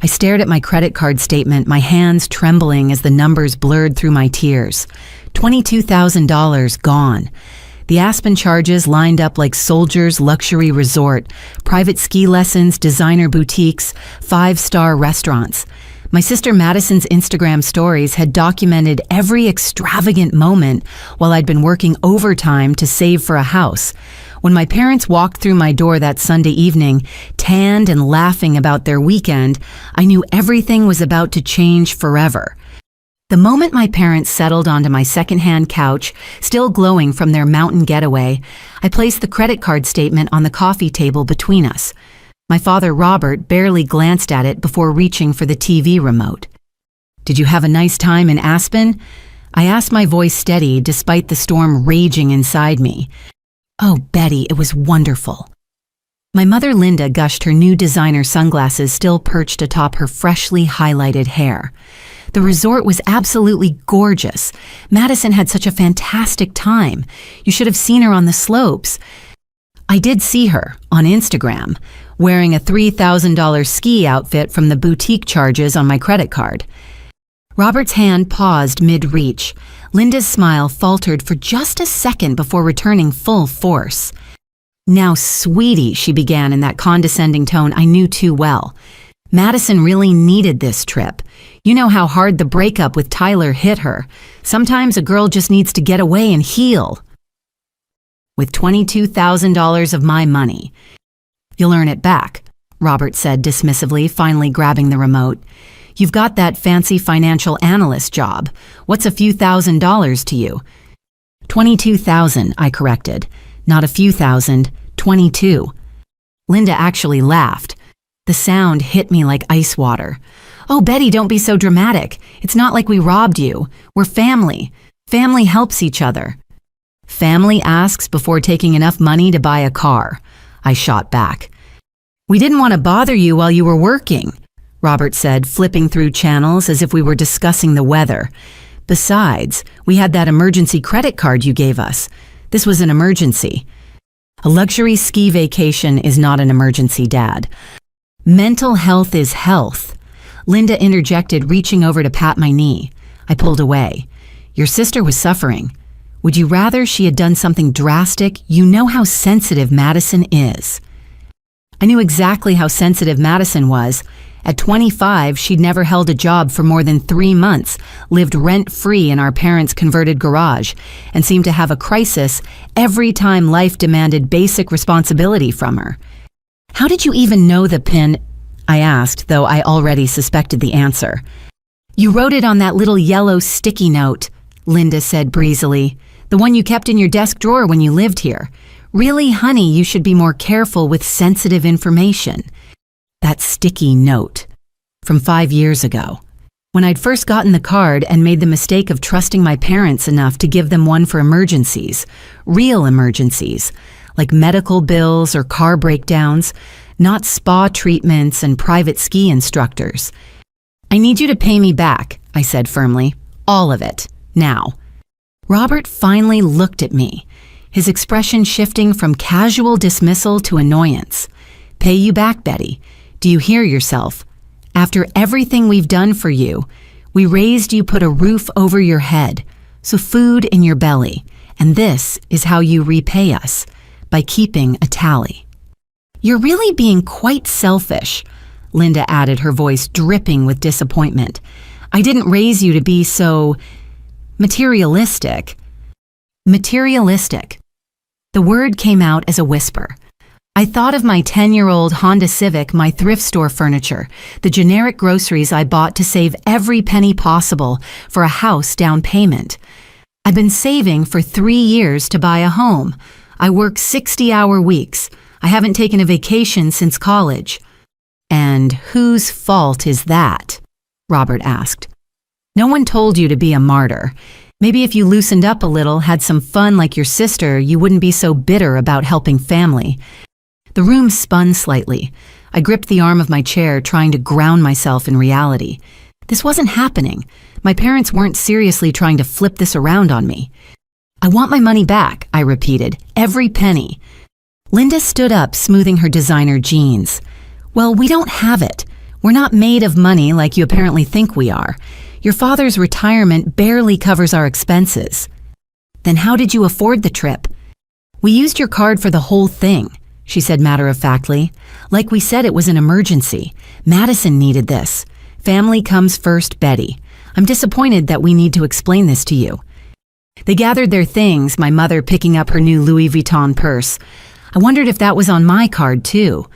I stared at my credit card statement, my hands trembling as the numbers blurred through my tears. $22,000 gone. The Aspen charges lined up like Soldier's luxury resort, private ski lessons, designer boutiques, 5-star restaurants. My sister Madison's Instagram stories had documented every extravagant moment while I'd been working overtime to save for a house. When my parents walked through my door that Sunday evening, tanned and laughing about their weekend, I knew everything was about to change forever. The moment my parents settled onto my secondhand couch, still glowing from their mountain getaway, I placed the credit card statement on the coffee table between us. My father, Robert, barely glanced at it before reaching for the TV remote. "Did you have a nice time in Aspen?" I asked, my voice steady despite the storm raging inside me. "Oh, Betty, it was wonderful." My mother, Linda, gushed, her new designer sunglasses still perched atop her freshly highlighted hair. "The resort was absolutely gorgeous. Madison had such a fantastic time. You should have seen her on the slopes." I did see her, on Instagram, wearing a $3,000 ski outfit from the boutique charges on my credit card. Robert's hand paused mid-reach. Linda's smile faltered for just a second before returning full force. "Now, sweetie," she began in that condescending tone I knew too well. "Madison really needed this trip. You know how hard the breakup with Tyler hit her. Sometimes a girl just needs to get away and heal." "With $22,000 of my money." "You'll earn it back," Robert said dismissively, finally grabbing the remote. "You've got that fancy financial analyst job. What's a few $1,000s to you?" $22,000, I corrected. "Not a few thousand, 22. Linda actually laughed. The sound hit me like ice water. "Oh, Betty, don't be so dramatic. It's not like we robbed you. We're family. Family helps each other." "Family asks before taking enough money to buy a car," I shot back. "We didn't want to bother you while you were working," Robert said, flipping through channels as if we were discussing the weather. "Besides, we had that emergency credit card you gave us. This was an emergency." "A luxury ski vacation is not an emergency, Dad. Mental health is health." Linda interjected, reaching over to pat my knee. I pulled away. "Your sister was suffering. Would you rather she had done something drastic? You know how sensitive Madison is." I knew exactly how sensitive Madison was. At 25, she'd never held a job for more than 3 months, lived rent-free in our parents' converted garage, and seemed to have a crisis every time life demanded basic responsibility from her. "How did you even know the PIN?" I asked, though I already suspected the answer. "You wrote it on that little yellow sticky note," Linda said breezily. "The one you kept in your desk drawer when you lived here. Really, honey, you should be more careful with sensitive information." That sticky note. From 5 years ago. When I'd first gotten the card and made the mistake of trusting my parents enough to give them one for emergencies. Real emergencies. Like medical bills or car breakdowns. Not spa treatments and private ski instructors. "I need you to pay me back," I said firmly. "All of it. Now." Robert finally looked at me, his expression shifting from casual dismissal to annoyance. "Pay you back, Betty. Do you hear yourself? After everything we've done for you, we raised you, put a roof over your head, so food in your belly, and this is how you repay us, by keeping a tally." "You're really being quite selfish," Linda added, her voice dripping with disappointment. "I didn't raise you to be so materialistic." Materialistic. The word came out as a whisper. I thought of my 10-year-old Honda Civic, my thrift store furniture, the generic groceries I bought to save every penny possible for a house down payment. I've been saving for 3 years to buy a home. I work 60-hour weeks. I haven't taken a vacation since college. "And whose fault is that?" Robert asked. "No one told you to be a martyr. Maybe if you loosened up a little, had some fun like your sister, you wouldn't be so bitter about helping family." The room spun slightly. I gripped the arm of my chair, trying to ground myself in reality. This wasn't happening. My parents weren't seriously trying to flip this around on me. "I want my money back," I repeated, "every penny." Linda stood up, smoothing her designer jeans. "Well, we don't have it. We're not made of money like you apparently think we are. Your father's retirement barely covers our expenses. Then how did you afford the trip? We used your card for the whole thing, she said matter-of-factly. Like we said, it was an emergency. Madison needed this. Family comes first, Betty. I'm disappointed that we need to explain this to you. They gathered their things, my mother picking up her new Louis Vuitton purse. I wondered if that was on my card, too.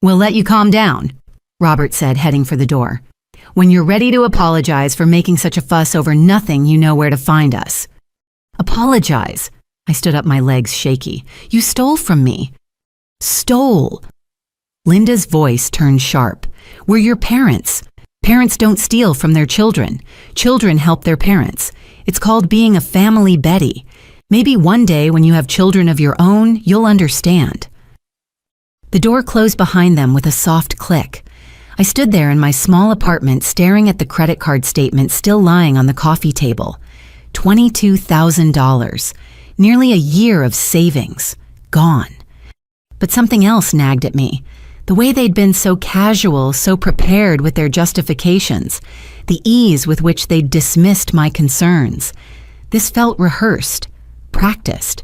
We'll let you calm down, Robert said, heading for the door. When you're ready to apologize for making such a fuss over nothing, you know where to find us. Apologize? I stood up, my legs shaky. You stole from me. Stole? Linda's voice turned sharp. We're your parents. Parents don't steal from their children. Children help their parents. It's called being a family, Betty. Maybe one day when you have children of your own, you'll understand. The door closed behind them with a soft click. I stood there in my small apartment staring at the credit card statement still lying on the coffee table. $22,000. Nearly a year of savings. Gone. But something else nagged at me. The way they'd been so casual, so prepared with their justifications. The ease with which they'd dismissed my concerns. This felt rehearsed. Practiced.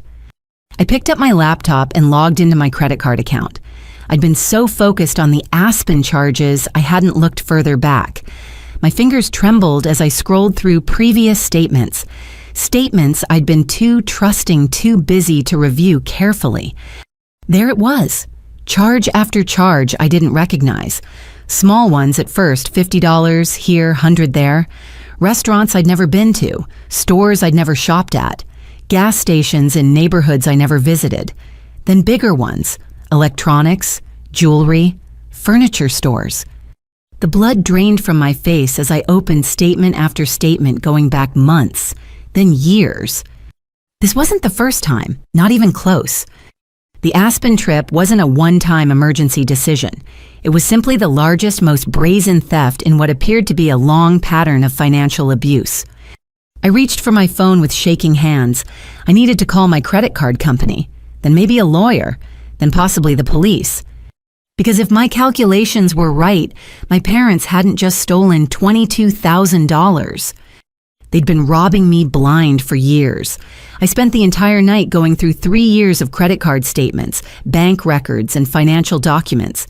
I picked up my laptop and logged into my credit card account. I'd been so focused on the Aspen charges, I hadn't looked further back. My fingers trembled as I scrolled through previous statements. Statements I'd been too trusting, too busy to review carefully. There it was. Charge after charge I didn't recognize. Small ones at first, $50 here, $100 there. Restaurants I'd never been to. Stores I'd never shopped at. Gas stations in neighborhoods I never visited. Then bigger ones. Electronics, jewelry, furniture stores. The blood drained from my face as I opened statement after statement going back months, then years. This wasn't the first time, not even close. The Aspen trip wasn't a one-time emergency decision. It was simply the largest, most brazen theft in what appeared to be a long pattern of financial abuse. I reached for my phone with shaking hands. I needed to call my credit card company, then maybe a lawyer, then possibly the police. Because if my calculations were right, my parents hadn't just stolen $22,000. They'd been robbing me blind for years. I spent the entire night going through 3 years of credit card statements, bank records, and financial documents.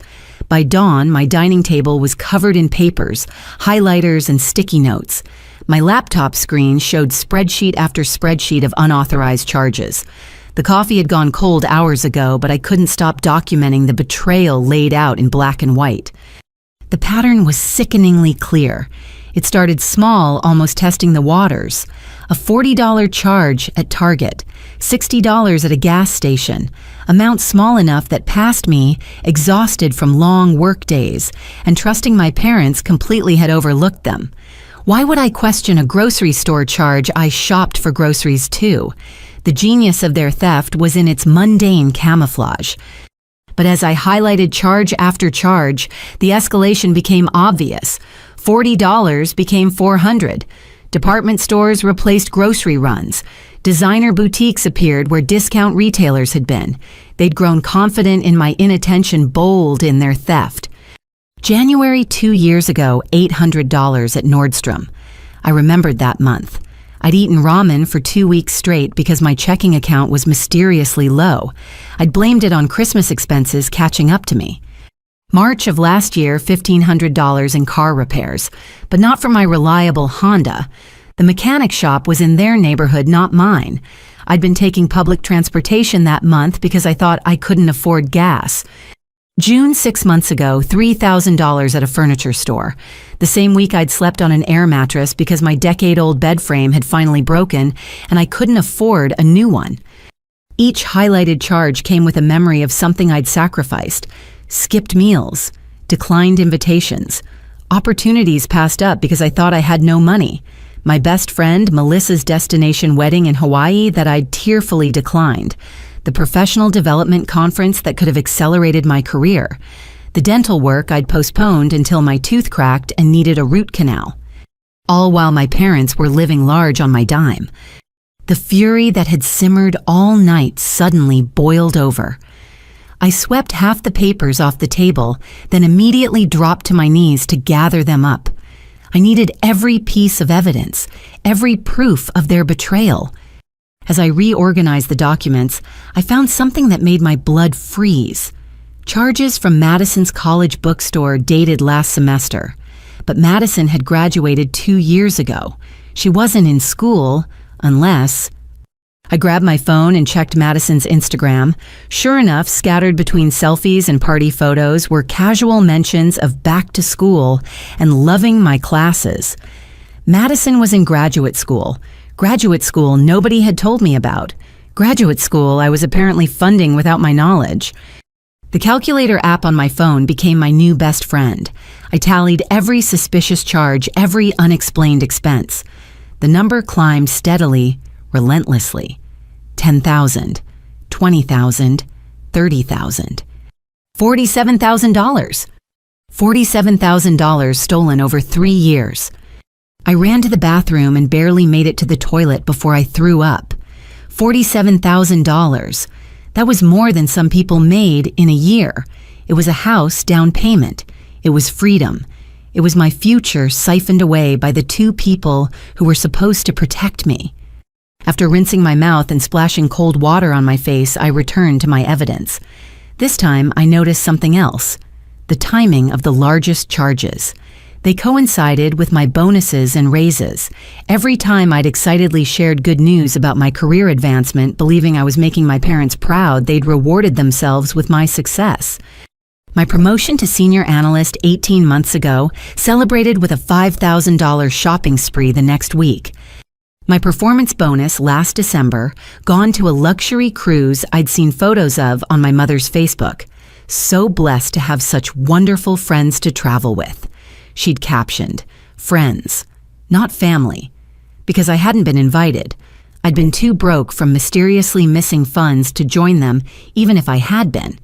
By dawn, my dining table was covered in papers, highlighters, and sticky notes. My laptop screen showed spreadsheet after spreadsheet of unauthorized charges. The coffee had gone cold hours ago, but I couldn't stop documenting the betrayal laid out in black and white. The pattern was sickeningly clear. It started small, almost testing the waters. A $40 charge at Target, $60 at a gas station, amount small enough that passed me, exhausted from long work days, and trusting my parents completely had overlooked them. Why would I question a grocery store charge I shopped for groceries too? The genius of their theft was in its mundane camouflage. But as I highlighted charge after charge, the escalation became obvious. $40 became $400. Department stores replaced grocery runs. Designer boutiques appeared where discount retailers had been. They'd grown confident in my inattention, bold in their theft. January 2 years ago, $800 at Nordstrom. I remembered that month. I'd eaten ramen for 2 weeks straight because my checking account was mysteriously low. I'd blamed it on Christmas expenses catching up to me. March of last year, $1,500 in car repairs, but not for my reliable Honda. The mechanic shop was in their neighborhood, not mine. I'd been taking public transportation that month because I thought I couldn't afford gas. June 6 months ago, $3,000 at a furniture store. The same week I'd slept on an air mattress because my decade-old bed frame had finally broken and I couldn't afford a new one. Each highlighted charge came with a memory of something I'd sacrificed. Skipped meals, declined invitations, opportunities passed up because I thought I had no money. My best friend, Melissa's destination wedding in Hawaii that I'd tearfully declined. The professional development conference that could have accelerated my career. The dental work I'd postponed until my tooth cracked and needed a root canal. All while my parents were living large on my dime. The fury that had simmered all night suddenly boiled over. I swept half the papers off the table, then immediately dropped to my knees to gather them up. I needed every piece of evidence, every proof of their betrayal. As I reorganized the documents, I found something that made my blood freeze. Charges from Madison's college bookstore dated last semester. But Madison had graduated 2 years ago. She wasn't in school, unless... I grabbed my phone and checked Madison's Instagram. Sure enough, scattered between selfies and party photos were casual mentions of back to school and loving my classes. Madison was in graduate school. Graduate school nobody had told me about. Graduate school I was apparently funding without my knowledge. The calculator app on my phone became my new best friend. I tallied every suspicious charge, every unexplained expense. The number climbed steadily, relentlessly. 10,000, 20,000, 30,000. $47,000. $47,000 stolen over 3 years. I ran to the bathroom and barely made it to the toilet before I threw up. $47,000. That was more than some people made in a year. It was a house down payment. It was freedom. It was my future siphoned away by the 2 people who were supposed to protect me. After rinsing my mouth and splashing cold water on my face, I returned to my evidence. This time, I noticed something else. The timing of the largest charges. They coincided with my bonuses and raises. Every time I'd excitedly shared good news about my career advancement, believing I was making my parents proud, they'd rewarded themselves with my success. My promotion to senior analyst 18 months ago celebrated with a $5,000 shopping spree the next week. My performance bonus last December gone to a luxury cruise I'd seen photos of on my mother's Facebook. So blessed to have such wonderful friends to travel with. She'd captioned, friends, not family, because I hadn't been invited. I'd been too broke from mysteriously missing funds to join them, even if I had been.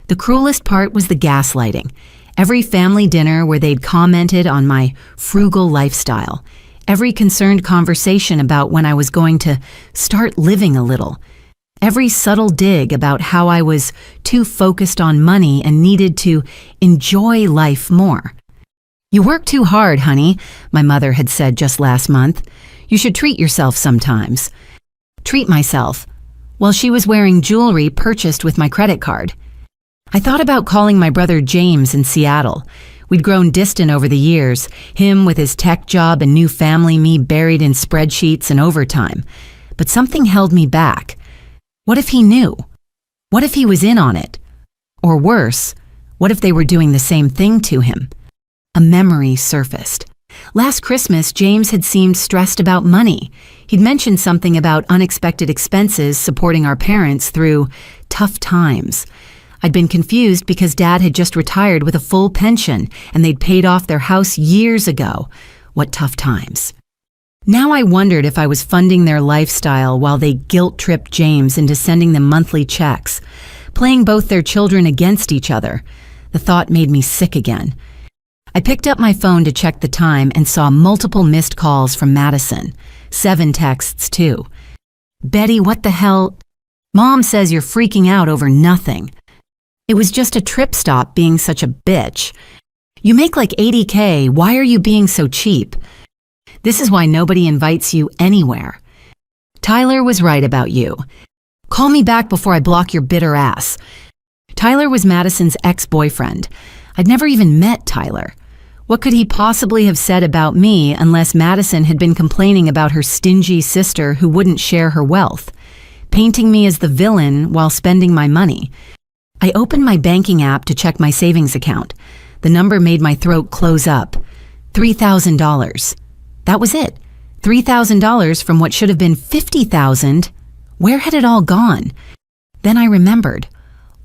The cruelest part was the gaslighting. Every family dinner where they'd commented on my frugal lifestyle. Every concerned conversation about when I was going to start living a little. Every subtle dig about how I was too focused on money and needed to enjoy life more. You work too hard, honey, my mother had said just last month. You should treat yourself sometimes. Treat myself, while she was wearing jewelry purchased with my credit card. I thought about calling my brother James in Seattle. We'd grown distant over the years, him with his tech job and new family, me buried in spreadsheets and overtime. But something held me back. What if he knew? What if he was in on it? Or worse, what if they were doing the same thing to him? A memory surfaced. Last Christmas, James had seemed stressed about money. He'd mentioned something about unexpected expenses supporting our parents through tough times. I'd been confused because Dad had just retired with a full pension and they'd paid off their house years ago. What tough times. Now I wondered if I was funding their lifestyle while they guilt-tripped James into sending them monthly checks, playing both their children against each other. The thought made me sick again. I picked up my phone to check the time and saw multiple missed calls from Madison. 7 texts, too. Betty, what the hell? Mom says you're freaking out over nothing. It was just a trip stop being such a bitch. You make like $80K, why are you being so cheap? This is why nobody invites you anywhere. Tyler was right about you. Call me back before I block your bitter ass. Tyler was Madison's ex-boyfriend. I'd never even met Tyler. What could he possibly have said about me unless Madison had been complaining about her stingy sister who wouldn't share her wealth, painting me as the villain while spending my money? I opened my banking app to check my savings account. The number made my throat close up. $3,000. That was it. $3,000 from what should have been $50,000. Where had it all gone? Then I remembered.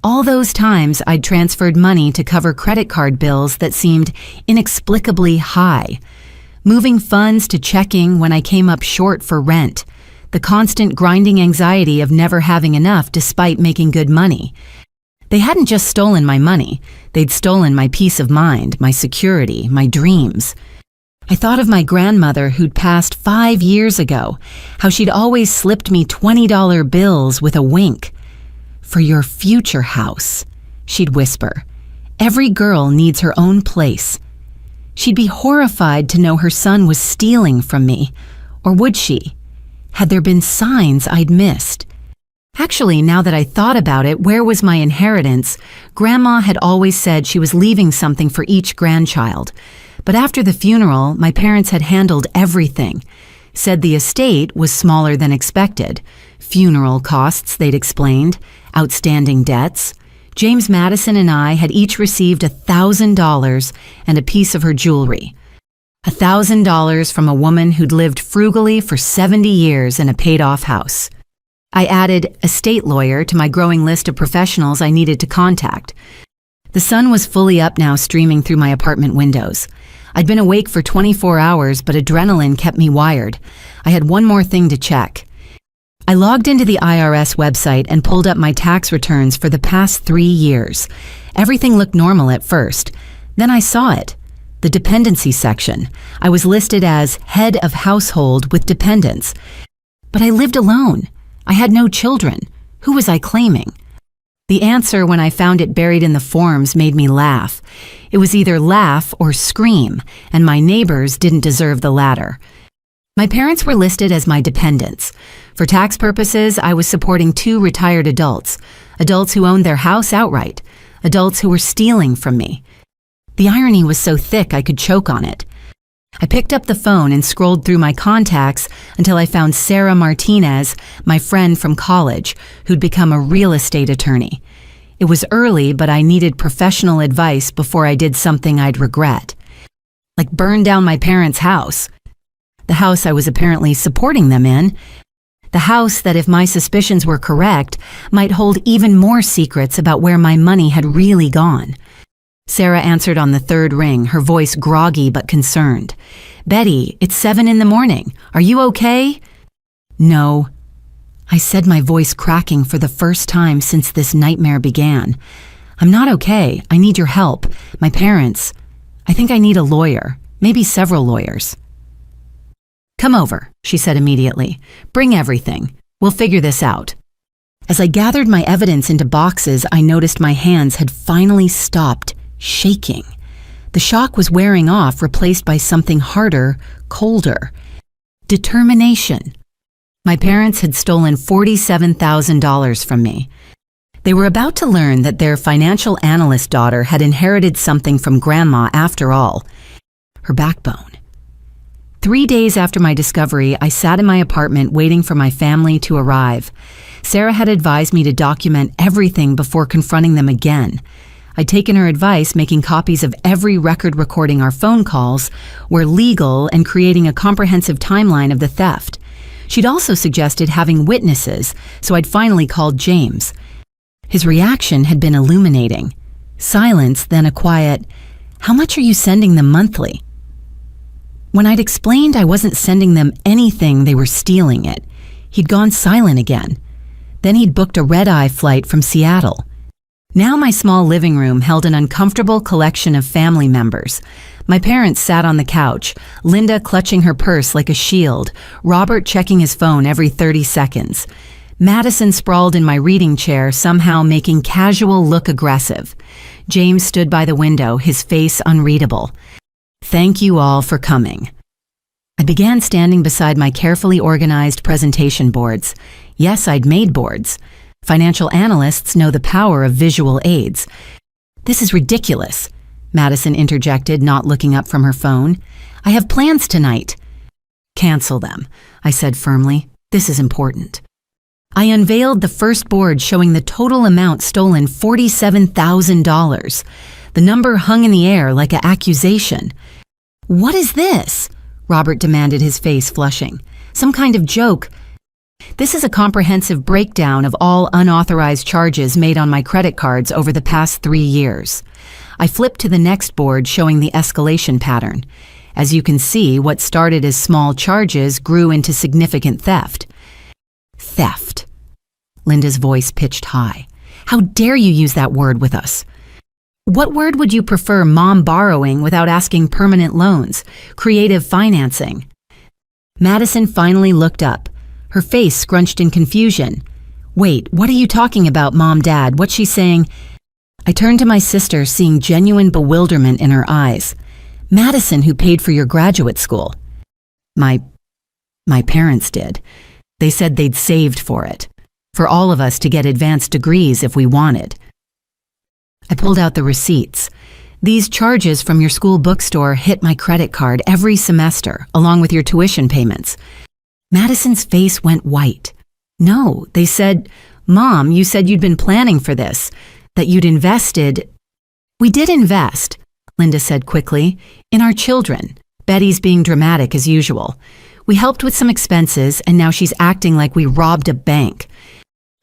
All those times I'd transferred money to cover credit card bills that seemed inexplicably high. Moving funds to checking when I came up short for rent. The constant grinding anxiety of never having enough despite making good money. They hadn't just stolen my money. They'd stolen my peace of mind, my security, my dreams. I thought of my grandmother who'd passed 5 years ago, how she'd always slipped me $20 bills with a wink. "For your future house," she'd whisper. "Every girl needs her own place." She'd be horrified to know her son was stealing from me. Or would she? Had there been signs I'd missed? Actually, now that I thought about it, where was my inheritance? Grandma had always said she was leaving something for each grandchild. But after the funeral, my parents had handled everything. Said the estate was smaller than expected. Funeral costs, they'd explained. Outstanding debts. James Madison and I had each received $1,000 and a piece of her jewelry. $1,000 from a woman who'd lived frugally for 70 years in a paid-off house. I added estate lawyer to my growing list of professionals I needed to contact. The sun was fully up now, streaming through my apartment windows. I'd been awake for 24 hours, but adrenaline kept me wired. I had one more thing to check. I logged into the IRS website and pulled up my tax returns for the past 3 years. Everything looked normal at first. Then I saw it. The dependency section. I was listed as head of household with dependents. But I lived alone. I had no children. Who was I claiming? The answer, when I found it buried in the forms, made me laugh. It was either laugh or scream, and my neighbors didn't deserve the latter. My parents were listed as my dependents. For tax purposes, I was supporting 2 retired adults who owned their house outright, adults who were stealing from me. The irony was so thick I could choke on it. I picked up the phone and scrolled through my contacts until I found Sarah Martinez, my friend from college, who'd become a real estate attorney. It was early, but I needed professional advice before I did something I'd regret. Like burn down my parents' house. The house I was apparently supporting them in. The house that, if my suspicions were correct, might hold even more secrets about where my money had really gone. Sarah answered on the 3rd ring, her voice groggy but concerned. "Betty, it's 7 in the morning. Are you okay?" "No," I said, my voice cracking for the first time since this nightmare began. "I'm not okay. I need your help. My parents. I think I need a lawyer. Maybe several lawyers." "Come over," she said immediately. "Bring everything. We'll figure this out." As I gathered my evidence into boxes, I noticed my hands had finally stopped shaking. The shock was wearing off, replaced by something harder, colder. Determination. My parents had stolen $47,000 from me. They were about to learn that their financial analyst daughter had inherited something from Grandma after all. Her backbone. 3 days after my discovery, I sat in my apartment waiting for my family to arrive. Sarah had advised me to document everything before confronting them again. I'd taken her advice, making copies of every record recording our phone calls where legal, and creating a comprehensive timeline of the theft. She'd also suggested having witnesses, so I'd finally called James. His reaction had been illuminating. Silence, then a quiet, "How much are you sending them monthly?" When I'd explained I wasn't sending them anything, they were stealing it. He'd gone silent again. Then he'd booked a red-eye flight from Seattle. Now my small living room held an uncomfortable collection of family members. My parents sat on the couch, Linda clutching her purse like a shield, Robert checking his phone every 30 seconds. Madison sprawled in my reading chair, somehow making casual look aggressive. James stood by the window, his face unreadable. "Thank you all for coming." I began standing beside my carefully organized presentation boards. Yes, I'd made boards. Financial analysts know the power of visual aids. "This is ridiculous," Madison interjected, not looking up from her phone. "I have plans tonight." "Cancel them," I said firmly. "This is important." I unveiled the first board showing the total amount stolen, $47,000. The number hung in the air like an accusation. "What is this?" Robert demanded, his face flushing. "Some kind of joke?" "This is a comprehensive breakdown of all unauthorized charges made on my credit cards over the past 3 years. I flipped to the next board showing the escalation pattern. As you can see, what started as small charges grew into significant theft. Theft. Linda's voice pitched high. "How dare you use that word with us? What word would you prefer? Mom borrowing without asking permanent loans? Creative financing?" Madison finally looked up, her face scrunched in confusion. Wait, what are you talking about, Mom, Dad? What's she saying? I turned to my sister, seeing genuine bewilderment in her eyes. Madison, who paid for your graduate school. My parents did. They said they'd saved for it. For all of us to get advanced degrees if we wanted. I pulled out the receipts. These charges from your school bookstore hit my credit card every semester, along with your tuition payments. Madison's face went white. No, they said, Mom, you said you'd been planning for this, that you'd invested. We did invest, Linda said quickly, in our children. Betty's being dramatic as usual. We helped with some expenses, and now she's acting like we robbed a bank.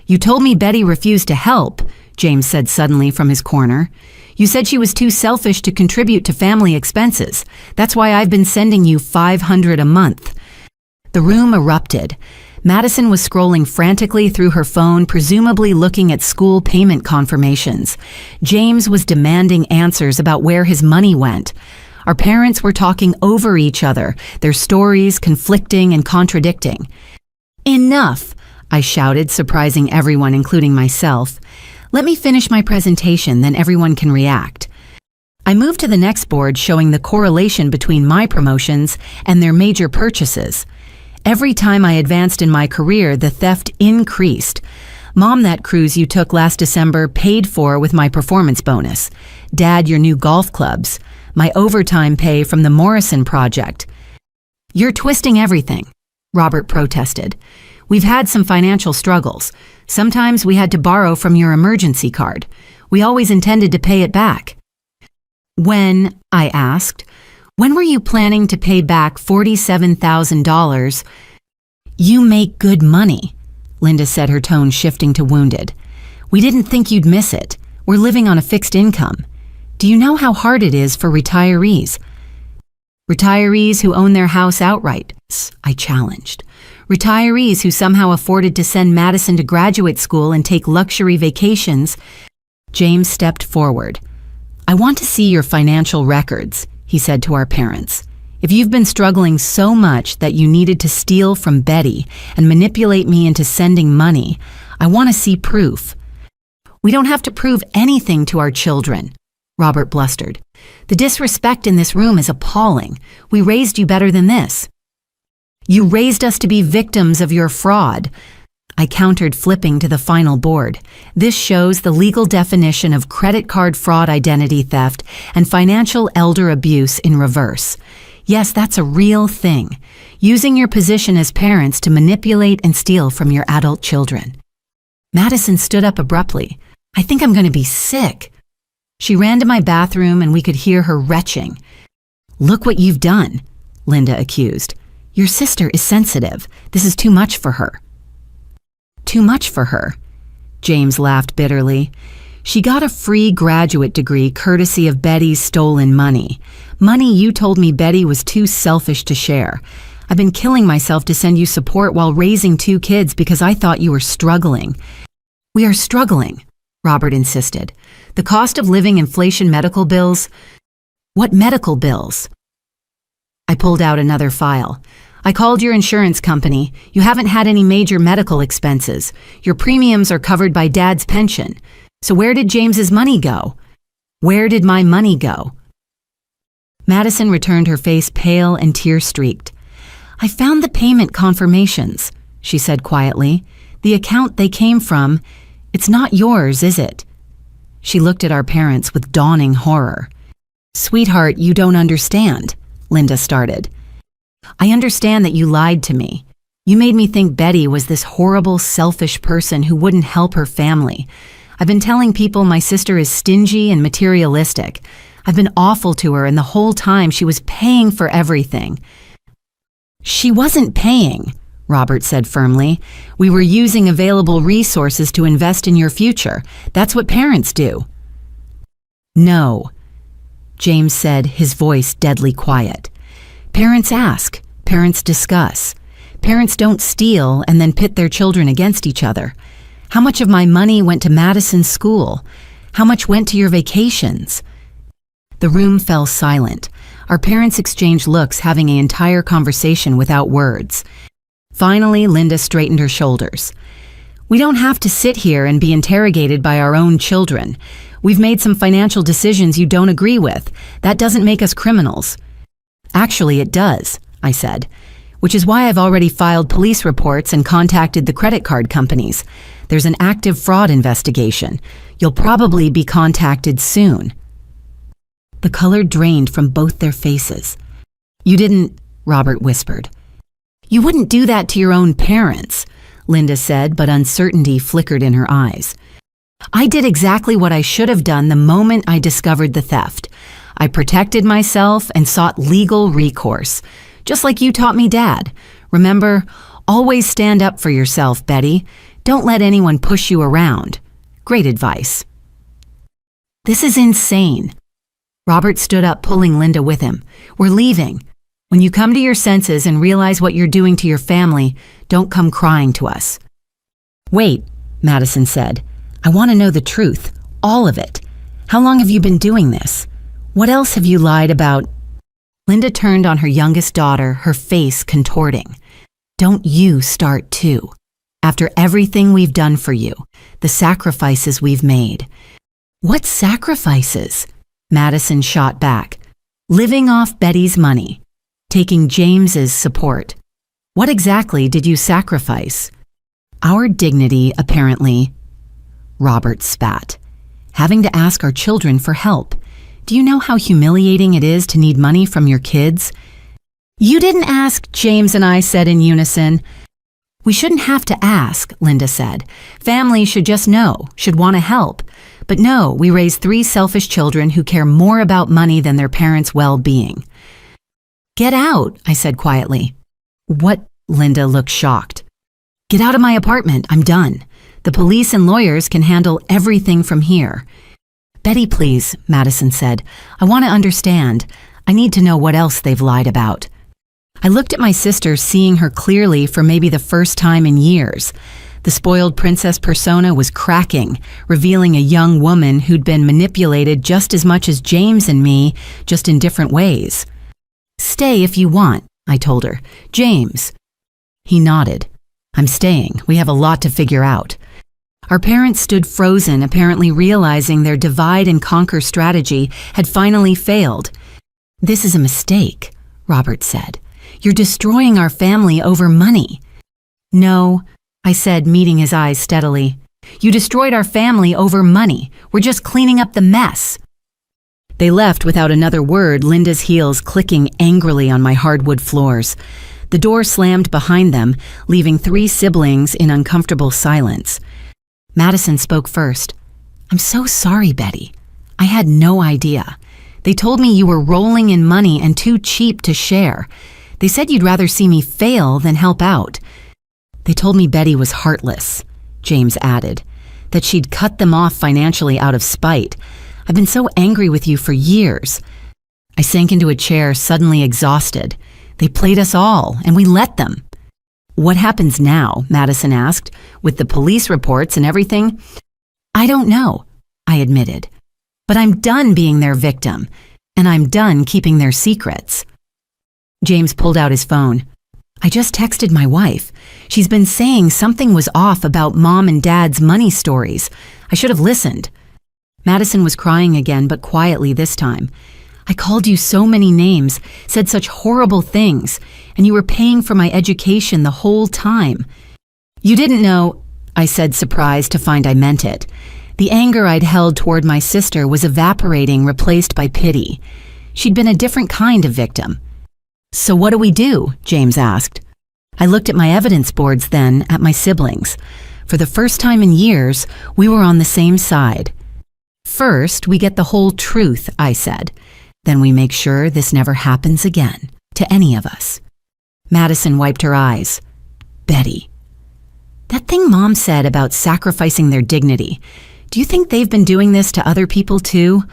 You told me Betty refused to help, James said suddenly from his corner. You said she was too selfish to contribute to family expenses. That's why I've been sending you $500 a month. The room erupted. Madison was scrolling frantically through her phone, presumably looking at school payment confirmations. James was demanding answers about where his money went. Our parents were talking over each other, their stories conflicting and contradicting. Enough, I shouted, surprising everyone, including myself. Let me finish my presentation, then everyone can react. I moved to the next board showing the correlation between my promotions and their major purchases. Every time I advanced in my career, the theft increased. Mom, that cruise you took last December paid for with my performance bonus. Dad, your new golf clubs. My overtime pay from the Morrison project. You're twisting everything, Robert protested. We've had some financial struggles. Sometimes we had to borrow from your emergency card. We always intended to pay it back. When, I asked, when were you planning to pay back $47,000? You make good money, Linda said, her tone shifting to wounded. We didn't think you'd miss it. We're living on a fixed income. Do you know how hard it is for retirees? Retirees who own their house outright, I challenged. Retirees who somehow afforded to send Madison to graduate school and take luxury vacations. James stepped forward. I want to see your financial records, he said to our parents. If you've been struggling so much that you needed to steal from Betty and manipulate me into sending money, I want to see proof. We don't have to prove anything to our children, Robert blustered. The disrespect in this room is appalling. We raised you better than this. You raised us to be victims of your fraud, I countered, flipping to the final board. This shows the legal definition of credit card fraud, identity theft, and financial elder abuse in reverse. Yes, that's a real thing. Using your position as parents to manipulate and steal from your adult children. Madison stood up abruptly. I think I'm going to be sick. She ran to my bathroom and we could hear her retching. Look what you've done, Linda accused. Your sister is sensitive. This is too much for her. Too much for her. James laughed bitterly. She got a free graduate degree courtesy of Betty's stolen money. Money you told me Betty was too selfish to share. I've been killing myself to send you support while raising 2 kids because I thought you were struggling. We are struggling, Robert insisted. The cost of living, inflation, medical bills. What medical bills? I pulled out another file. I called your insurance company. You haven't had any major medical expenses. Your premiums are covered by Dad's pension. So where did James's money go? Where did my money go? Madison returned, her face pale and tear-streaked. I found the payment confirmations, she said quietly. The account they came from, it's not yours, is it? She looked at our parents with dawning horror. Sweetheart, you don't understand, Linda started. I understand that you lied to me. You made me think Betty was this horrible, selfish person who wouldn't help her family. I've been telling people my sister is stingy and materialistic. I've been awful to her, and the whole time she was paying for everything. She wasn't paying, Robert said firmly. We were using available resources to invest in your future. That's what parents do. No, James said, his voice deadly quiet. Parents ask, parents discuss. Parents don't steal and then pit their children against each other. How much of my money went to Madison's school? How much went to your vacations? The room fell silent. Our parents exchanged looks, having an entire conversation without words. Finally, Linda straightened her shoulders. We don't have to sit here and be interrogated by our own children. We've made some financial decisions you don't agree with. That doesn't make us criminals. Actually, it does, I said, which is why I've already filed police reports and contacted the credit card companies. There's an active fraud investigation. You'll probably be contacted soon. The color drained from both their faces. You didn't, Robert whispered. You wouldn't do that to your own parents, Linda said, but uncertainty flickered in her eyes. I did exactly what I should have done the moment I discovered the theft. I protected myself and sought legal recourse, just like you taught me, Dad. Remember, always stand up for yourself, Betty. Don't let anyone push you around. Great advice. This is insane. Robert stood up, pulling Linda with him. We're leaving. When you come to your senses and realize what you're doing to your family, don't come crying to us. Wait, Madison said. I want to know the truth, all of it. How long have you been doing this? What else have you lied about? Linda turned on her youngest daughter, her face contorting. Don't you start too. After everything we've done for you, the sacrifices we've made. What sacrifices? Madison shot back. Living off Betty's money. Taking James's support. What exactly did you sacrifice? Our dignity, apparently. Robert spat. Having to ask our children for help. Do you know how humiliating it is to need money from your kids? You didn't ask, James and I said in unison. We shouldn't have to ask, Linda said. Families should just know, should want to help. But no, we raise 3 selfish children who care more about money than their parents' well-being. Get out, I said quietly. What? Linda looked shocked. Get out of my apartment, I'm done. The police and lawyers can handle everything from here. Betty, please, Madison said. I want to understand. I need to know what else they've lied about. I looked at my sister, seeing her clearly for maybe the first time in years. The spoiled princess persona was cracking, revealing a young woman who'd been manipulated just as much as James and me, just in different ways. Stay if you want, I told her. James. He nodded. I'm staying. We have a lot to figure out. Our parents stood frozen, apparently realizing their divide and conquer strategy had finally failed. This is a mistake, Robert said. You're destroying our family over money. No, I said, meeting his eyes steadily. You destroyed our family over money. We're just cleaning up the mess. They left without another word, Linda's heels clicking angrily on my hardwood floors. The door slammed behind them, leaving 3 siblings in uncomfortable silence. Madison spoke first. I'm so sorry, Betty. I had no idea. They told me you were rolling in money and too cheap to share. They said you'd rather see me fail than help out. They told me Betty was heartless, James added, that she'd cut them off financially out of spite. I've been so angry with you for years. I sank into a chair, suddenly exhausted. They played us all, and we let them. What happens now? Madison asked, with the police reports and everything. I don't know, I admitted. But I'm done being their victim, and I'm done keeping their secrets. James pulled out his phone. I just texted my wife. She's been saying something was off about Mom and Dad's money stories. I should have listened. Madison was crying again, but quietly this time. I called you so many names, said such horrible things, and you were paying for my education the whole time. You didn't know, I said, surprised to find I meant it. The anger I'd held toward my sister was evaporating, replaced by pity. She'd been a different kind of victim. So what do we do? James asked. I looked at my evidence boards then, at my siblings. For the first time in years, we were on the same side. First, we get the whole truth, I said. Then we make sure this never happens again, to any of us. Madison wiped her eyes. Betty. That thing Mom said about sacrificing their dignity, do you think they've been doing this to other people too?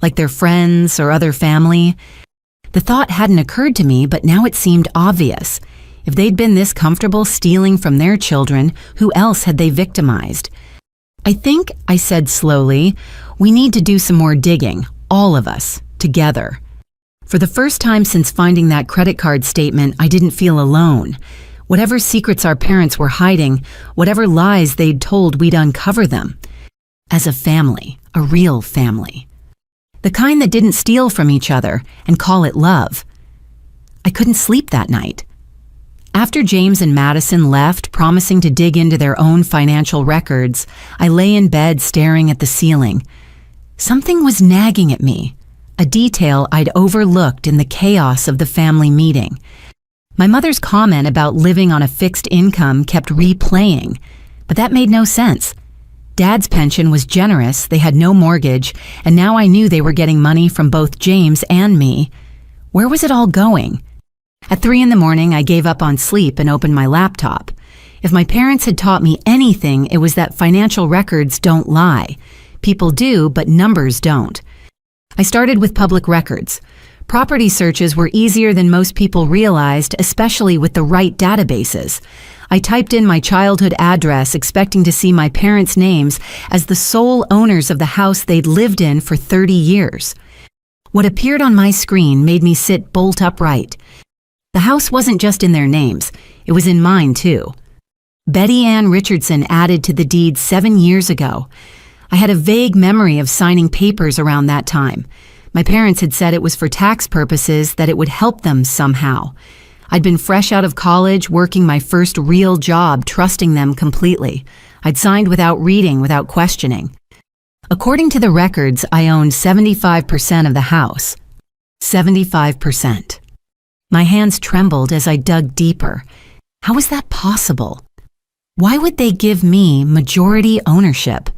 Like their friends or other family? The thought hadn't occurred to me, but now it seemed obvious. If they'd been this comfortable stealing from their children, who else had they victimized? I think, I said slowly, we need to do some more digging, all of us, together. For the first time since finding that credit card statement, I didn't feel alone. Whatever secrets our parents were hiding, whatever lies they'd told, we'd uncover them. As a family, a real family. The kind that didn't steal from each other and call it love. I couldn't sleep that night. After James and Madison left, promising to dig into their own financial records, I lay in bed staring at the ceiling. Something was nagging at me, a detail I'd overlooked in the chaos of the family meeting. My mother's comment about living on a fixed income kept replaying, but that made no sense. Dad's pension was generous, they had no mortgage, and now I knew they were getting money from both James and me. Where was it all going? At 3 a.m, I gave up on sleep and opened my laptop. If my parents had taught me anything, it was that financial records don't lie. People do, but numbers don't. I started with public records. Property searches were easier than most people realized, especially with the right databases. I typed in my childhood address, expecting to see my parents' names as the sole owners of the house they'd lived in for 30 years. What appeared on my screen made me sit bolt upright. The house wasn't just in their names, it was in mine too. Betty Ann Richardson added to the deed 7 years ago. I had a vague memory of signing papers around that time. My parents had said it was for tax purposes, that it would help them somehow. I'd been fresh out of college, working my first real job, trusting them completely. I'd signed without reading, without questioning. According to the records, I owned 75% of the house. 75%. My hands trembled as I dug deeper. How was that possible? Why would they give me majority ownership?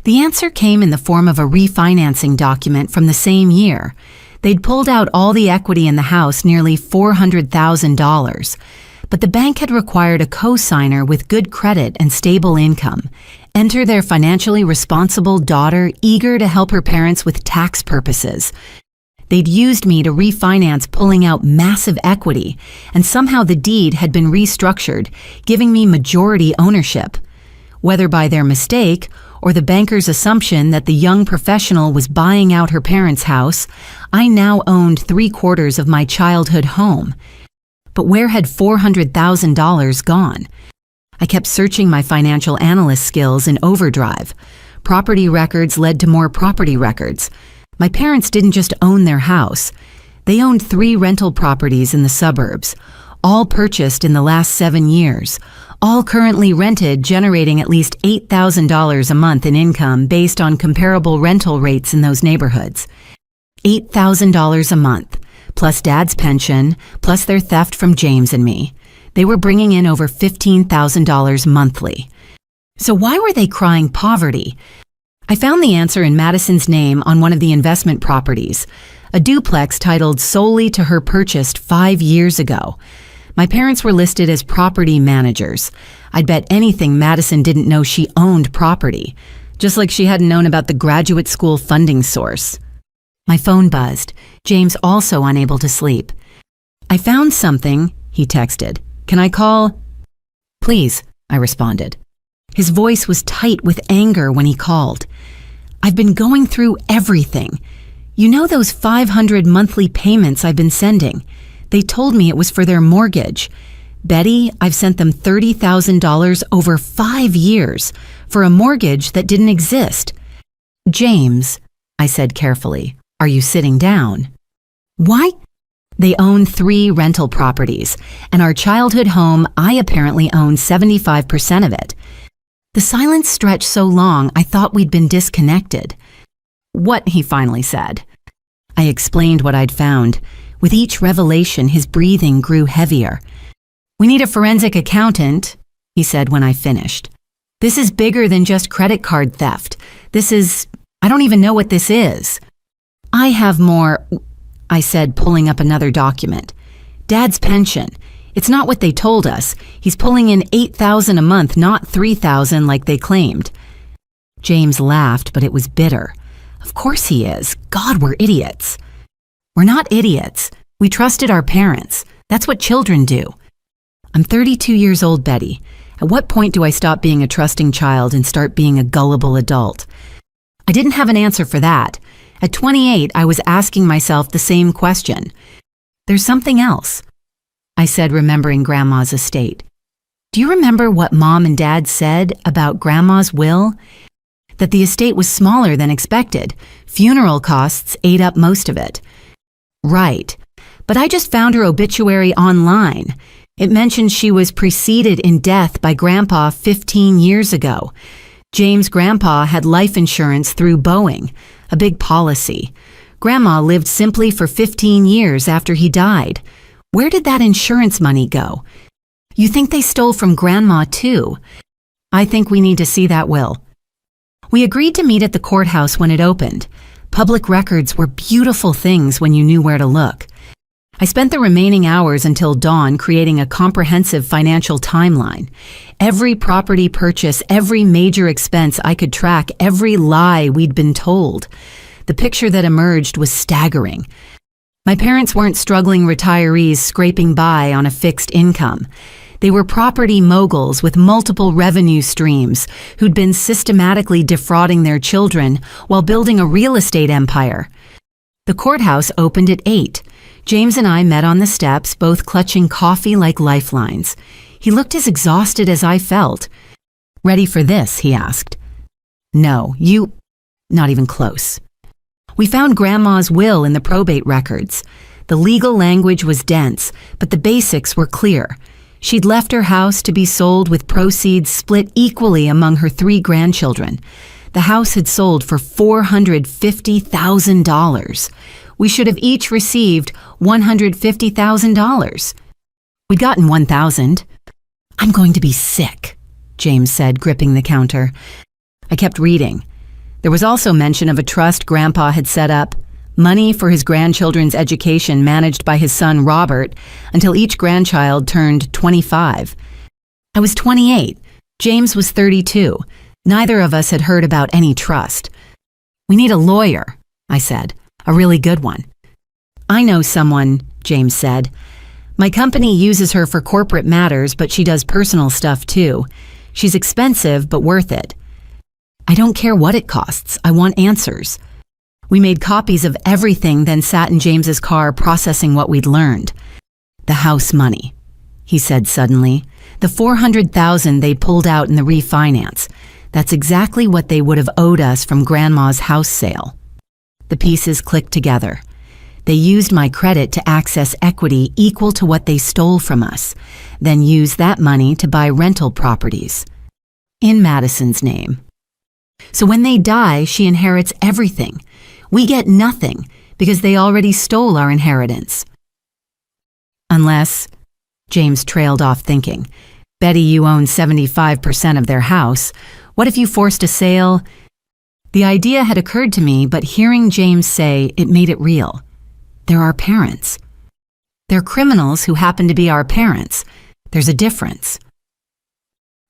The answer came in the form of a refinancing document from the same year. They'd pulled out all the equity in the house, nearly $400,000. But the bank had required a co-signer with good credit and stable income. Enter their financially responsible daughter, eager to help her parents with tax purposes. They'd used me to refinance, pulling out massive equity, and somehow the deed had been restructured, giving me majority ownership. Whether by their mistake or the banker's assumption that the young professional was buying out her parents' house, I now owned 3/4 of my childhood home. But where had $400,000 gone? I kept searching my financial analyst skills in overdrive. Property records led to more property records. My parents didn't just own their house. They owned 3 rental properties in the suburbs, all purchased in the last 7 years, all currently rented, generating at least $8,000 a month in income based on comparable rental rates in those neighborhoods. $8,000 a month, plus Dad's pension, plus their theft from James and me. They were bringing in over $15,000 monthly. So why were they crying poverty? I found the answer in Madison's name on one of the investment properties, a duplex titled solely to her, purchased 5 years ago. My parents were listed as property managers. I'd bet anything Madison didn't know she owned property, just like she hadn't known about the graduate school funding source. My phone buzzed, James also unable to sleep. "I found something," he texted. "Can I call?" "Please," I responded. His voice was tight with anger when he called. "I've been going through everything. You know those 500 monthly payments I've been sending? They told me it was for their mortgage. Betty, I've sent them $30,000 over 5 years for a mortgage that didn't exist." "James," I said carefully, "are you sitting down?" "Why?" "They own 3 rental properties, and our childhood home, I apparently own 75% of it." The silence stretched so long I thought we'd been disconnected. "What?" he finally said. I explained what I'd found. With each revelation, his breathing grew heavier. "We need a forensic accountant," he said when I finished. "This is bigger than just credit card theft. I don't even know what this is." "I have more," I said, pulling up another document. "Dad's pension. It's not what they told us. He's pulling in $8,000 a month, not $3,000 like they claimed." James laughed, but it was bitter. "Of course he is. God, we're idiots." "We're not idiots. We trusted our parents. That's what children do." "I'm 32 years old, Betty. At what point do I stop being a trusting child and start being a gullible adult?" I didn't have an answer for that. At 28, I was asking myself the same question. "There's something else," I said, remembering Grandma's estate. Do you remember what Mom and Dad said about Grandma's will? That the estate was smaller than expected. Funeral costs ate up most of it. Right. But I just found her obituary online. It mentions she was preceded in death by Grandpa 15 years ago. James' grandpa had life insurance through Boeing, a big policy. Grandma lived simply for 15 years after he died. Where did that insurance money go? You think they stole from Grandma too? I think we need to see that will. We agreed to meet at the courthouse when it opened. Public records were beautiful things when you knew where to look. I spent the remaining hours until dawn creating a comprehensive financial timeline. Every property purchase, every major expense I could track, every lie we'd been told. The picture that emerged was staggering. My parents weren't struggling retirees scraping by on a fixed income. They were property moguls with multiple revenue streams who'd been systematically defrauding their children while building a real estate empire. The courthouse opened at 8. James and I met on the steps, both clutching coffee like lifelines. He looked as exhausted as I felt. "Ready for this?" he asked. "No, you..." "Not even close." We found Grandma's will in the probate records. The legal language was dense, but the basics were clear. She'd left her house to be sold with proceeds split equally among her 3 grandchildren. The house had sold for $450,000. We should have each received $150,000. We'd gotten $1,000. "I'm going to be sick," James said, gripping the counter. I kept reading. There was also mention of a trust Grandpa had set up, money for his grandchildren's education managed by his son Robert until each grandchild turned 25. I was 28. James was 32. Neither of us had heard about any trust. "We need a lawyer," I said. "A really good one." "I know someone," James said. "My company uses her for corporate matters, but she does personal stuff too. She's expensive, but worth it." "I don't care what it costs. I want answers." We made copies of everything, then sat in James's car processing what we'd learned. "The house money," he said suddenly. "The $400,000 they pulled out in the refinance. That's exactly what they would have owed us from Grandma's house sale." The pieces clicked together. They used my credit to access equity equal to what they stole from us, then used that money to buy rental properties. In Madison's name. So when they die, she inherits everything. We get nothing because they already stole our inheritance. Unless, James trailed off thinking, "Betty, you own 75% of their house. What if you forced a sale?" The idea had occurred to me, but hearing James say it made it real. They're our parents. They're criminals who happen to be our parents. There's a difference.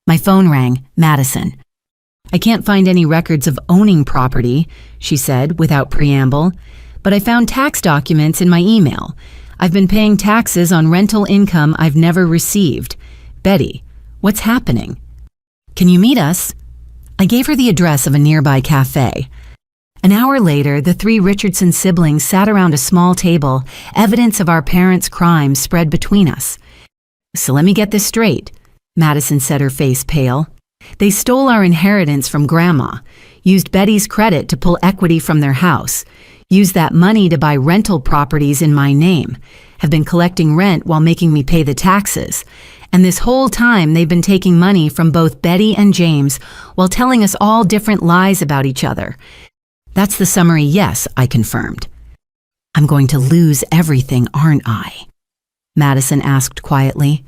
My phone rang. Madison. "I can't find any records of owning property," she said without preamble, "but I found tax documents in my email. I've been paying taxes on rental income I've never received. Betty, what's happening? Can you meet us?" I gave her the address of a nearby cafe. An hour later, the 3 Richardson siblings sat around a small table, evidence of our parents' crimes spread between us. "So let me get this straight," Madison said, her face pale. "They stole our inheritance from Grandma, used Betty's credit to pull equity from their house, used that money to buy rental properties in my name, have been collecting rent while making me pay the taxes, and this whole time they've been taking money from both Betty and James while telling us all different lies about each other. That's the summary yes," I confirmed. "I'm going to lose everything, aren't I?" Madison asked quietly.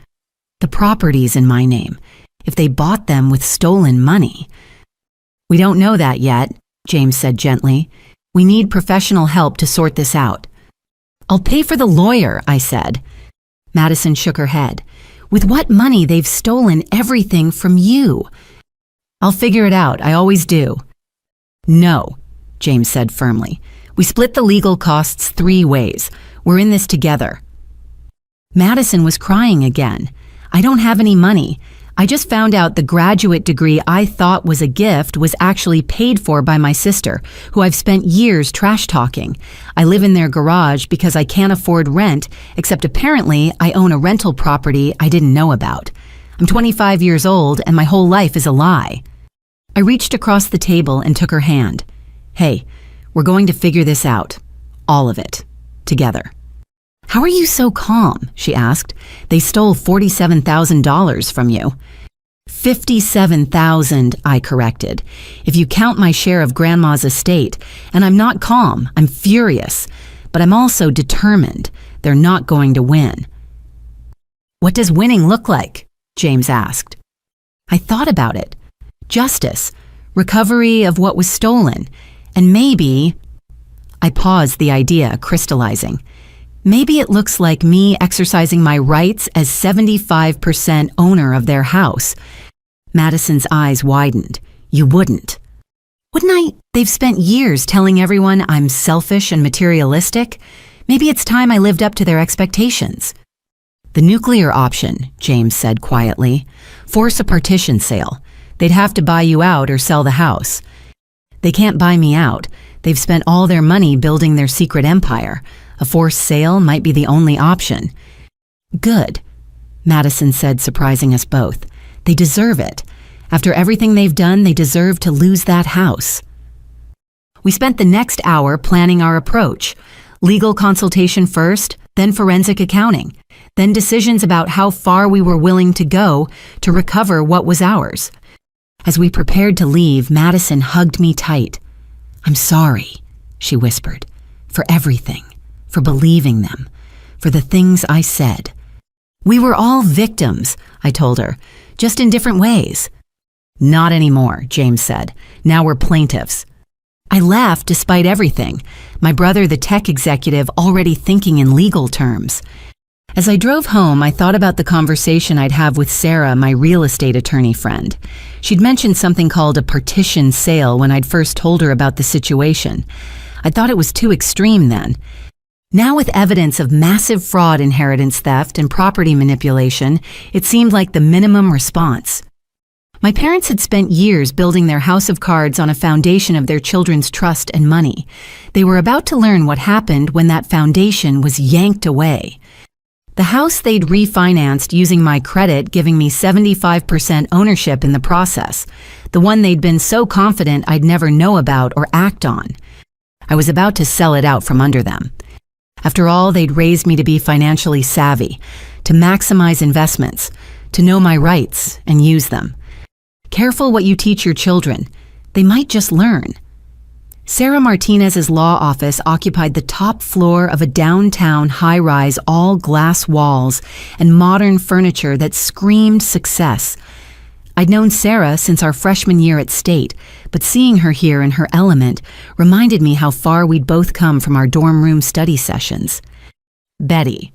"The property's in my name. If they bought them with stolen money..." "We don't know that yet," James said gently. "We need professional help to sort this out." "I'll pay for the lawyer," I said. Madison shook her head. "With what money they've stolen everything from you." "I'll figure it out. I always do." "No," James said firmly. "We split the legal costs 3 ways. We're in this together." Madison was crying again. "I don't have any money. I just found out the graduate degree I thought was a gift was actually paid for by my sister, who I've spent years trash-talking. I live in their garage because I can't afford rent, except apparently I own a rental property I didn't know about. I'm 25 years old and my whole life is a lie. I reached across the table and took her hand. Hey, we're going to figure this out. All of it. Together. How are you so calm? She asked. They stole $47,000 from you. 57,000, I corrected. If you count my share of Grandma's estate, and I'm not calm, I'm furious, but I'm also determined. They're not going to win. What does winning look like? James asked. I thought about it. Justice, recovery of what was stolen, and maybe... I paused, the idea crystallizing. Maybe it looks like me exercising my rights as 75% owner of their house. Madison's eyes widened. You wouldn't. Wouldn't I? They've spent years telling everyone I'm selfish and materialistic. Maybe it's time I lived up to their expectations. The nuclear option, James said quietly. Force a partition sale. They'd have to buy you out or sell the house. They can't buy me out. They've spent all their money building their secret empire. A forced sale might be the only option. Good, Madison said, surprising us both. They deserve it. After everything they've done, they deserve to lose that house. We spent the next hour planning our approach. Legal consultation first, then forensic accounting, then decisions about how far we were willing to go to recover what was ours. As we prepared to leave, Madison hugged me tight. I'm sorry, she whispered, for everything. For believing them, for the things I said. We were all victims, I told her, just in different ways. Not anymore, James said. Now we're plaintiffs. I laughed despite everything, my brother, the tech executive, already thinking in legal terms. As I drove home, I thought about the conversation I'd have with Sarah, my real estate attorney friend. She'd mentioned something called a partition sale when I'd first told her about the situation. I thought it was too extreme then. Now, with evidence of massive fraud, inheritance theft, and property manipulation, it seemed like the minimum response. My parents had spent years building their house of cards on a foundation of their children's trust and money. They were about to learn what happened when that foundation was yanked away. The house they'd refinanced using my credit, giving me 75% ownership in the process, the one they'd been so confident I'd never know about or act on. I was about to sell it out from under them. After all, they'd raised me to be financially savvy, to maximize investments, to know my rights and use them. Careful what you teach your children. They might just learn. Sarah Martinez's law office occupied the top floor of a downtown high-rise, all-glass walls and modern furniture that screamed success. I'd known Sarah since our freshman year at State, but seeing her here in her element reminded me how far we'd both come from our dorm room study sessions. Betty.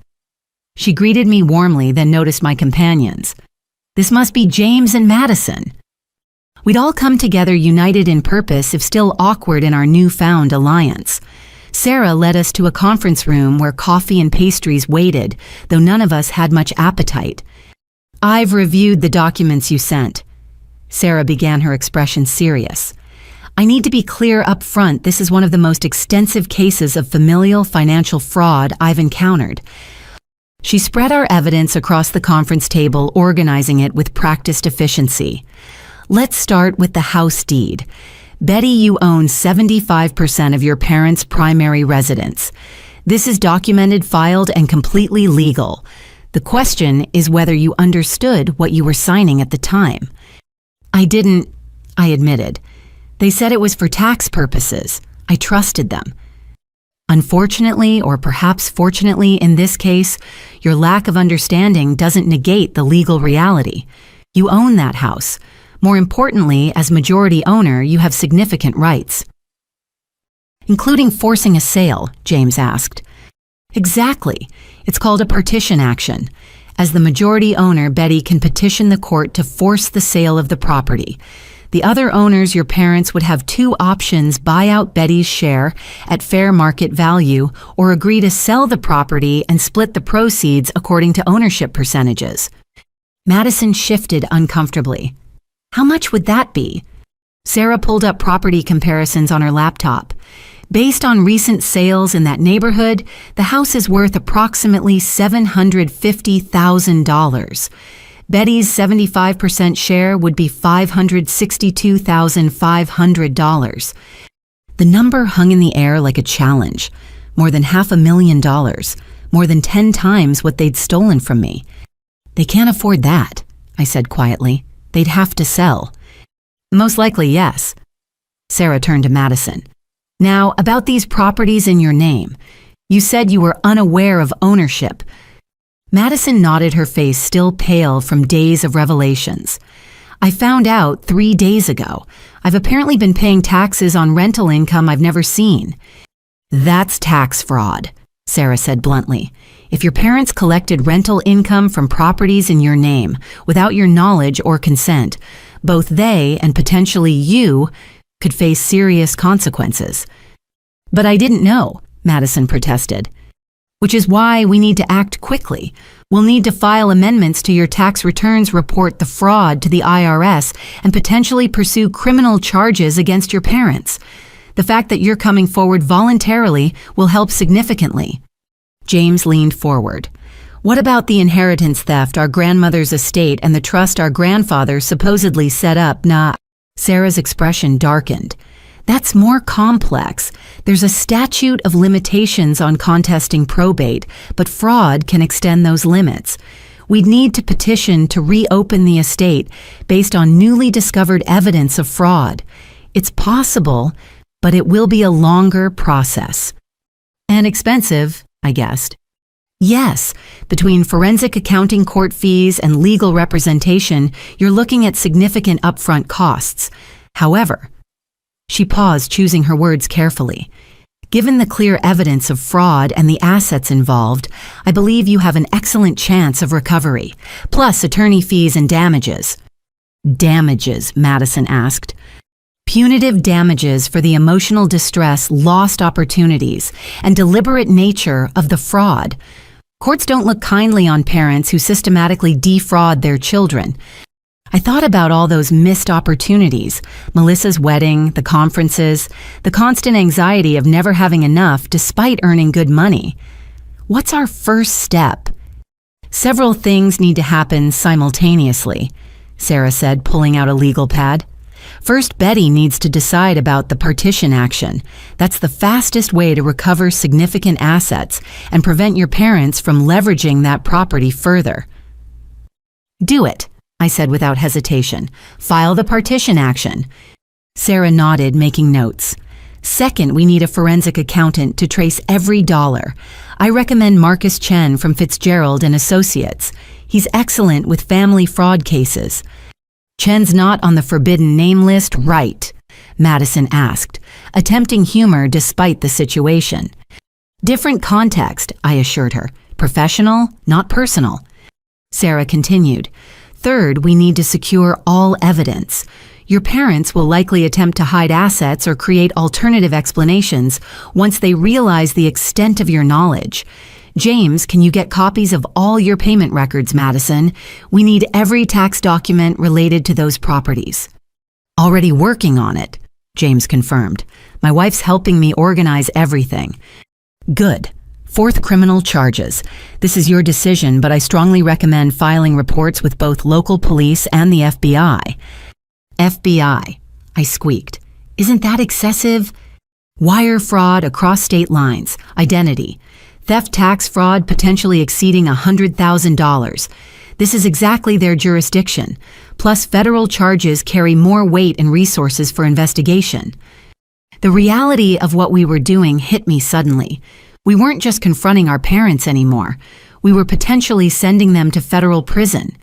She greeted me warmly, then noticed my companions. This must be James and Madison. We'd all come together united in purpose, if still awkward in our newfound alliance. Sarah led us to a conference room where coffee and pastries waited, though none of us had much appetite. I've reviewed the documents you sent. Sarah began, her expression serious. I need to be clear up front, this is one of the most extensive cases of familial financial fraud I've encountered. She spread our evidence across the conference table, organizing it with practiced efficiency. Let's start with the house deed. Betty, you own 75% of your parents' primary residence. This is documented, filed, and completely legal. The question is whether you understood what you were signing at the time. I didn't, I admitted. They said it was for tax purposes. I trusted them. Unfortunately, or perhaps fortunately in this case, your lack of understanding doesn't negate the legal reality. You own that house. More importantly, as majority owner, you have significant rights. Including forcing a sale, James asked. Exactly. It's called a partition action. As the majority owner, Betty can petition the court to force the sale of the property. The other owners, your parents, would have two options: buy out Betty's share at fair market value or agree to sell the property and split the proceeds according to ownership percentages. Madison shifted uncomfortably. How much would that be? Sarah pulled up property comparisons on her laptop. Based on recent sales in that neighborhood, the house is worth approximately $750,000. Betty's 75% share would be $562,500. The number hung in the air like a challenge. More than $500,000, more than 10 times what they'd stolen from me. They can't afford that, I said quietly. They'd have to sell. Most likely, yes. Sarah turned to Madison. Now, about these properties in your name. You said you were unaware of ownership. Madison nodded, her face still pale from days of revelations. I found out 3 days ago. I've apparently been paying taxes on rental income I've never seen. That's tax fraud, Sarah said bluntly. If your parents collected rental income from properties in your name without your knowledge or consent, both they and potentially you could face serious consequences. But I didn't know, Madison protested. Which is why we need to act quickly. We'll need to file amendments to your tax returns, report the fraud to the IRS, and potentially pursue criminal charges against your parents. The fact that you're coming forward voluntarily will help significantly. James leaned forward. What about the inheritance theft, our grandmother's estate, and the trust our grandfather supposedly set up? Nah. Sarah's expression darkened. That's more complex. There's a statute of limitations on contesting probate, but fraud can extend those limits. We'd need to petition to reopen the estate based on newly discovered evidence of fraud. It's possible, but it will be a longer process. And expensive, I guessed. Yes, between forensic accounting, court fees, and legal representation, you're looking at significant upfront costs. However, she paused, choosing her words carefully. Given the clear evidence of fraud and the assets involved, I believe you have an excellent chance of recovery, plus attorney fees and damages. Damages, Madison asked. Punitive damages for the emotional distress, lost opportunities, and deliberate nature of the fraud. Courts don't look kindly on parents who systematically defraud their children. I thought about all those missed opportunities, Melissa's wedding, the conferences, the constant anxiety of never having enough despite earning good money. What's our first step? Several things need to happen simultaneously, Sarah said, pulling out a legal pad. First, Betty needs to decide about the partition action. That's the fastest way to recover significant assets and prevent your parents from leveraging that property further. Do it, I said without hesitation. File the partition action. Sarah nodded, making notes. Second, we need a forensic accountant to trace every dollar. I recommend Marcus Chen from Fitzgerald and Associates. He's excellent with family fraud cases. Chen's not on the forbidden name list, right? Madison asked, attempting humor despite the situation. Different context, I assured her. Professional, not personal. Sarah continued. Third, we need to secure all evidence. Your parents will likely attempt to hide assets or create alternative explanations once they realize the extent of your knowledge. James, can you get copies of all your payment records, Madison? We need every tax document related to those properties. Already working on it, James confirmed. My wife's helping me organize everything. Good. Fourth, criminal charges. This is your decision, but I strongly recommend filing reports with both local police and the FBI. FBI, I squeaked. Isn't that excessive? Wire fraud across state lines, identity. Theft, tax fraud potentially exceeding $100,000. This is exactly their jurisdiction. Plus, federal charges carry more weight and resources for investigation. The reality of what we were doing hit me suddenly. We weren't just confronting our parents anymore. We were potentially sending them to federal prison.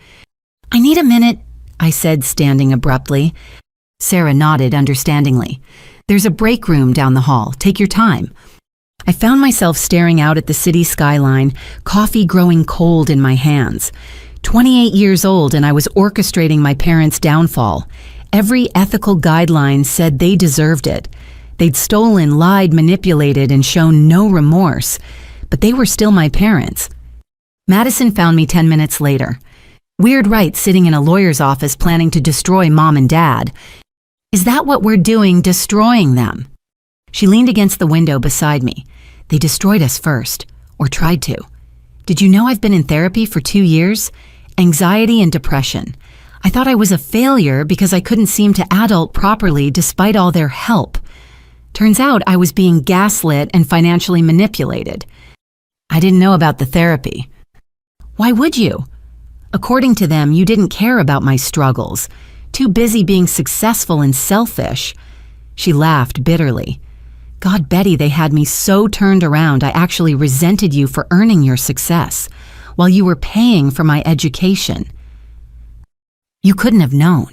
I need a minute, I said, standing abruptly. Sarah nodded understandingly. There's a break room down the hall. Take your time. I found myself staring out at the city skyline, coffee growing cold in my hands. 28 years old, and I was orchestrating my parents' downfall. Every ethical guideline said they deserved it. They'd stolen, lied, manipulated, and shown no remorse. But they were still my parents. Madison found me 10 minutes later. Weird, right, sitting in a lawyer's office planning to destroy Mom and Dad. Is that what we're doing, destroying them? She leaned against the window beside me. They destroyed us first, or tried to. Did you know I've been in therapy for 2 years? anxiety and depression. I thought I was a failure because I couldn't seem to adult properly despite all their help. Turns out I was being gaslit and financially manipulated. I didn't know about the therapy. Why would you? According to them, you didn't care about my struggles. Too busy being successful and selfish. She laughed bitterly. God, Betty, they had me so turned around I actually resented you for earning your success, while you were paying for my education. You couldn't have known.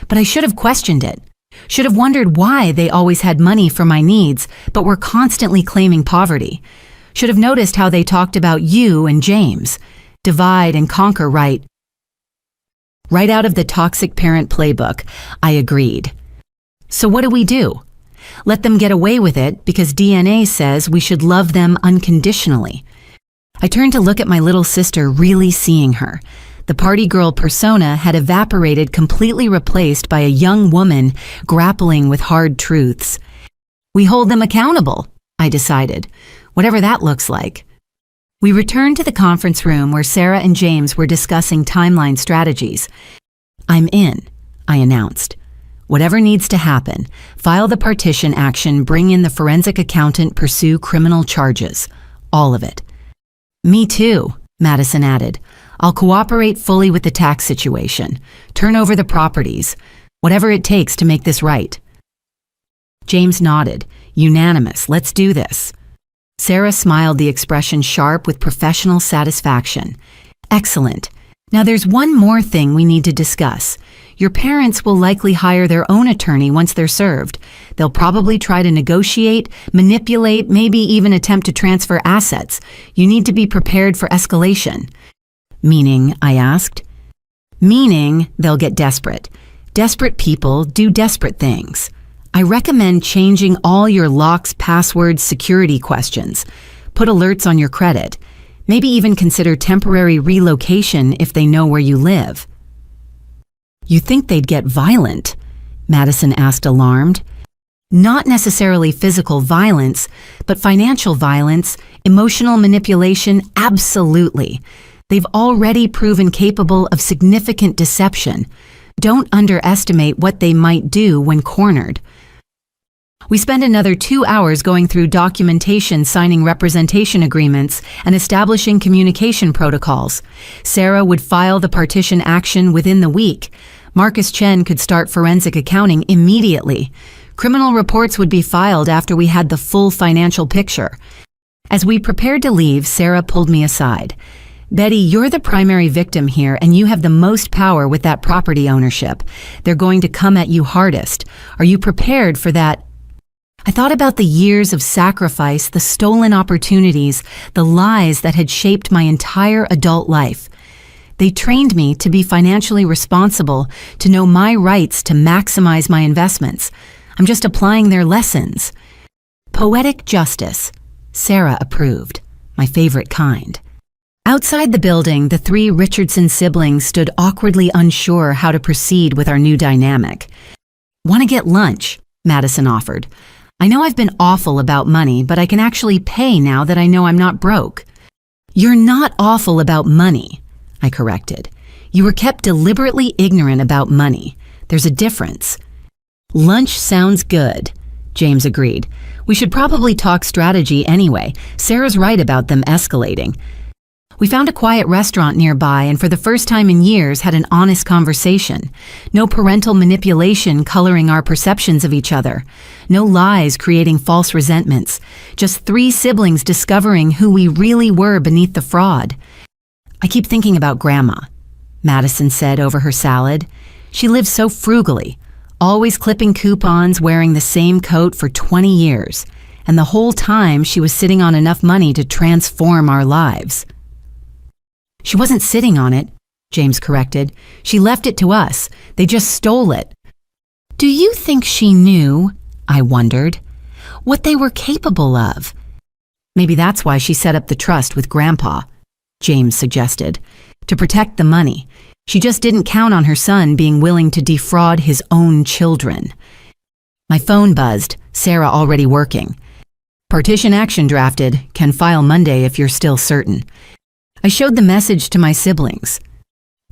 But I should have questioned it. Should have wondered why they always had money for my needs, but were constantly claiming poverty. Should have noticed how they talked about you and James. Divide and conquer, right out of the toxic parent playbook. I agreed. So what do? Let them get away with it because DNA says we should love them unconditionally. I turned to look at my little sister, really seeing her. The party girl persona had evaporated, completely replaced by a young woman grappling with hard truths. We hold them accountable, I decided, whatever that looks like. We returned to the conference room where Sarah and James were discussing timeline strategies. I'm in, I announced. Whatever needs to happen, file the partition action, bring in the forensic accountant, pursue criminal charges. All of it. Me too, Madison added. I'll cooperate fully with the tax situation, turn over the properties, whatever it takes to make this right. James nodded. Unanimous, let's do this. Sarah smiled, the expression sharp with professional satisfaction. Excellent. Now there's one more thing we need to discuss. Your parents will likely hire their own attorney once they're served. They'll probably try to negotiate, manipulate, maybe even attempt to transfer assets. You need to be prepared for escalation. Meaning, I asked. Meaning they'll get desperate. Desperate people do desperate things. I recommend changing all your locks, passwords, security questions. Put alerts on your credit. Maybe even consider temporary relocation if they know where you live. You think they'd get violent? Madison asked, alarmed. Not necessarily physical violence, but financial violence, emotional manipulation, absolutely. They've already proven capable of significant deception. Don't underestimate what they might do when cornered. We spent another 2 hours going through documentation, signing representation agreements, and establishing communication protocols. Sarah would file the partition action within the week. Marcus Chen could start forensic accounting immediately. Criminal reports would be filed after we had the full financial picture. As we prepared to leave, Sarah pulled me aside. Betty, you're the primary victim here, and you have the most power with that property ownership. They're going to come at you hardest. Are you prepared for that? I thought about the years of sacrifice, the stolen opportunities, the lies that had shaped my entire adult life. They trained me to be financially responsible, to know my rights, to maximize my investments. I'm just applying their lessons. Poetic justice. Sarah approved. My favorite kind. Outside the building, the 3 Richardson siblings stood awkwardly unsure how to proceed with our new dynamic. Want to get lunch? Madison offered. I know I've been awful about money, but I can actually pay now that I know I'm not broke. You're not awful about money, I corrected. You were kept deliberately ignorant about money. There's a difference. Lunch sounds good, James agreed. We should probably talk strategy anyway. Sarah's right about them escalating. We found a quiet restaurant nearby and for the first time in years had an honest conversation. No parental manipulation coloring our perceptions of each other. No lies creating false resentments. Just 3 siblings discovering who we really were beneath the fraud. I keep thinking about Grandma, Madison said over her salad. She lived so frugally, always clipping coupons, wearing the same coat for 20 years. And the whole time she was sitting on enough money to transform our lives. She wasn't sitting on it, James corrected. She left it to us. They just stole it. Do you think she knew, I wondered, what they were capable of? Maybe that's why she set up the trust with Grandpa, James suggested, to protect the money. She just didn't count on her son being willing to defraud his own children. My phone buzzed, Sarah already working. Partition action drafted, can file Monday if you're still certain. I showed the message to my siblings.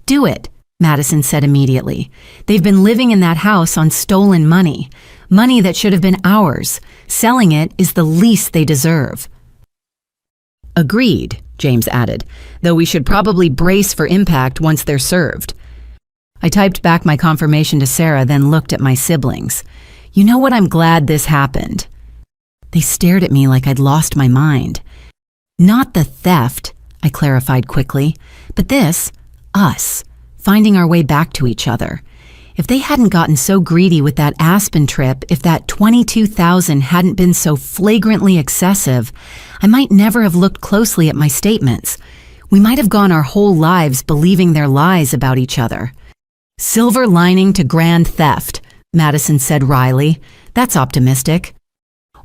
Do it, Madison said immediately. They've been living in that house on stolen money, money that should have been ours. Selling it is the least they deserve. Agreed, James added, though we should probably brace for impact once they're served. I typed back my confirmation to Sarah, then looked at my siblings. You know what? I'm glad this happened. They stared at me like I'd lost my mind. Not the theft, I clarified quickly, but this, us, finding our way back to each other. If they hadn't gotten so greedy with that Aspen trip, if that $22,000 hadn't been so flagrantly excessive, I might never have looked closely at my statements. We might have gone our whole lives believing their lies about each other. Silver lining to grand theft, Madison said wryly. That's optimistic.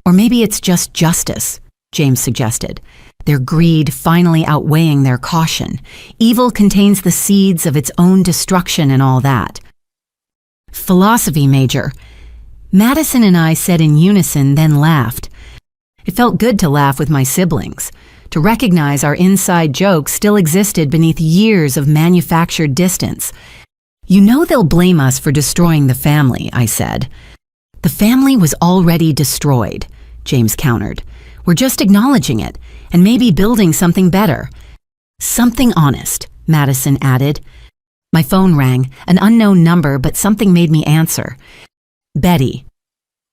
Or maybe it's just justice, James suggested. Their greed finally outweighing their caution. Evil contains the seeds of its own destruction and all that. Philosophy major. Madison and I said in unison, then laughed. It felt good to laugh with my siblings, to recognize our inside jokes still existed beneath years of manufactured distance. You know they'll blame us for destroying the family, I said. The family was already destroyed, James countered. We're just acknowledging it, and maybe building something better. Something honest, Madison added. My phone rang, an unknown number, but something made me answer. Betty.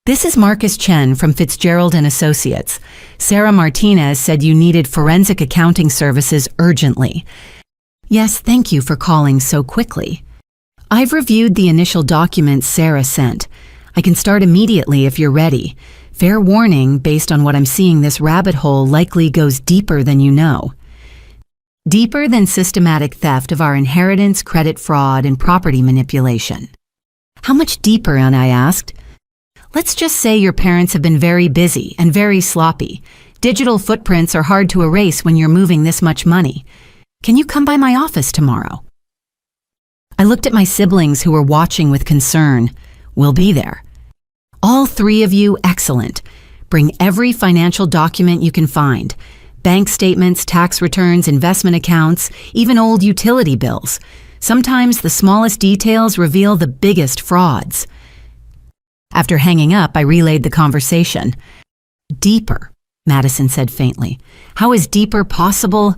This is Marcus Chen from Fitzgerald and Associates. Sarah Martinez said you needed forensic accounting services urgently. Yes, thank you for calling so quickly. I've reviewed the initial documents Sarah sent. I can start immediately if you're ready. Fair warning, based on what I'm seeing, this rabbit hole likely goes deeper than you know. Deeper than systematic theft of our inheritance, credit fraud, and property manipulation. How much deeper, and I asked. Let's just say your parents have been very busy and very sloppy. Digital footprints are hard to erase when you're moving this much money. Can you come by my office tomorrow? I looked at my siblings who were watching with concern. We'll be there. All three of you, excellent. Bring every financial document you can find. Bank statements, tax returns, investment accounts, even old utility bills. Sometimes the smallest details reveal the biggest frauds. After hanging up, I relayed the conversation. Deeper, Madison said faintly. How is deeper possible?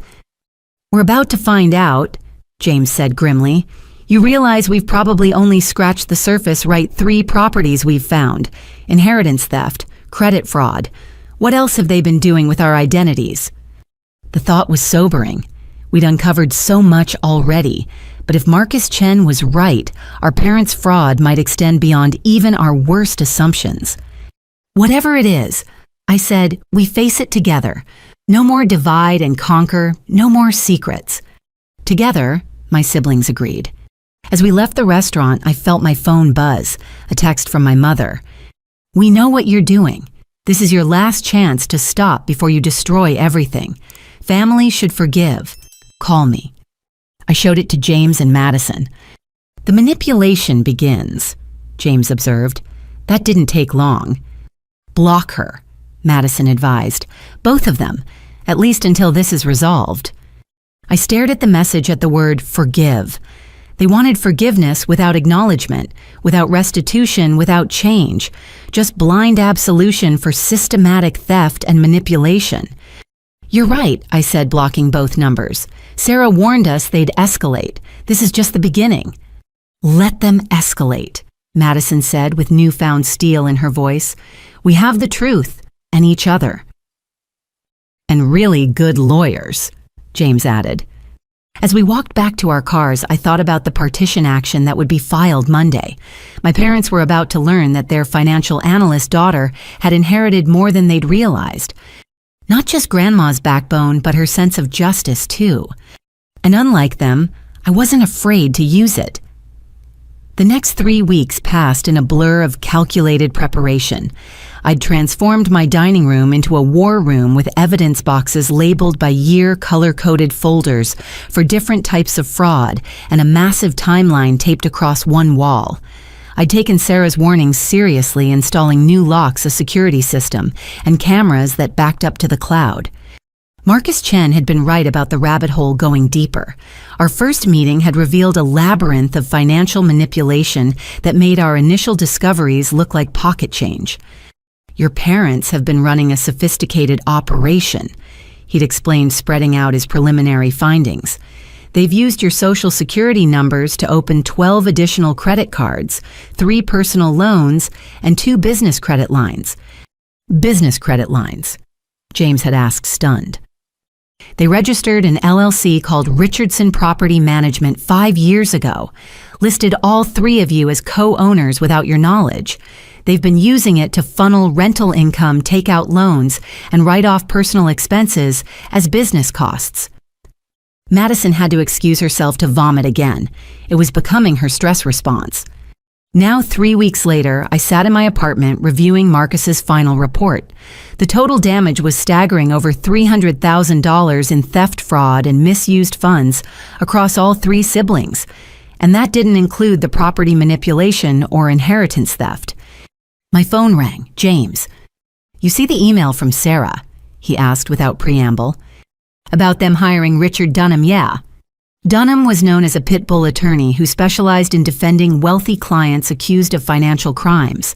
We're about to find out, James said grimly. You realize we've probably only scratched the surface, right? 3 properties we've found. Inheritance theft, credit fraud. What else have they been doing with our identities? The thought was sobering. We'd uncovered so much already, but if Marcus Chen was right, our parents' fraud might extend beyond even our worst assumptions. Whatever it is, I said, we face it together. No more divide and conquer, no more secrets. Together, my siblings agreed. As we left the restaurant, I felt my phone buzz, a text from my mother. We know what you're doing. This is your last chance to stop before you destroy everything. Family should forgive. Call me. I showed it to James and Madison. The manipulation begins, James observed. That didn't take long. Block her, Madison advised. Both of them, at least until this is resolved. I stared at the message at the word forgive. They wanted forgiveness without acknowledgement, without restitution, without change, just blind absolution for systematic theft and manipulation. You're right, I said, blocking both numbers. Sarah warned us they'd escalate. This is just the beginning. Let them escalate, Madison said with newfound steel in her voice. We have the truth and each other. And really good lawyers, James added. As we walked back to our cars, I thought about the partition action that would be filed Monday. My parents were about to learn that their financial analyst daughter had inherited more than they'd realized. Not just grandma's backbone, but her sense of justice, too. And unlike them, I wasn't afraid to use it. The next 3 weeks passed in a blur of calculated preparation. I'd transformed my dining room into a war room with evidence boxes labeled by year, color-coded folders for different types of fraud and a massive timeline taped across one wall. I'd taken Sarah's warnings seriously, installing new locks, a security system, and cameras that backed up to the cloud. Marcus Chen had been right about the rabbit hole going deeper. Our first meeting had revealed a labyrinth of financial manipulation that made our initial discoveries look like pocket change. "Your parents have been running a sophisticated operation," he'd explained, spreading out his preliminary findings. "They've used your social security numbers to open 12 additional credit cards, 3 personal loans, and 2 business credit lines." "Business credit lines?" James had asked, stunned. "They registered an LLC called Richardson Property Management 5 years ago, listed all 3 of you as co-owners without your knowledge. They've been using it to funnel rental income, take out loans, and write off personal expenses as business costs." Madison had to excuse herself to vomit again. It was becoming her stress response. Now, 3 weeks later, I sat in my apartment reviewing Marcus's final report. The total damage was staggering, over $300,000 in theft, fraud, and misused funds across all 3 siblings. And that didn't include the property manipulation or inheritance theft. My phone rang. "James, you see the email from Sarah?" he asked without preamble. "About them hiring Richard Dunham, yeah." Dunham was known as a pit bull attorney who specialized in defending wealthy clients accused of financial crimes.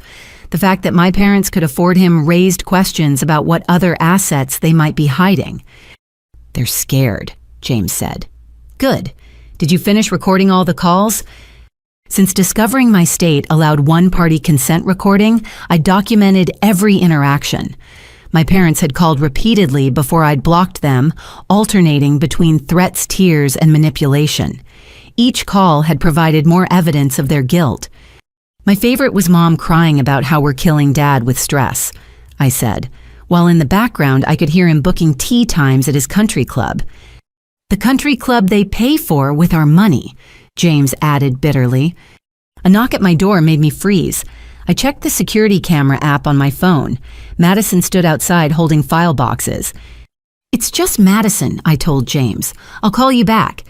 The fact that my parents could afford him raised questions about what other assets they might be hiding. "They're scared," James said. "Good. Did you finish recording all the calls?" Since discovering my state allowed one-party consent recording, I documented every interaction. My parents had called repeatedly before I'd blocked them, alternating between threats, tears, and manipulation. Each call had provided more evidence of their guilt. "My favorite was Mom crying about how we're killing Dad with stress," I said, while in the background I could hear him booking tea times at his country club. "The country club they pay for with our money," James added bitterly. A knock at my door made me freeze. I checked the security camera app on my phone. Madison stood outside holding file boxes. "It's just Madison," I told James. "I'll call you back."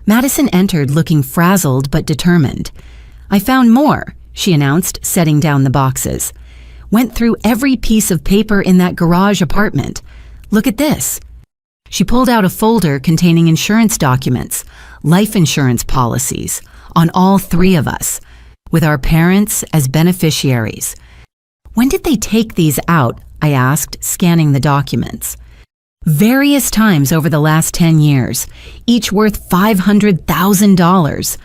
Madison entered looking frazzled but determined. "I found more," she announced, setting down the boxes. "Went through every piece of paper in that garage apartment. Look at this." She pulled out a folder containing insurance documents, life insurance policies, on all 3 of us, with our parents as beneficiaries. "When did they take these out?" I asked, scanning the documents. "Various times over the last 10 years, each worth $500,000.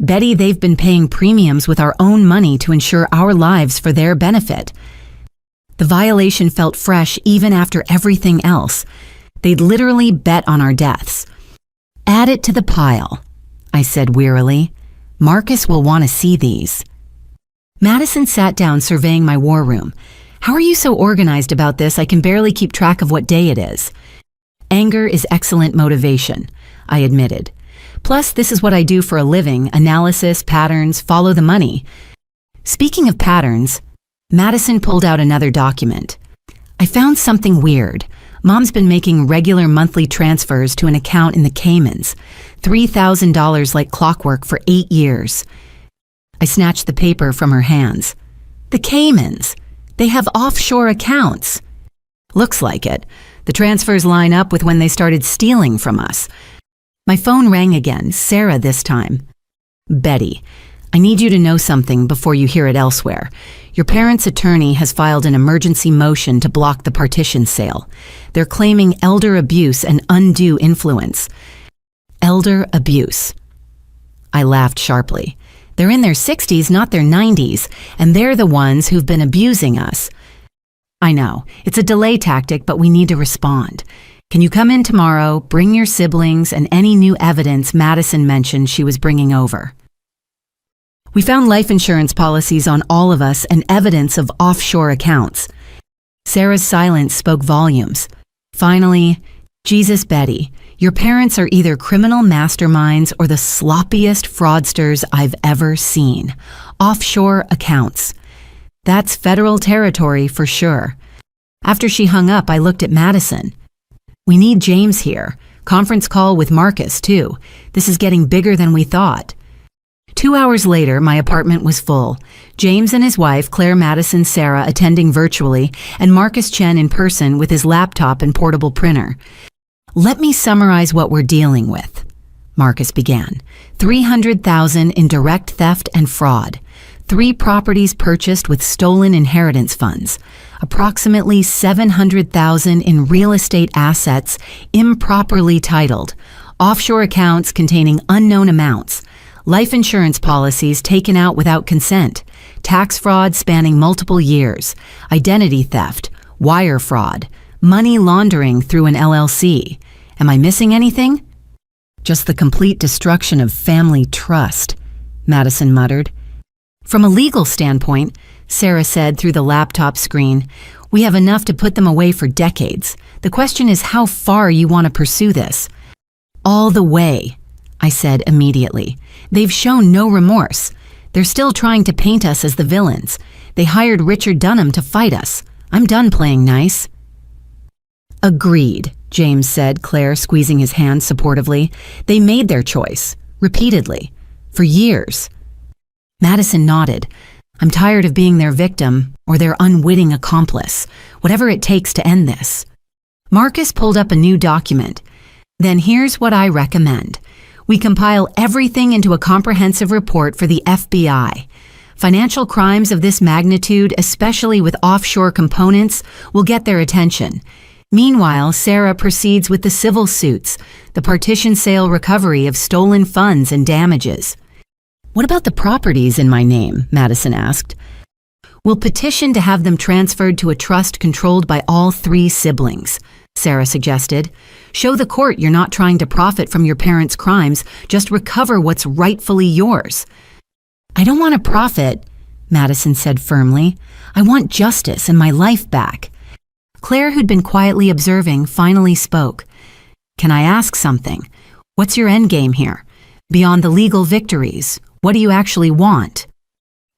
Betty, they've been paying premiums with our own money to insure our lives for their benefit." The violation felt fresh even after everything else. They'd literally bet on our deaths. "Add it to the pile," I said wearily. "Marcus will want to see these." Madison sat down surveying my war room. "How are you so organized about this? I can barely keep track of what day it is." "Anger is excellent motivation," I admitted. "Plus, this is what I do for a living: analysis, patterns, follow the money." Speaking of patterns, Madison pulled out another document. "I found something weird. Mom's been making regular monthly transfers to an account in the Caymans, $3,000 like clockwork for 8 years. I snatched the paper from her hands. "The Caymans! They have offshore accounts." "Looks like it. The transfers line up with when they started stealing from us." My phone rang again, Sarah this time. "Betty, I need you to know something before you hear it elsewhere. Your parents' attorney has filed an emergency motion to block the partition sale. They're claiming elder abuse and undue influence." "Elder abuse." I laughed sharply. "They're in their 60s, not their 90s, and they're the ones who've been abusing us." "I know. It's a delay tactic, but we need to respond. Can you come in tomorrow, bring your siblings, and any new evidence Madison mentioned she was bringing over?" We found life insurance policies on all of us and evidence of offshore accounts. Sarah's silence spoke volumes. Finally, "Jesus, Betty, your parents are either criminal masterminds or the sloppiest fraudsters I've ever seen. Offshore accounts. That's federal territory for sure." After she hung up, I looked at Madison. "We need James here. Conference call with Marcus, too. This is getting bigger than we thought." 2 hours later, my apartment was full. James and his wife, Claire Madison Sarah, attending virtually, and Marcus Chen in person with his laptop and portable printer. "Let me summarize what we're dealing with," Marcus began. 300,000 in direct theft and fraud. 3 properties purchased with stolen inheritance funds. Approximately 700,000 in real estate assets improperly titled. Offshore accounts containing unknown amounts. Life insurance policies taken out without consent. Tax fraud spanning multiple years. Identity theft. Wire fraud. Money laundering through an LLC. Am I missing anything? Just the complete destruction of family trust, Madison muttered. From a legal standpoint, Sarah said through the laptop screen, we have enough to put them away for decades. The question is how far you want to pursue this. All the way, I said immediately. They've shown no remorse. They're still trying to paint us as the villains. They hired Richard Dunham to fight us. I'm done playing nice. Agreed, James said, Claire squeezing his hand supportively. They made their choice, repeatedly, for years. Madison nodded. I'm tired of being their victim or their unwitting accomplice, whatever it takes to end this. Marcus pulled up a new document. Then here's what I recommend. We compile everything into a comprehensive report for the FBI. Financial crimes of this magnitude, especially with offshore components, will get their attention. Meanwhile, Sarah proceeds with the civil suits, the partition sale recovery of stolen funds and damages. What about the properties in my name? Madison asked. We'll petition to have them transferred to a trust controlled by all 3 siblings, Sarah suggested. Show the court you're not trying to profit from your parents' crimes, just recover what's rightfully yours. I don't want to profit, Madison said firmly. I want justice and my life back. Claire, who'd been quietly observing, finally spoke. Can I ask something? What's your endgame here? Beyond the legal victories, what do you actually want?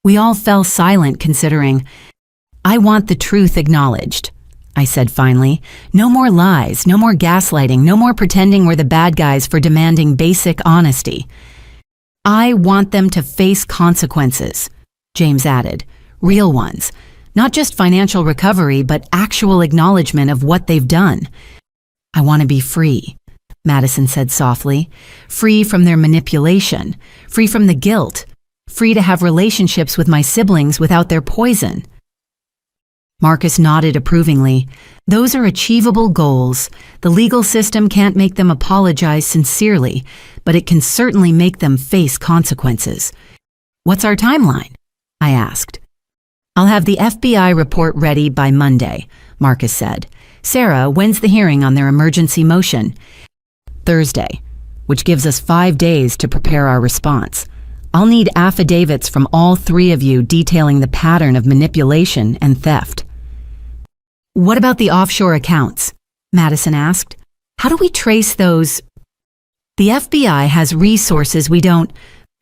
We all fell silent, considering. I want the truth acknowledged, I said finally. No more lies, no more gaslighting, no more pretending we're the bad guys for demanding basic honesty. I want them to face consequences, James added. Real ones. Not just financial recovery, but actual acknowledgement of what they've done. I want to be free, Madison said softly. Free from their manipulation. Free from the guilt. Free to have relationships with my siblings without their poison. Marcus nodded approvingly. Those are achievable goals. The legal system can't make them apologize sincerely, but it can certainly make them face consequences. What's our timeline? I asked. I'll have the FBI report ready by Monday, Marcus said. Sarah, when's the hearing on their emergency motion? Thursday, which gives us 5 days to prepare our response. I'll need affidavits from all 3 of you detailing the pattern of manipulation and theft. What about the offshore accounts? Madison asked. How do we trace those? The FBI has resources we don't,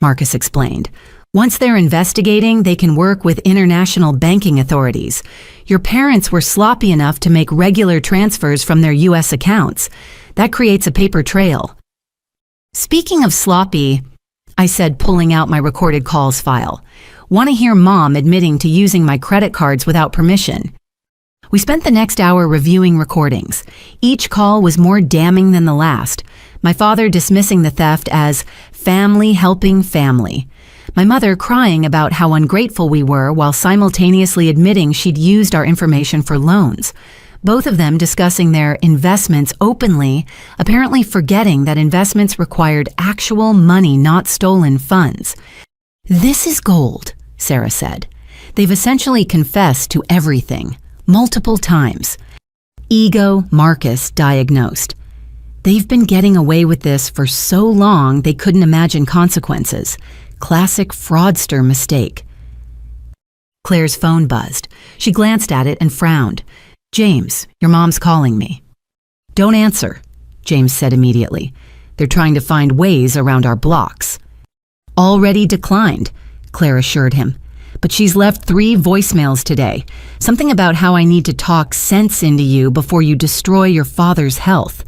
Marcus explained. Once they're investigating, they can work with international banking authorities. Your parents were sloppy enough to make regular transfers from their U.S. accounts. That creates a paper trail. Speaking of sloppy, I said, pulling out my recorded calls file. Want to hear Mom admitting to using my credit cards without permission. We spent the next hour reviewing recordings. Each call was more damning than the last. My father dismissing the theft as family helping family. My mother crying about how ungrateful we were while simultaneously admitting she'd used our information for loans. Both of them discussing their investments openly, apparently forgetting that investments required actual money, not stolen funds. This is gold, Sarah said. They've essentially confessed to everything, multiple times. Ego, Marcus diagnosed. They've been getting away with this for so long they couldn't imagine consequences. Classic fraudster mistake. Claire's phone buzzed. She glanced at it and frowned. James, your mom's calling me. Don't answer, James said immediately. They're trying to find ways around our blocks. Already declined, Claire assured him. But she's left 3 voicemails today. Something about how I need to talk sense into you before you destroy your father's health.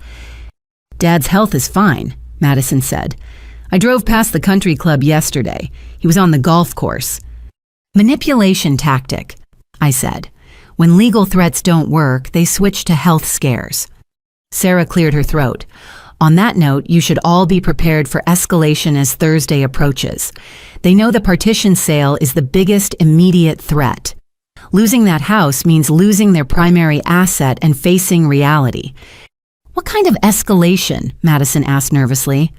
Dad's health is fine, Madison said. I drove past the country club yesterday. He was on the golf course. Manipulation tactic, I said. When legal threats don't work, they switch to health scares. Sarah cleared her throat. On that note, you should all be prepared for escalation as Thursday approaches. They know the partition sale is the biggest immediate threat. Losing that house means losing their primary asset and facing reality. What kind of escalation? Madison asked nervously.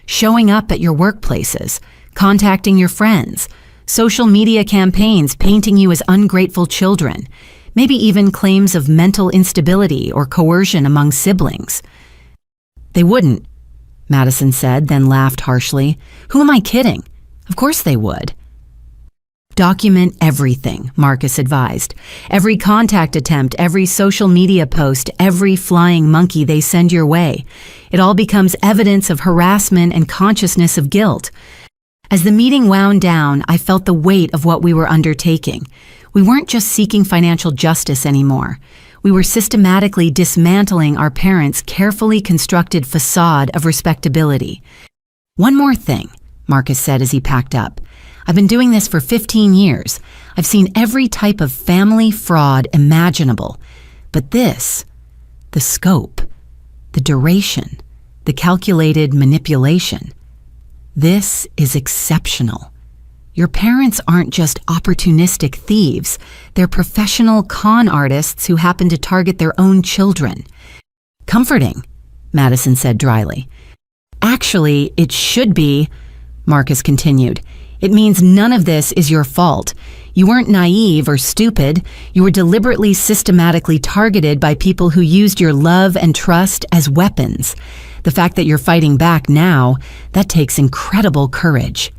Showing up at your workplaces, contacting your friends, social media campaigns painting you as ungrateful children, maybe even claims of mental instability or coercion among siblings. They wouldn't, Madison said, then laughed harshly. Who am I kidding? Of course they would. Document everything, Marcus advised. Every contact attempt, every social media post, every flying monkey they send your way. It all becomes evidence of harassment and consciousness of guilt. As the meeting wound down, I felt the weight of what we were undertaking. We weren't just seeking financial justice anymore. We were systematically dismantling our parents' carefully constructed facade of respectability. One more thing, Marcus said as he packed up. I've been doing this for 15 years. I've seen every type of family fraud imaginable. But this, the scope, the duration, the calculated manipulation, this is exceptional. Your parents aren't just opportunistic thieves. They're professional con artists who happen to target their own children. Comforting, Madison said dryly. Actually, it should be, Marcus continued. It means none of this is your fault. You weren't naive or stupid. You were deliberately, systematically targeted by people who used your love and trust as weapons. The fact that you're fighting back now, that takes incredible courage.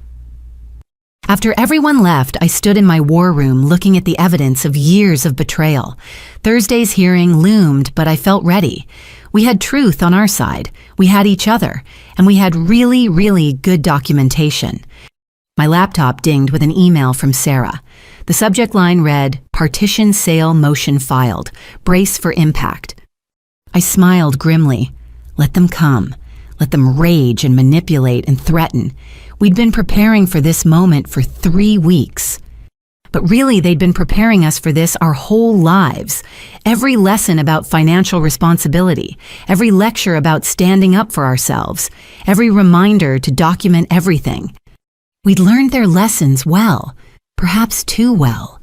After everyone left, I stood in my war room looking at the evidence of years of betrayal. Thursday's hearing loomed, but I felt ready. We had truth on our side, we had each other, and we had really, really good documentation. My laptop dinged with an email from Sarah. The subject line read, "Partition sale motion filed. Brace for impact." I smiled grimly. Let them come. Let them rage and manipulate and threaten. We'd been preparing for this moment for 3 weeks. But really, they'd been preparing us for this our whole lives. Every lesson about financial responsibility, every lecture about standing up for ourselves, every reminder to document everything. We'd learned their lessons well, perhaps too well.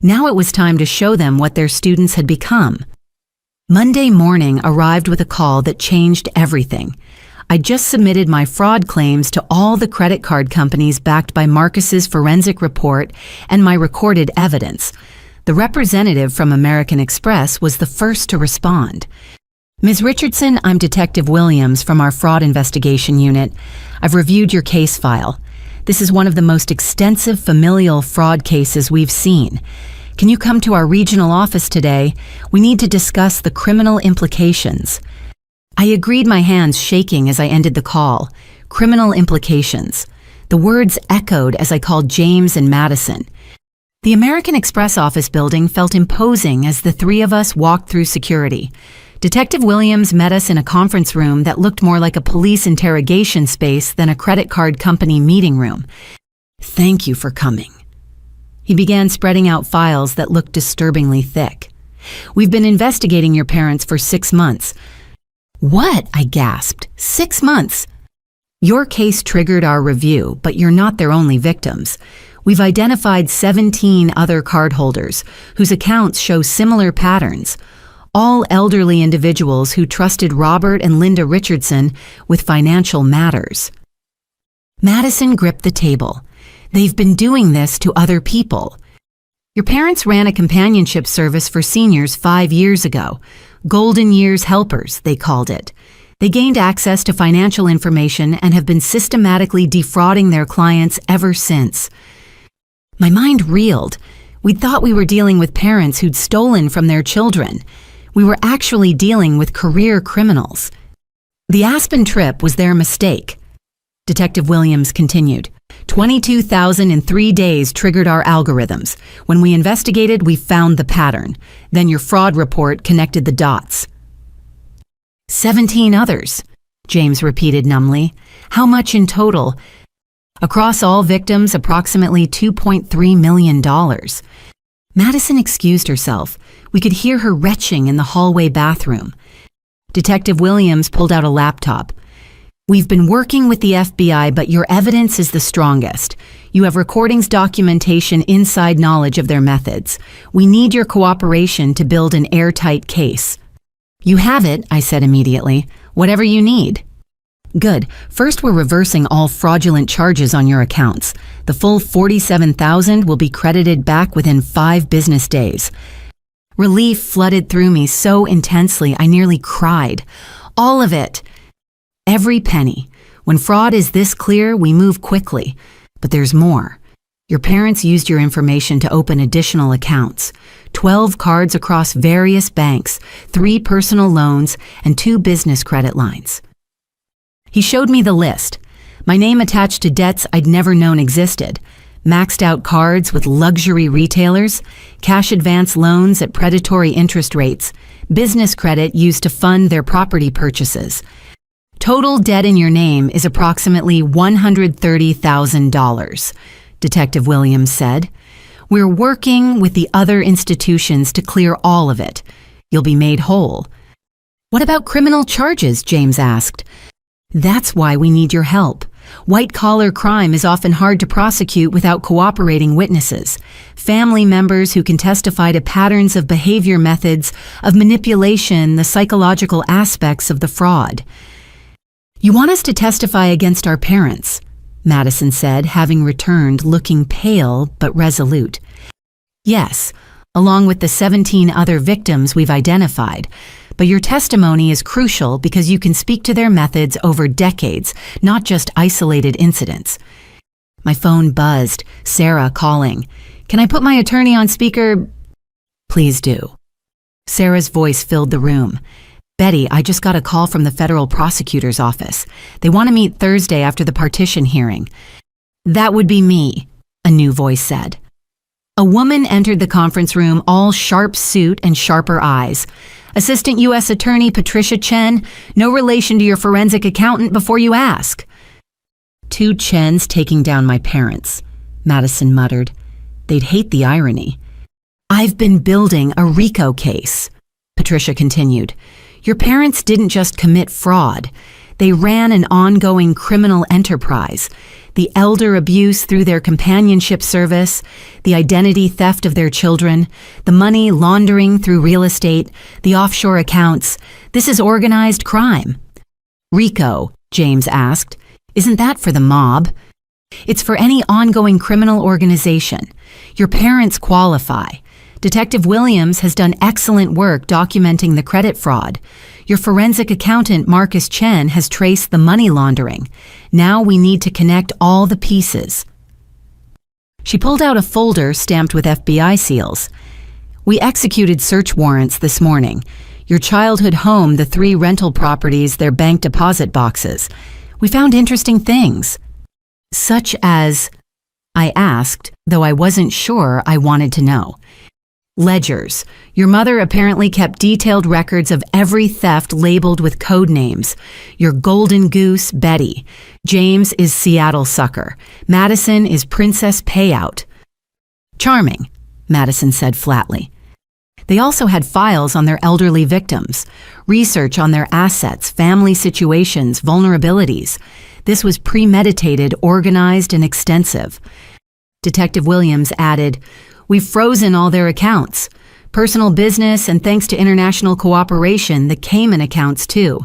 Now it was time to show them what their students had become. Monday morning arrived with a call that changed everything. I just submitted my fraud claims to all the credit card companies backed by Marcus's forensic report and my recorded evidence. The representative from American Express was the first to respond. Ms. Richardson, I'm Detective Williams from our fraud investigation unit. I've reviewed your case file. This is one of the most extensive familial fraud cases we've seen. Can you come to our regional office today? We need to discuss the criminal implications. I agreed, my hands shaking as I ended the call. Criminal implications. The words echoed as I called James and Madison. The American Express office building felt imposing as the three of us walked through security. Detective Williams met us in a conference room that looked more like a police interrogation space than a credit card company meeting room. Thank you for coming. He began spreading out files that looked disturbingly thick. We've been investigating your parents for 6 months. What? I gasped. 6 months? Your case triggered our review, but you're not their only victims. We've identified 17 other cardholders whose accounts show similar patterns. All elderly individuals who trusted Robert and Linda Richardson with financial matters. Madison gripped the table. They've been doing this to other people. Your parents ran a companionship service for seniors 5 years ago. Golden Years Helpers, they called it. They gained access to financial information and have been systematically defrauding their clients ever since. My mind reeled. We'd thought we were dealing with parents who'd stolen from their children. We were actually dealing with career criminals. The Aspen trip was their mistake. Detective Williams continued. 22,000 in 3 days triggered our algorithms. When we investigated, we found the pattern. Then your fraud report connected the dots. 17 others, James repeated numbly. How much in total? Across all victims, approximately $2.3 million. Madison excused herself. We could hear her retching in the hallway bathroom. Detective Williams pulled out a laptop. We've been working with the FBI, but your evidence is the strongest. You have recordings, documentation, inside knowledge of their methods. We need your cooperation to build an airtight case. You have it, I said immediately. Whatever you need. Good. First, we're reversing all fraudulent charges on your accounts. The full $47,000 will be credited back within 5 business days. Relief flooded through me so intensely I nearly cried. All of it. Every penny. When fraud is this clear, we move quickly. But there's more. Your parents used your information to open additional accounts. 12 cards across various banks, 3 personal loans, and 2 business credit lines. He showed me the list. My name attached to debts I'd never known existed. Maxed out cards with luxury retailers, cash advance loans at predatory interest rates, business credit used to fund their property purchases. Total debt in your name is approximately $130,000, Detective Williams said. We're working with the other institutions to clear all of it. You'll be made whole. What about criminal charges? James asked. That's why we need your help. White-collar crime is often hard to prosecute without cooperating witnesses, family members who can testify to patterns of behavior, methods of manipulation, the psychological aspects of the fraud. You want us to testify against our parents, Madison said, having returned looking pale but resolute. Yes, along with the 17 other victims we've identified. But your testimony is crucial because you can speak to their methods over decades, not just isolated incidents. My phone buzzed, Sarah calling. Can I put my attorney on speaker? Please do. Sarah's voice filled the room. Betty, I just got a call from the federal prosecutor's office. They want to meet Thursday after the partition hearing. That would be me, a new voice said. A woman entered the conference room, all sharp suit and sharper eyes. Assistant U.S. Attorney Patricia Chen, no relation to your forensic accountant before you ask. 2 Chens taking down my parents, Madison muttered. They'd hate the irony. I've been building a RICO case, Patricia continued. Your parents didn't just commit fraud. They ran an ongoing criminal enterprise. The elder abuse through their companionship service, the identity theft of their children, the money laundering through real estate, the offshore accounts. This is organized crime. RICO, James asked. Isn't that for the mob? It's for any ongoing criminal organization. Your parents qualify. Detective Williams has done excellent work documenting the credit fraud. Your forensic accountant, Marcus Chen, has traced the money laundering. Now we need to connect all the pieces. She pulled out a folder stamped with FBI seals. We executed search warrants this morning. Your childhood home, the 3 rental properties, their bank deposit boxes. We found interesting things. Such as, I asked, though I wasn't sure I wanted to know. Ledgers. Your mother apparently kept detailed records of every theft labeled with code names. Your golden goose, Betty. James is Seattle Sucker. Madison is Princess Payout. Charming, Madison said flatly. They also had files on their elderly victims, research on their assets, family situations, vulnerabilities. This was premeditated, organized, and extensive. Detective Williams added, We've frozen all their accounts. Personal business and thanks to international cooperation, the Cayman accounts too.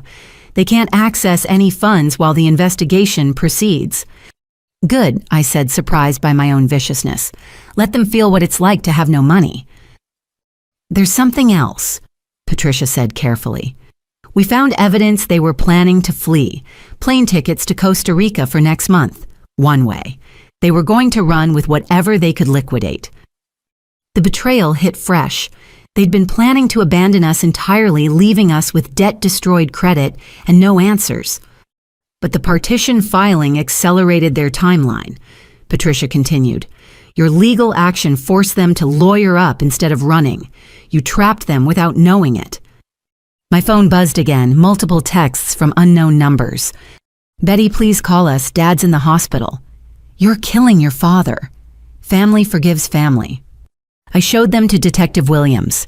They can't access any funds while the investigation proceeds. Good, I said, surprised by my own viciousness. Let them feel what it's like to have no money. There's something else, Patricia said carefully. We found evidence they were planning to flee. Plane tickets to Costa Rica for next month. One way. They were going to run with whatever they could liquidate. The betrayal hit fresh. They'd been planning to abandon us entirely, leaving us with debt-destroyed credit and no answers. But the partition filing accelerated their timeline, Patricia continued. Your legal action forced them to lawyer up instead of running. You trapped them without knowing it. My phone buzzed again, multiple texts from unknown numbers. Betty, please call us. Dad's in the hospital. You're killing your father. Family forgives family. I showed them to Detective Williams.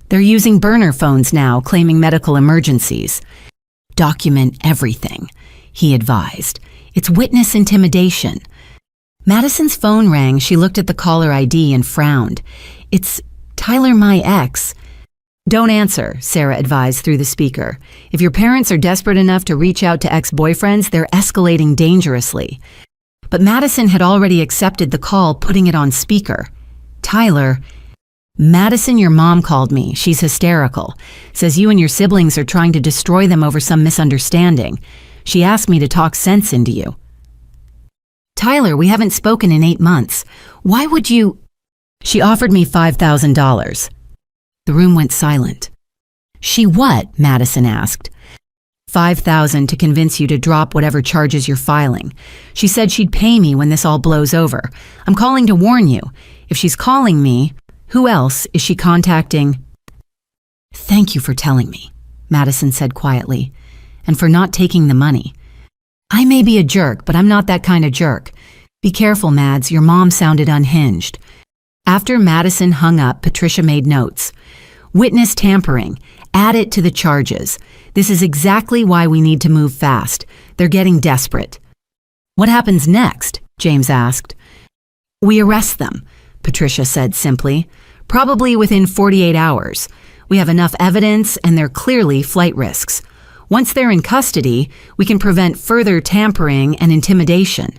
They're using burner phones now, claiming medical emergencies. Document everything, he advised. It's witness intimidation. Madison's phone rang. She looked at the caller ID and frowned. It's Tyler, my ex. Don't answer, Sarah advised through the speaker. If your parents are desperate enough to reach out to ex-boyfriends, they're escalating dangerously. But Madison had already accepted the call, putting it on speaker. Tyler, Madison, your mom called me. She's hysterical. Says you and your siblings are trying to destroy them over some misunderstanding. She asked me to talk sense into you. Tyler, we haven't spoken in 8 months. Why would you? She offered me $5,000. The room went silent. She what? Madison asked. $5,000 to convince you to drop whatever charges you're filing. She said she'd pay me when this all blows over. I'm calling to warn you. If she's calling me, who else is she contacting? Thank you for telling me, Madison said quietly, and for not taking the money. I may be a jerk, but I'm not that kind of jerk. Be careful, Mads, your mom sounded unhinged. After Madison hung up, Patricia made notes. Witness tampering. Add it to the charges. This is exactly why we need to move fast. They're getting desperate. What happens next? James asked. We arrest them, Patricia said simply. Probably within 48 hours. We have enough evidence and they're clearly flight risks. Once they're in custody, we can prevent further tampering and intimidation.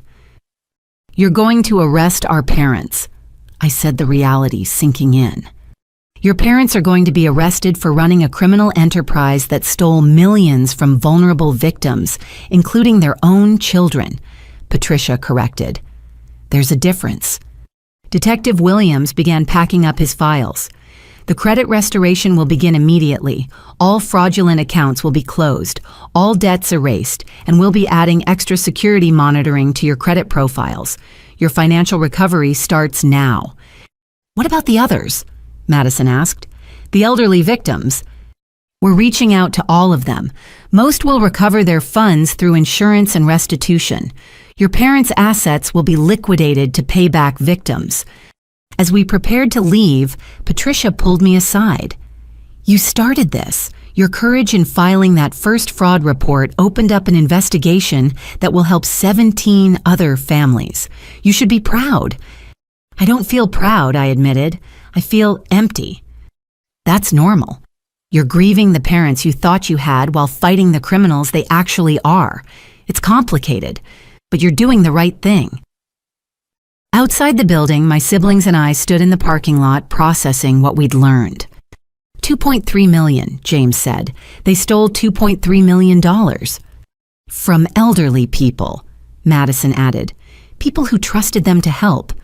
You're going to arrest our parents, I said, the reality sinking in. Your parents are going to be arrested for running a criminal enterprise that stole millions from vulnerable victims, including their own children, Patricia corrected. There's a difference. Detective Williams began packing up his files. The credit restoration will begin immediately. All fraudulent accounts will be closed, all debts erased, and we'll be adding extra security monitoring to your credit profiles. Your financial recovery starts now. What about the others? Madison asked. The elderly victims. We're reaching out to all of them. Most will recover their funds through insurance and restitution. Your parents' assets will be liquidated to pay back victims. As we prepared to leave, Patricia pulled me aside. You started this. Your courage in filing that first fraud report opened up an investigation that will help 17 other families. You should be proud. I don't feel proud, I admitted. I feel empty. That's normal. You're grieving the parents you thought you had while fighting the criminals they actually are. It's complicated, but you're doing the right thing. Outside the building, my siblings and I stood in the parking lot processing what we'd learned. $2.3 million, James said. They stole $2.3 million. From elderly people, Madison added. People who trusted them to help.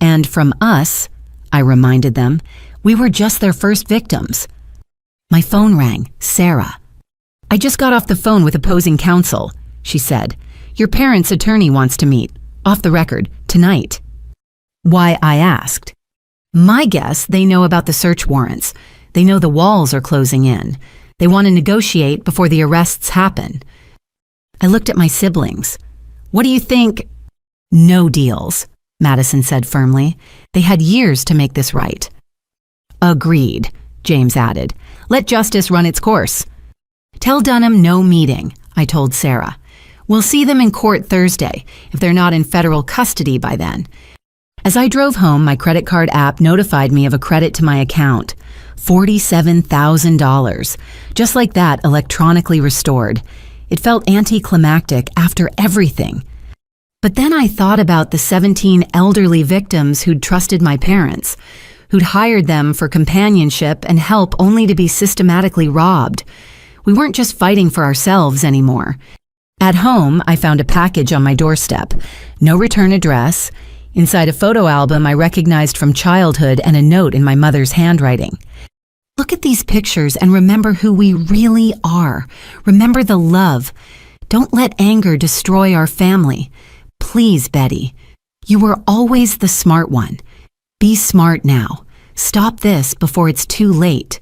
And from us, I reminded them, we were just their first victims. My phone rang. Sarah. I just got off the phone with opposing counsel, she said. Your parents' attorney wants to meet. Off the record, tonight. Why, I asked. My guess, they know about the search warrants. They know the walls are closing in. They want to negotiate before the arrests happen. I looked at my siblings. What do you think? No deals, Madison said firmly. They had years to make this right. Agreed, James added. Let justice run its course. Tell Dunham no meeting, I told Sarah. We'll see them in court Thursday, if they're not in federal custody by then. As I drove home, my credit card app notified me of a credit to my account. $47,000. Just like that, electronically restored. It felt anticlimactic after everything. But then I thought about the 17 elderly victims who'd trusted my parents, who'd hired them for companionship and help only to be systematically robbed. We weren't just fighting for ourselves anymore. At home, I found a package on my doorstep. No return address. Inside a photo album I recognized from childhood and a note in my mother's handwriting. Look at these pictures and remember who we really are. Remember the love. Don't let anger destroy our family. Please, Betty. You were always the smart one. Be smart now. Stop this before it's too late.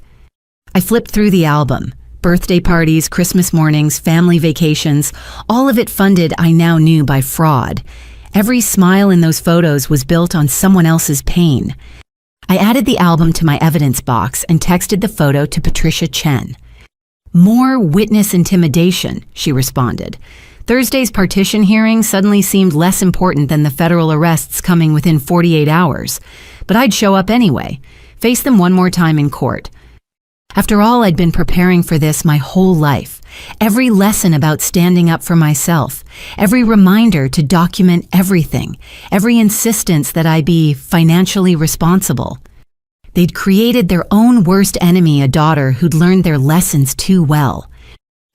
I flipped through the album. Birthday parties, Christmas mornings, family vacations, all of it funded, I now knew, by fraud. Every smile in those photos was built on someone else's pain. I added the album to my evidence box and texted the photo to Patricia Chen. "More witness intimidation," she responded. Thursday's partition hearing suddenly seemed less important than the federal arrests coming within 48 hours. But I'd show up anyway, face them one more time in court. After all, I'd been preparing for this my whole life. Every lesson about standing up for myself, every reminder to document everything, every insistence that I be financially responsible. They'd created their own worst enemy, a daughter who'd learned their lessons too well.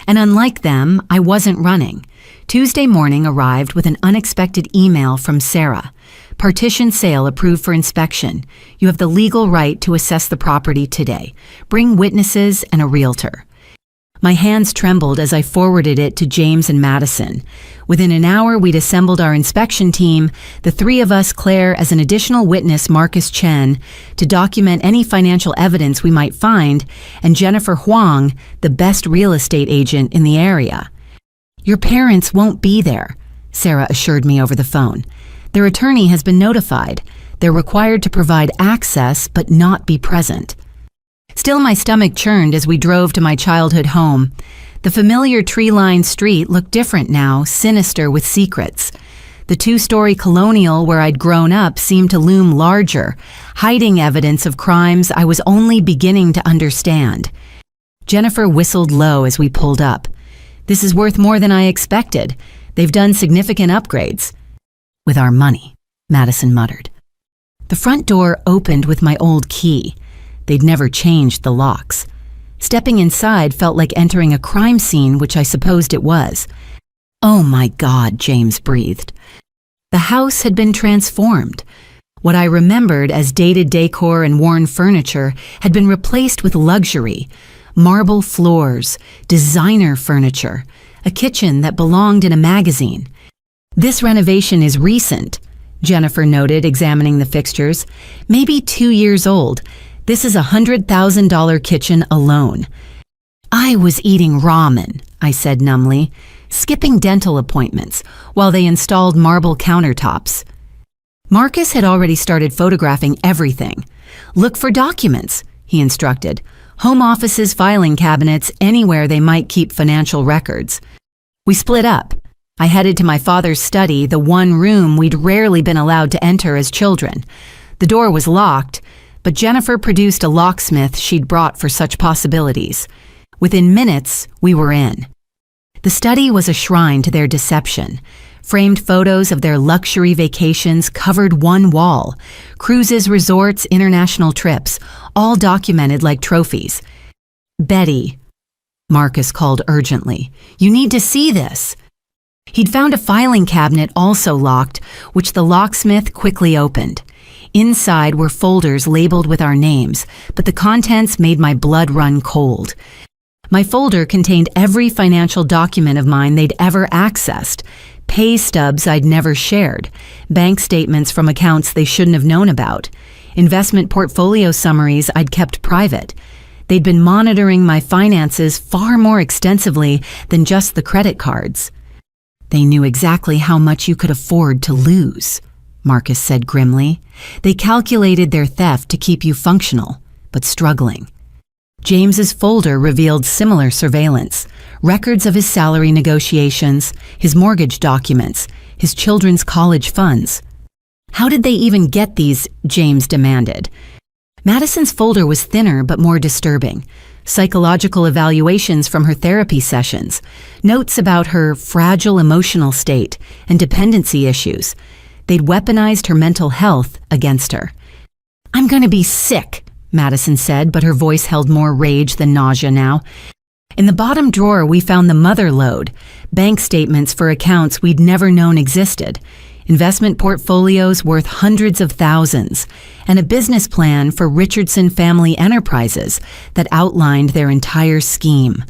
And unlike them, I wasn't running. Tuesday morning arrived with an unexpected email from Sarah. "Partition sale approved for inspection. You have the legal right to assess the property today. Bring witnesses and a realtor." My hands trembled as I forwarded it to James and Madison. Within an hour, we'd assembled our inspection team, the three of us, Claire as an additional witness, Marcus Chen, to document any financial evidence we might find, and Jennifer Huang, the best real estate agent in the area. "Your parents won't be there," Sarah assured me over the phone. "Their attorney has been notified. They're required to provide access but not be present." Still, my stomach churned as we drove to my childhood home. The familiar tree-lined street looked different now, sinister with secrets. The two-story colonial where I'd grown up seemed to loom larger, hiding evidence of crimes I was only beginning to understand. Jennifer whistled low as we pulled up. "This is worth more than I expected. They've done significant upgrades." "With our money," Madison muttered. The front door opened with my old key. They'd never changed the locks. Stepping inside felt like entering a crime scene, which I supposed it was. "Oh my God," James breathed. The house had been transformed. What I remembered as dated decor and worn furniture had been replaced with luxury. Marble floors, designer furniture, a kitchen that belonged in a magazine. "This renovation is recent," Jennifer noted, examining the fixtures. "Maybe 2 years old. This is a $100,000 kitchen alone." "I was eating ramen," I said numbly, skipping dental appointments while they installed marble countertops. Marcus had already started photographing everything. "Look for documents," he instructed. "Home offices, filing cabinets, anywhere they might keep financial records." We split up. I headed to my father's study, the one room we'd rarely been allowed to enter as children. The door was locked, but Jennifer produced a locksmith she'd brought for such possibilities. Within minutes, we were in. The study was a shrine to their deception. Framed photos of their luxury vacations covered one wall. Cruises, resorts, international trips, all documented like trophies. "Betty," Marcus called urgently, "you need to see this." He'd found a filing cabinet also locked, which the locksmith quickly opened. Inside were folders labeled with our names, but the contents made my blood run cold. My folder contained every financial document of mine they'd ever accessed, pay stubs I'd never shared, bank statements from accounts they shouldn't have known about, investment portfolio summaries I'd kept private. They'd been monitoring my finances far more extensively than just the credit cards. "They knew exactly how much you could afford to lose," Marcus said grimly. "They calculated their theft to keep you functional, but struggling." James's folder revealed similar surveillance, records of his salary negotiations, his mortgage documents, his children's college funds. "How did they even get these?" James demanded. Madison's folder was thinner but more disturbing. Psychological evaluations from her therapy sessions, notes about her fragile emotional state and dependency issues. They'd weaponized her mental health against her. "I'm going to be sick," Madison said, but her voice held more rage than nausea now. In the bottom drawer, we found the mother lode, bank statements for accounts we'd never known existed, investment portfolios worth hundreds of thousands, and a business plan for Richardson Family Enterprises that outlined their entire scheme.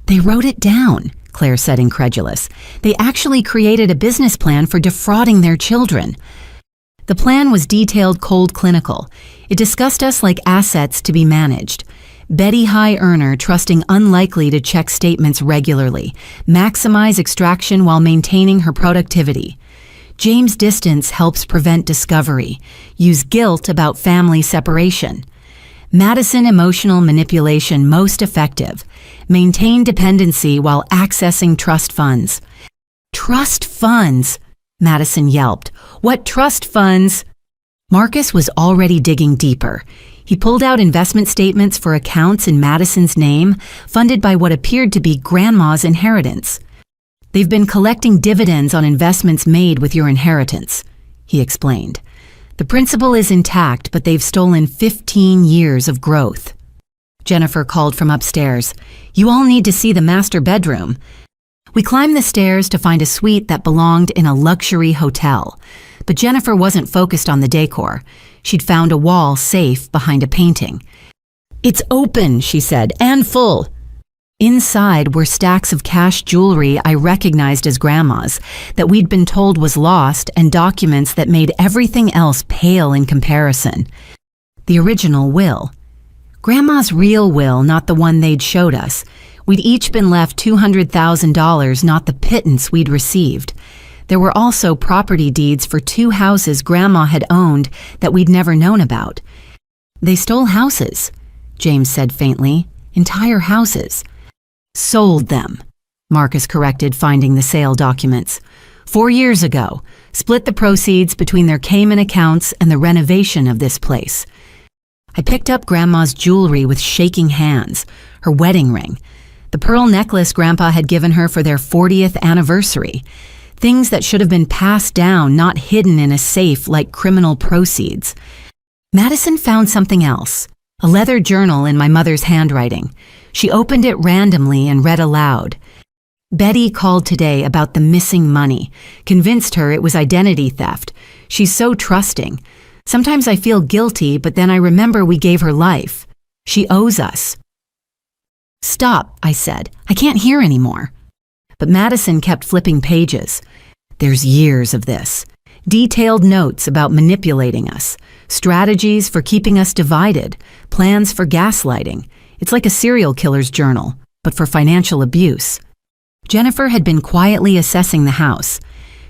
"They wrote it down," Claire said, incredulous. "They actually created a business plan for defrauding their children." The plan was detailed, cold, clinical. It discussed us like assets to be managed. Betty, high earner, trusting unlikely to check statements regularly, maximize extraction while maintaining her productivity. James' distance helps prevent discovery. Use guilt about family separation. Madison emotional manipulation most effective. Maintain dependency while accessing trust funds. Trust funds, Madison yelped. What trust funds? Marcus was already digging deeper. He pulled out investment statements for accounts in Madison's name, funded by what appeared to be Grandma's inheritance. They've been collecting dividends on investments made with your inheritance, he explained. The principal is intact, but they've stolen 15 years of growth. Jennifer called from upstairs. You all need to see the master bedroom. We climbed the stairs to find a suite that belonged in a luxury hotel. But Jennifer wasn't focused on the decor. She'd found a wall safe behind a painting. It's open, she said, and full. Inside were stacks of cash jewelry I recognized as Grandma's, that we'd been told was lost, and documents that made everything else pale in comparison. The original will. Grandma's real will, not the one they'd showed us. We'd each been left $200,000, not the pittance we'd received. There were also property deeds for 2 houses Grandma had owned that we'd never known about. They stole houses, James said faintly. Entire houses. Sold them, Marcus corrected, finding the sale documents. 4 years ago, split the proceeds between their Cayman accounts and the renovation of this place. I picked up Grandma's jewelry with shaking hands, her wedding ring, the pearl necklace Grandpa had given her for their 40th anniversary. Things that should have been passed down, not hidden in a safe like criminal proceeds. Madison found something else, a leather journal in my mother's handwriting. She opened it randomly and read aloud. Betty called today about the missing money, convinced her it was identity theft. She's so trusting. Sometimes I feel guilty, but then I remember we gave her life. She owes us. Stop, I said. I can't hear anymore. But Madison kept flipping pages. There's years of this. Detailed notes about manipulating us, strategies for keeping us divided, plans for gaslighting. It's like a serial killer's journal, but for financial abuse. Jennifer had been quietly assessing the house.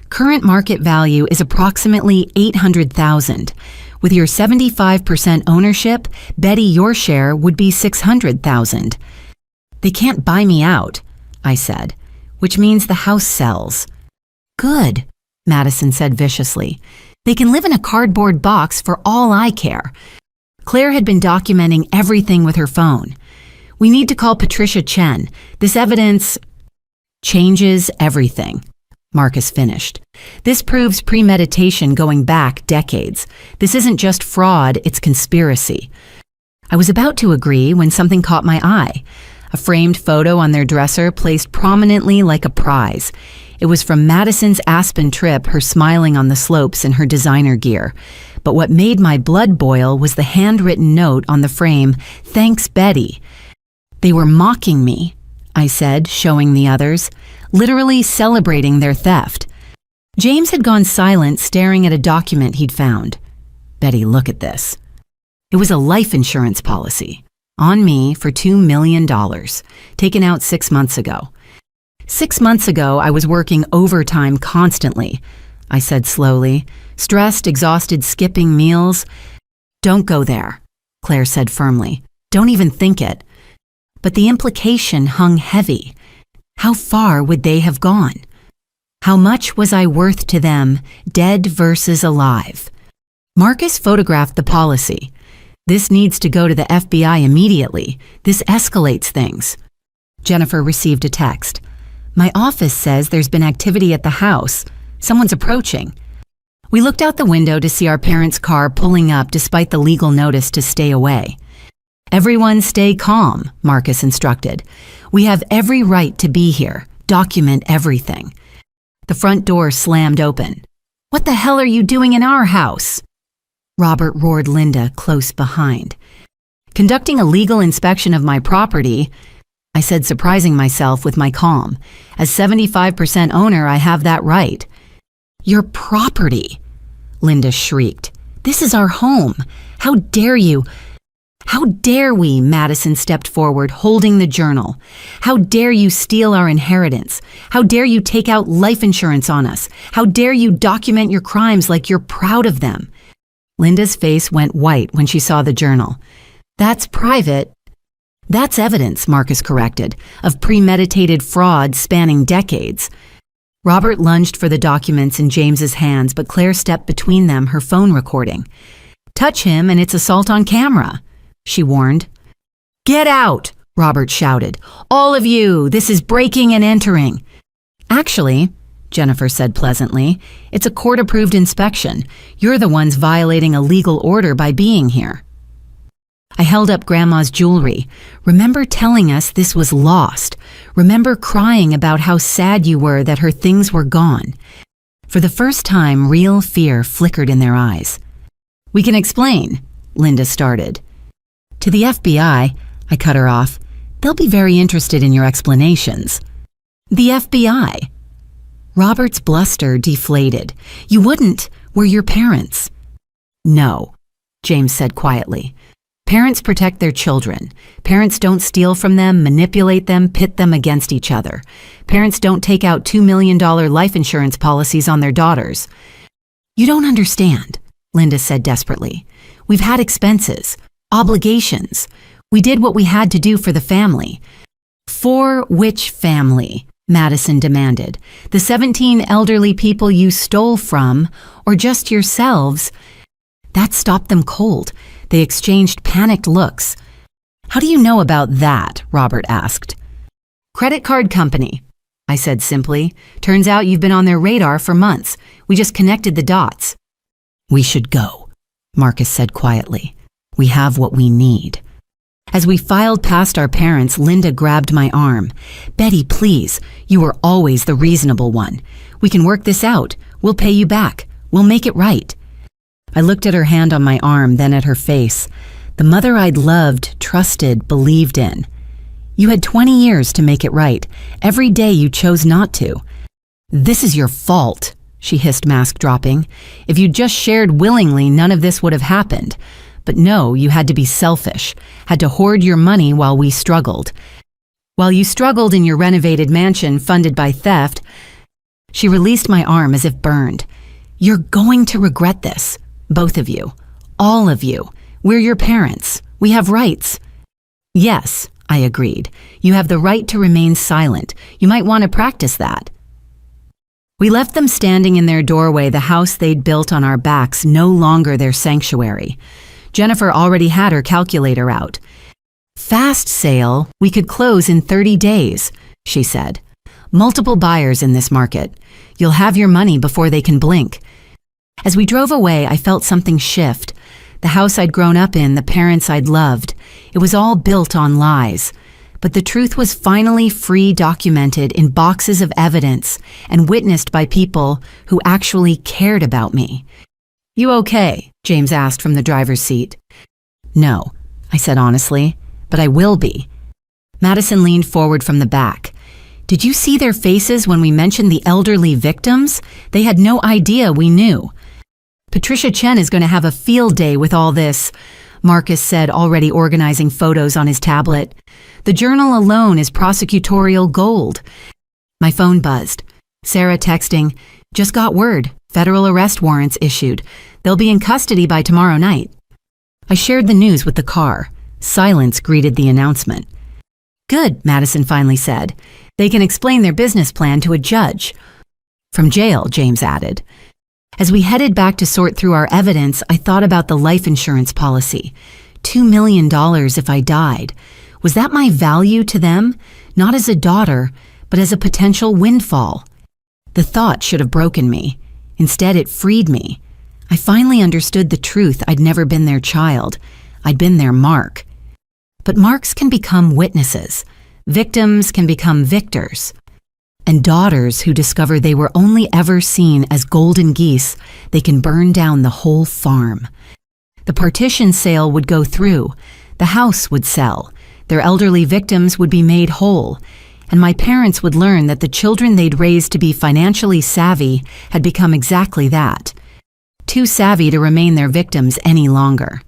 Current market value is approximately $800,000. With your 75% ownership, Betty, your share would be $600,000. They can't buy me out, I said, which means the house sells. Good, Madison said viciously. They can live in a cardboard box for all I care. Claire had been documenting everything with her phone. We need to call Patricia Chen. This evidence changes everything, Marcus finished. This proves premeditation going back decades. This isn't just fraud, it's conspiracy. I was about to agree when something caught my eye. A framed photo on their dresser placed prominently like a prize. It was from Madison's Aspen trip, her smiling on the slopes in her designer gear. But what made my blood boil was the handwritten note on the frame, "Thanks, Betty." They were mocking me, I said, showing the others, literally celebrating their theft. James had gone silent, staring at a document he'd found. Betty, look at this. It was a life insurance policy. On me for $2 million, taken out 6 months ago. 6 months ago, I was working overtime constantly, I said slowly, stressed, exhausted, skipping meals. Don't go there, Claire said firmly. Don't even think it. But the implication hung heavy. How far would they have gone? How much was I worth to them, dead versus alive? Marcus photographed the policy. This needs to go to the FBI immediately. This escalates things. Jennifer received a text. My office says there's been activity at the house. Someone's approaching. We looked out the window to see our parents' car pulling up despite the legal notice to stay away. Everyone stay calm, Marcus instructed. We have every right to be here. Document everything. The front door slammed open. What the hell are you doing in our house? Robert roared Linda close behind. Conducting a legal inspection of my property, I said, surprising myself with my calm. As 75% owner, I have that right. Your property, Linda shrieked. This is our home. How dare you? How dare we? Madison stepped forward, holding the journal. How dare you steal our inheritance? How dare you take out life insurance on us? How dare you document your crimes like you're proud of them? Linda's face went white when she saw the journal. That's private. That's evidence, Marcus corrected, of premeditated fraud spanning decades. Robert lunged for the documents in James's hands, but Claire stepped between them, her phone recording. Touch him and it's assault on camera, she warned. Get out, Robert shouted. All of you, this is breaking and entering. Actually, Jennifer said pleasantly, it's a court-approved inspection. You're the ones violating a legal order by being here. I held up Grandma's jewelry. Remember telling us this was lost. Remember crying about how sad you were that her things were gone. For the first time, real fear flickered in their eyes. We can explain, Linda started. To the FBI, I cut her off. They'll be very interested in your explanations. The FBI? Robert's bluster deflated. You wouldn't. We're your parents. No, James said quietly. Parents protect their children. Parents don't steal from them, manipulate them, pit them against each other. Parents don't take out $2 million life insurance policies on their daughters. You don't understand, Linda said desperately. We've had expenses, obligations. We did what we had to do for the family. For which family? Madison demanded. The 17 elderly people you stole from, or just yourselves? That stopped them cold. They exchanged panicked looks. How do you know about that? Robert asked. Credit card company, I said simply. Turns out you've been on their radar for months. We just connected the dots. We should go, Marcus said quietly. We have what we need. As we filed past our parents, Linda grabbed my arm. Betty, please, you were always the reasonable one. We can work this out. We'll pay you back. We'll make it right. I looked at her hand on my arm, then at her face. The mother I'd loved, trusted, believed in. You had 20 years to make it right. Every day you chose not to. This is your fault, she hissed, mask dropping. If you'd just shared willingly, none of this would have happened. But no, you had to be selfish, had to hoard your money while we struggled. While you struggled in your renovated mansion funded by theft, she released my arm as if burned. You're going to regret this. Both of you. All of you. We're your parents. We have rights. Yes, I agreed. You have the right to remain silent. You might want to practice that. We left them standing in their doorway, the house they'd built on our backs, no longer their sanctuary. Jennifer already had her calculator out. Fast sale, we could close in 30 days, she said. Multiple buyers in this market. You'll have your money before they can blink. As we drove away, I felt something shift. The house I'd grown up in, the parents I'd loved. It was all built on lies. But the truth was finally free documented in boxes of evidence and witnessed by people who actually cared about me. You okay? James asked from the driver's seat. No, I said honestly, but I will be. Madison leaned forward from the back. Did you see their faces when we mentioned the elderly victims? They had no idea we knew. Patricia Chen is going to have a field day with all this, Marcus said, already organizing photos on his tablet. The journal alone is prosecutorial gold. My phone buzzed. Sarah texting, just got word, federal arrest warrants issued. They'll be in custody by tomorrow night. I shared the news with the car. Silence greeted the announcement. Good, Madison finally said. They can explain their business plan to a judge. From jail, James added. As we headed back to sort through our evidence, I thought about the life insurance policy. $2 million if I died. Was that my value to them? Not as a daughter, but as a potential windfall. The thought should have broken me. Instead, it freed me. I finally understood the truth. I'd never been their child. I'd been their mark. But marks can become witnesses. Victims can become victors. And daughters who discover they were only ever seen as golden geese, they can burn down the whole farm. The partition sale would go through. The house would sell. Their elderly victims would be made whole. And my parents would learn that the children they'd raised to be financially savvy had become exactly that. Too savvy to remain their victims any longer.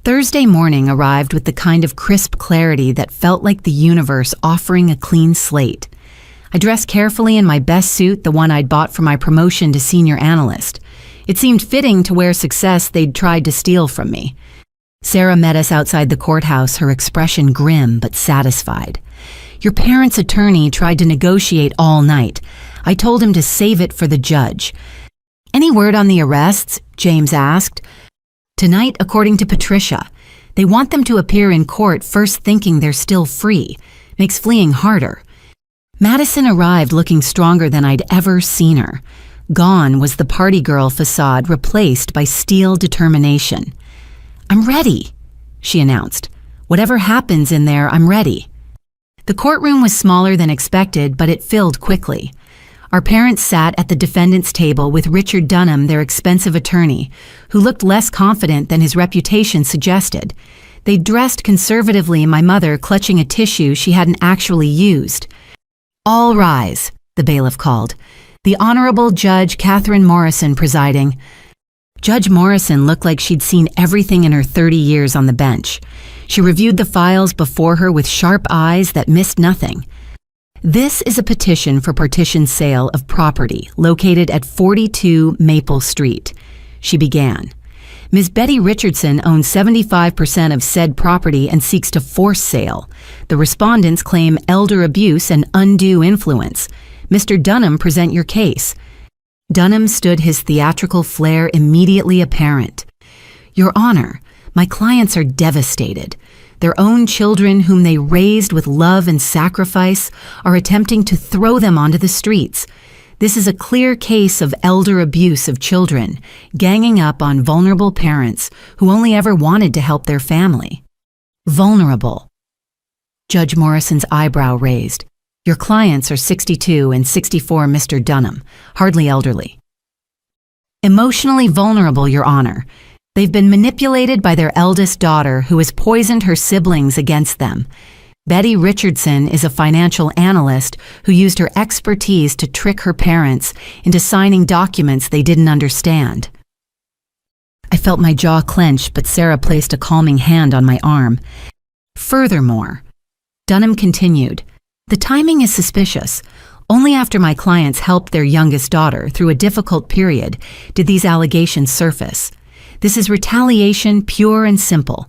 Thursday morning arrived with the kind of crisp clarity that felt like the universe offering a clean slate. I dressed carefully in my best suit, the one I'd bought for my promotion to senior analyst. It seemed fitting to wear success they'd tried to steal from me. Sarah met us outside the courthouse, her expression grim but satisfied. Your parents' attorney tried to negotiate all night. I told him to save it for the judge. Any word on the arrests? James asked. Tonight, according to Patricia. They want them to appear in court first thinking they're still free. Makes fleeing harder. Madison arrived looking stronger than I'd ever seen her. Gone was the party girl facade, replaced by steel determination. I'm ready, she announced. Whatever happens in there, I'm ready. The courtroom was smaller than expected, but it filled quickly. Our parents sat at the defendant's table with Richard Dunham, their expensive attorney, who looked less confident than his reputation suggested. They dressed conservatively, my mother clutching a tissue she hadn't actually used. All rise, the bailiff called. The Honorable Judge Catherine Morrison presiding. Judge Morrison looked like she'd seen everything in her 30 years on the bench. She reviewed the files before her with sharp eyes that missed nothing. This is a petition for partition sale of property located at 42 Maple Street. She began. Ms. Betty Richardson owns 75% of said property and seeks to force sale. The respondents claim elder abuse and undue influence. Mr. Dunham, present your case. Dunham stood, his theatrical flair immediately apparent. Your Honor, my clients are devastated. Their own children, whom they raised with love and sacrifice, are attempting to throw them onto the streets. This is a clear case of elder abuse of children, ganging up on vulnerable parents who only ever wanted to help their family. Vulnerable. Judge Morrison's eyebrow raised. Your clients are 62 and 64, Mr. Dunham, hardly elderly. Emotionally vulnerable, Your Honor. They've been manipulated by their eldest daughter, who has poisoned her siblings against them. Betty Richardson is a financial analyst who used her expertise to trick her parents into signing documents they didn't understand. I felt my jaw clench, but Sarah placed a calming hand on my arm. Furthermore, Dunham continued, the timing is suspicious. Only after my clients helped their youngest daughter through a difficult period did these allegations surface. This is retaliation, pure and simple.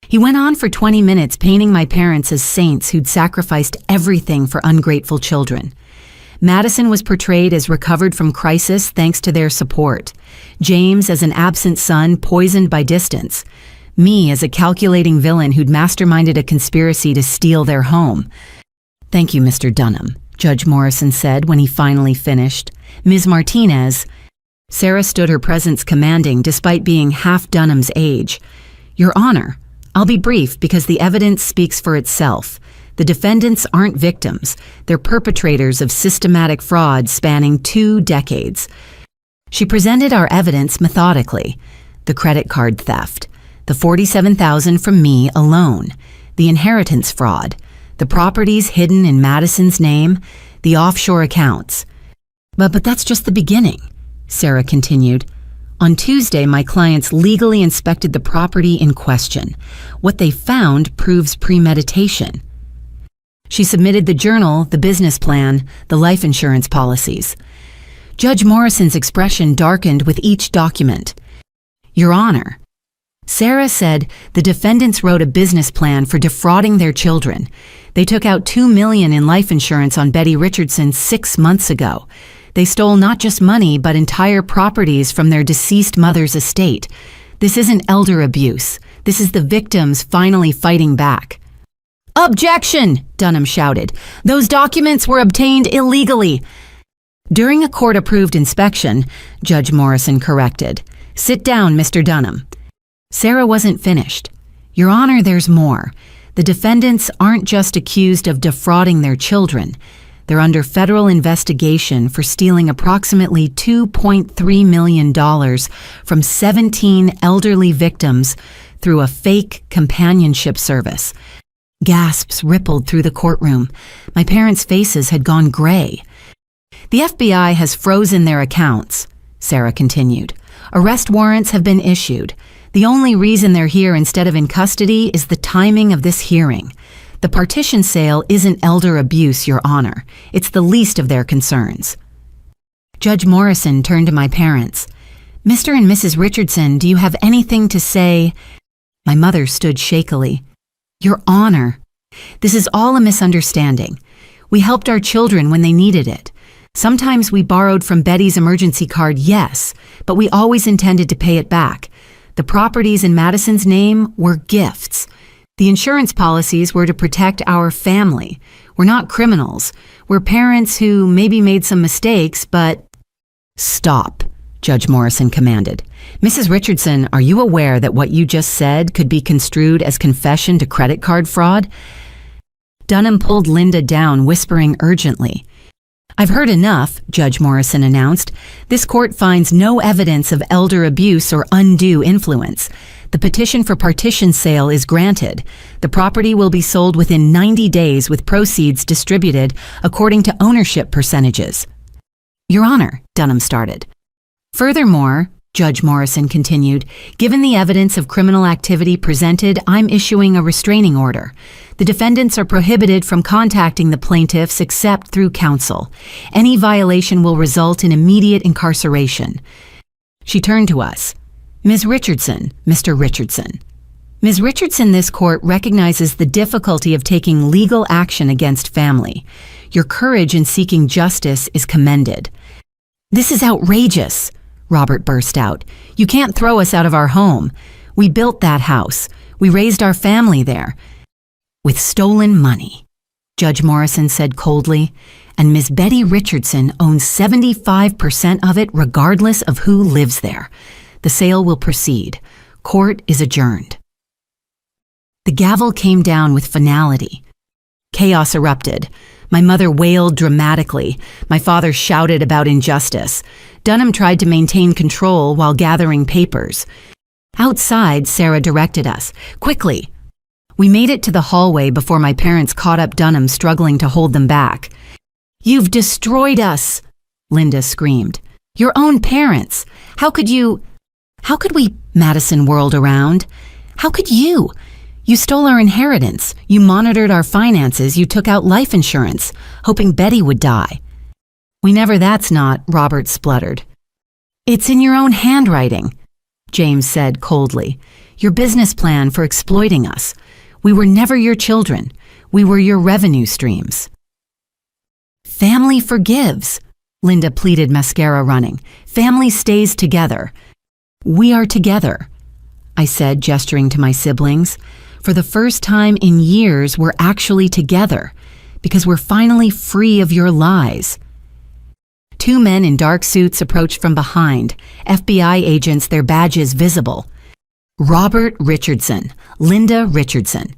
He went on for 20 minutes painting my parents as saints who'd sacrificed everything for ungrateful children. Madison was portrayed as recovered from crisis thanks to their support. James as an absent son poisoned by distance. Me as a calculating villain who'd masterminded a conspiracy to steal their home. Thank you, Mr. Dunham, Judge Morrison said when he finally finished. Ms. Martinez. Sarah stood, her presence commanding despite being half Dunham's age. Your Honor, I'll be brief because the evidence speaks for itself. The defendants aren't victims. They're perpetrators of systematic fraud spanning 2 decades. She presented our evidence methodically. The credit card theft, the $47,000 from me alone, the inheritance fraud, the properties hidden in Madison's name, the offshore accounts. But that's just the beginning, Sarah continued. On Tuesday, my clients legally inspected the property in question. What they found proves premeditation. She submitted the journal, the business plan, the life insurance policies. Judge Morrison's expression darkened with each document. Your Honor, Sarah said the defendants wrote a business plan for defrauding their children. They took out $2 million in life insurance on Betty Richardson 6 months ago. They stole not just money, but entire properties from their deceased mother's estate. This isn't elder abuse. This is the victims finally fighting back. Objection! Dunham shouted. Those documents were obtained illegally. During a court-approved inspection, Judge Morrison corrected. Sit down, Mr. Dunham. Sarah wasn't finished. Your Honor, there's more. The defendants aren't just accused of defrauding their children. They're under federal investigation for stealing approximately $2.3 million from 17 elderly victims through a fake companionship service. Gasps rippled through the courtroom. My parents' faces had gone gray. The FBI has frozen their accounts, Sarah continued. Arrest warrants have been issued. The only reason they're here instead of in custody is the timing of this hearing. The partition sale isn't elder abuse, Your Honor. It's the least of their concerns. Judge Morrison turned to my parents. Mr. and Mrs. Richardson, do you have anything to say? My mother stood shakily. Your Honor, this is all a misunderstanding. We helped our children when they needed it. Sometimes we borrowed from Betty's emergency card, yes, but we always intended to pay it back. The properties in Madison's name were gifts. The insurance policies were to protect our family. We're not criminals. We're parents who maybe made some mistakes, but... Stop, Judge Morrison commanded. Mrs. Richardson, are you aware that what you just said could be construed as confession to credit card fraud? Dunham pulled Linda down, whispering urgently. I've heard enough, Judge Morrison announced. This court finds no evidence of elder abuse or undue influence. The petition for partition sale is granted. The property will be sold within 90 days with proceeds distributed according to ownership percentages. Your Honor, Dunham started. Furthermore, Judge Morrison continued, given the evidence of criminal activity presented, I'm issuing a restraining order. The defendants are prohibited from contacting the plaintiffs except through counsel. Any violation will result in immediate incarceration. She turned to us. Ms. Richardson, Mr. Richardson. Ms. Richardson, this court recognizes the difficulty of taking legal action against family. Your courage in seeking justice is commended. This is outrageous, Robert burst out. You can't throw us out of our home. We built that house. We raised our family there. With stolen money, Judge Morrison said coldly, and Ms. Betty Richardson owns 75% of it regardless of who lives there. The sale will proceed. Court is adjourned. The gavel came down with finality. Chaos erupted. My mother wailed dramatically. My father shouted about injustice. Dunham tried to maintain control while gathering papers. Outside, Sarah directed us. Quickly! We made it to the hallway before my parents caught up Dunham, struggling to hold them back. You've destroyed us, Linda screamed. Your own parents. How could we, Madison whirled around. How could you? You stole our inheritance. You monitored our finances. You took out life insurance, hoping Betty would die. We never, that's not, Robert spluttered. It's in your own handwriting, James said coldly. Your business plan for exploiting us. We were never your children. We were your revenue streams. Family forgives, Linda pleaded, mascara running. Family stays together. We are together, I said, gesturing to my siblings. For the first time in years, we're actually together, because we're finally free of your lies. Two men in dark suits approached from behind, FBI agents, their badges visible. Robert Richardson, Linda Richardson.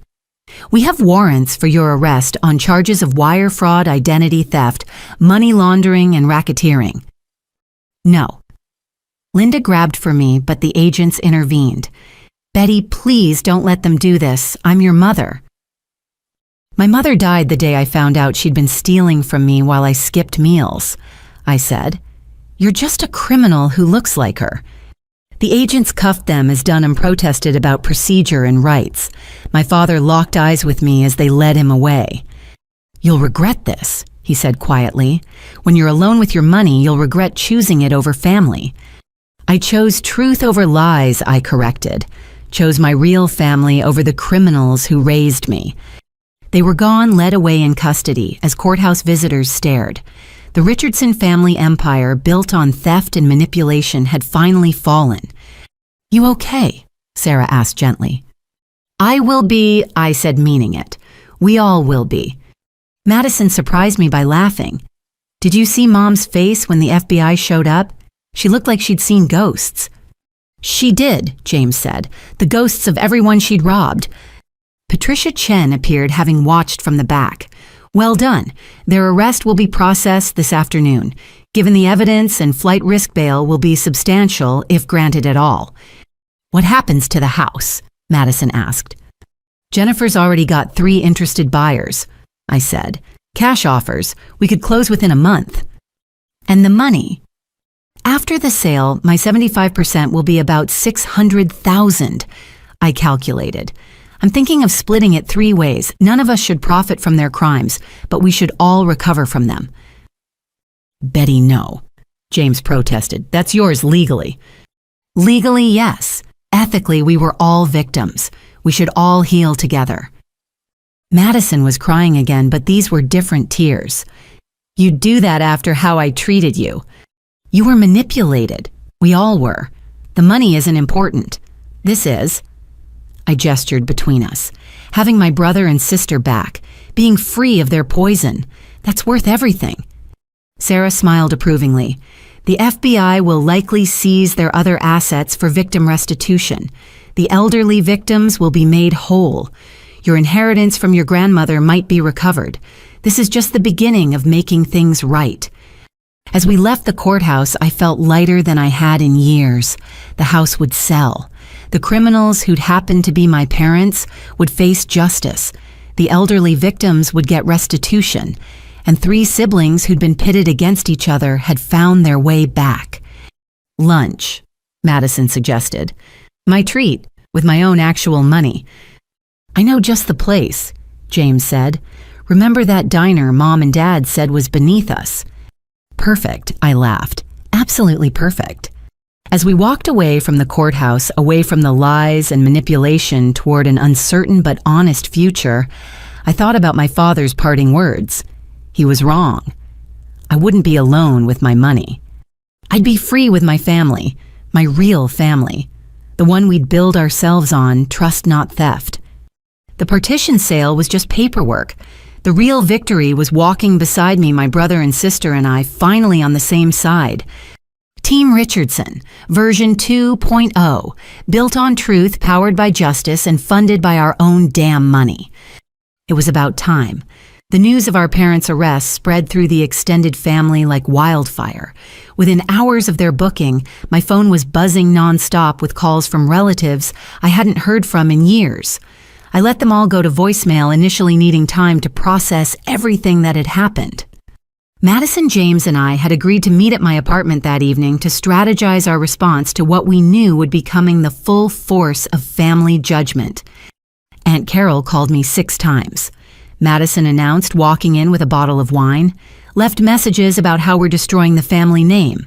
We have warrants for your arrest on charges of wire fraud, identity theft, money laundering, and racketeering. No. Linda grabbed for me, but the agents intervened. Betty, please don't let them do this. I'm your mother. My mother died the day I found out she'd been stealing from me while I skipped meals, I said. You're just a criminal who looks like her. The agents cuffed them as Dunham protested about procedure and rights. My father locked eyes with me as they led him away. You'll regret this, he said quietly. When you're alone with your money, you'll regret choosing it over family. I chose truth over lies, I corrected. Chose my real family over the criminals who raised me. They were gone, led away in custody, as courthouse visitors stared. The Richardson family empire, built on theft and manipulation, had finally fallen. You okay? Sarah asked gently. I will be, I said, meaning it. We all will be. Madison surprised me by laughing. Did you see Mom's face when the FBI showed up? She looked like she'd seen ghosts. She did, James said. The ghosts of everyone she'd robbed. Patricia Chen appeared, having watched from the back. Well done. Their arrest will be processed this afternoon. Given the evidence, and flight risk bail will be substantial, if granted at all. What happens to the house? Madison asked. Jennifer's already got 3 interested buyers, I said. Cash offers. We could close within a month. And the money? After the sale, my 75% will be about $600,000, I calculated. I'm thinking of splitting it 3 ways. None of us should profit from their crimes, but we should all recover from them. Betty, no, James protested. That's yours legally. Legally, yes. Ethically, we were all victims. We should all heal together. Madison was crying again, but these were different tears. You'd do that after how I treated you. You were manipulated. We all were. The money isn't important. This is. I gestured between us. Having my brother and sister back, being free of their poison, that's worth everything. Sarah smiled approvingly. The FBI will likely seize their other assets for victim restitution. The elderly victims will be made whole. Your inheritance from your grandmother might be recovered. This is just the beginning of making things right. As we left the courthouse, I felt lighter than I had in years. The house would sell. The criminals who'd happened to be my parents would face justice. The elderly victims would get restitution. And 3 siblings who'd been pitted against each other had found their way back. Lunch, Madison suggested. My treat, with my own actual money. I know just the place, James said. Remember that diner Mom and Dad said was beneath us? Perfect, I laughed. Absolutely perfect. As we walked away from the courthouse, away from the lies and manipulation toward an uncertain but honest future, I thought about my father's parting words. He was wrong. I wouldn't be alone with my money. I'd be free with my family, my real family, the one we'd build ourselves on, trust not theft. The partition sale was just paperwork. The real victory was walking beside me, my brother and sister and I, finally on the same side. Team Richardson, version 2.0, built on truth, powered by justice, and funded by our own damn money. It was about time. The news of our parents' arrests spread through the extended family like wildfire. Within hours of their booking, my phone was buzzing nonstop with calls from relatives I hadn't heard from in years. I let them all go to voicemail, initially needing time to process everything that had happened. Madison, James, and I had agreed to meet at my apartment that evening to strategize our response to what we knew would be coming the full force of family judgment. Aunt Carol called me 6 times. Madison announced, walking in with a bottle of wine, left messages about how we're destroying the family name.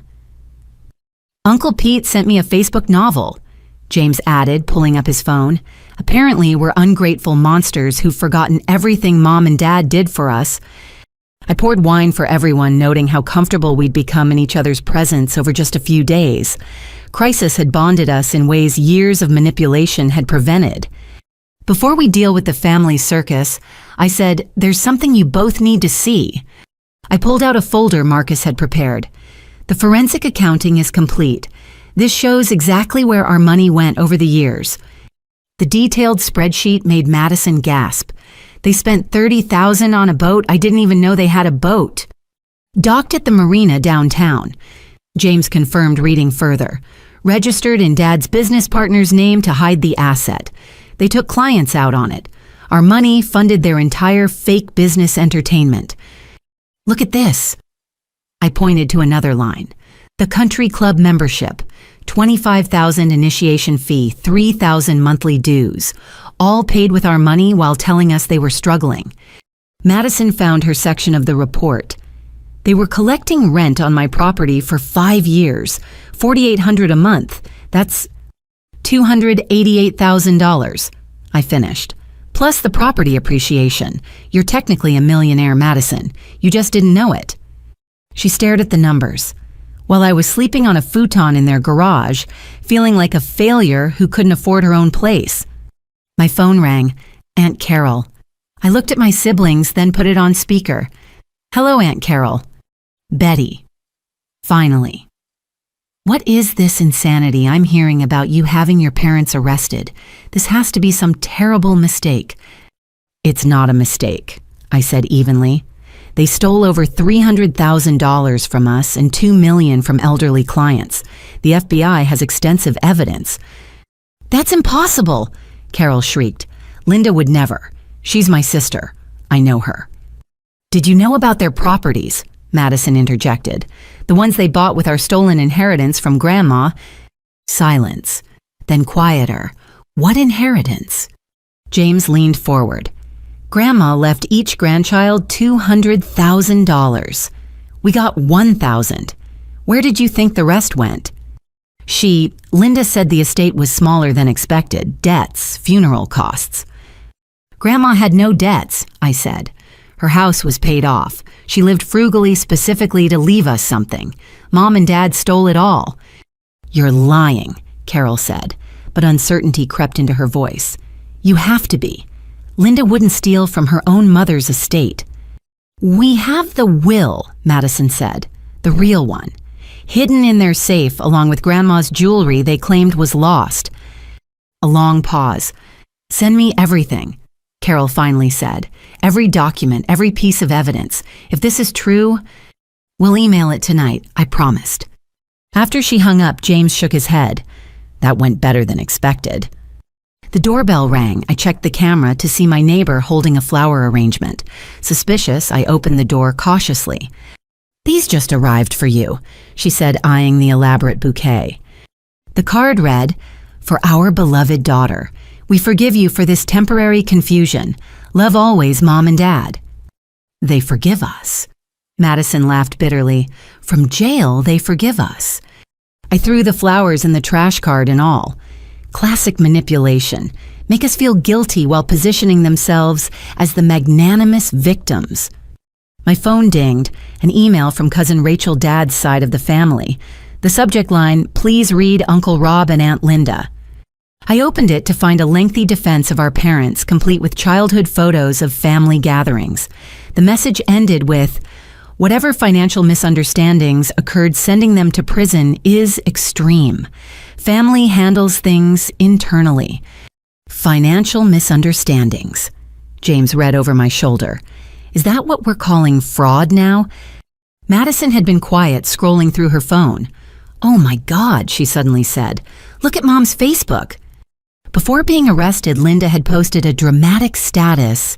Uncle Pete sent me a Facebook novel, James added, pulling up his phone. Apparently, we're ungrateful monsters who've forgotten everything Mom and Dad did for us. I poured wine for everyone, noting how comfortable we'd become in each other's presence over just a few days. Crisis had bonded us in ways years of manipulation had prevented. Before we deal with the family circus, I said, there's something you both need to see. I pulled out a folder Marcus had prepared. The forensic accounting is complete. This shows exactly where our money went over the years. The detailed spreadsheet made Madison gasp. They spent $30,000 on a boat. I didn't even know they had a boat. Docked at the marina downtown. James confirmed, reading further. Registered in Dad's business partner's name to hide the asset. They took clients out on it. Our money funded their entire fake business entertainment. Look at this. I pointed to another line. The country club membership. $25,000 initiation fee, $3,000 monthly dues, all paid with our money while telling us they were struggling. Madison found her section of the report. They were collecting rent on my property for 5 years, $4,800 a month. That's $288,000. I finished. Plus the property appreciation. You're technically a millionaire, Madison. You just didn't know it. She stared at the numbers. While I was sleeping on a futon in their garage, feeling like a failure who couldn't afford her own place. My phone rang. Aunt Carol. I looked at my siblings, then put it on speaker. Hello, Aunt Carol. Betty. Finally. What is this insanity I'm hearing about you having your parents arrested? This has to be some terrible mistake. It's not a mistake, I said evenly. They stole over $300,000 from us and $2 million from elderly clients. The FBI has extensive evidence. That's impossible, Carol shrieked. Linda would never. She's my sister. I know her. Did you know about their properties? Madison interjected. The ones they bought with our stolen inheritance from Grandma. Silence. Then quieter. What inheritance? James leaned forward. Grandma left each grandchild $200,000. We got $1,000. Where did you think the rest went? Linda said the estate was smaller than expected. Debts, funeral costs. Grandma had no debts, I said. Her house was paid off. She lived frugally specifically to leave us something. Mom and Dad stole it all. You're lying, Carol said, but uncertainty crept into her voice. You have to be. Linda wouldn't steal from her own mother's estate. We have the will, Madison said, the real one. Hidden in their safe along with Grandma's jewelry they claimed was lost. A long pause. Send me everything, Carol finally said. Every document, every piece of evidence. If this is true, we'll email it tonight, I promised. After she hung up, James shook his head. That went better than expected. The doorbell rang. I checked the camera to see my neighbor holding a flower arrangement. Suspicious, I opened the door cautiously. These just arrived for you, she said, eyeing the elaborate bouquet. The card read, For our beloved daughter, we forgive you for this temporary confusion. Love always, Mom and Dad. They forgive us. Madison laughed bitterly. From jail, they forgive us. I threw the flowers in the trash card and all. Classic manipulation. Make us feel guilty while positioning themselves as the magnanimous victims. My phone dinged, an email from Cousin Rachel Dad's side of the family. The subject line, Please read Uncle Rob and Aunt Linda. I opened it to find a lengthy defense of our parents, complete with childhood photos of family gatherings. The message ended with, Whatever financial misunderstandings occurred sending them to prison is extreme. Family handles things internally. Financial misunderstandings. James read over my shoulder. Is that what we're calling fraud now? Madison had been quiet, scrolling through her phone. Oh my God, she suddenly said. Look at Mom's Facebook. Before being arrested, Linda had posted a dramatic status,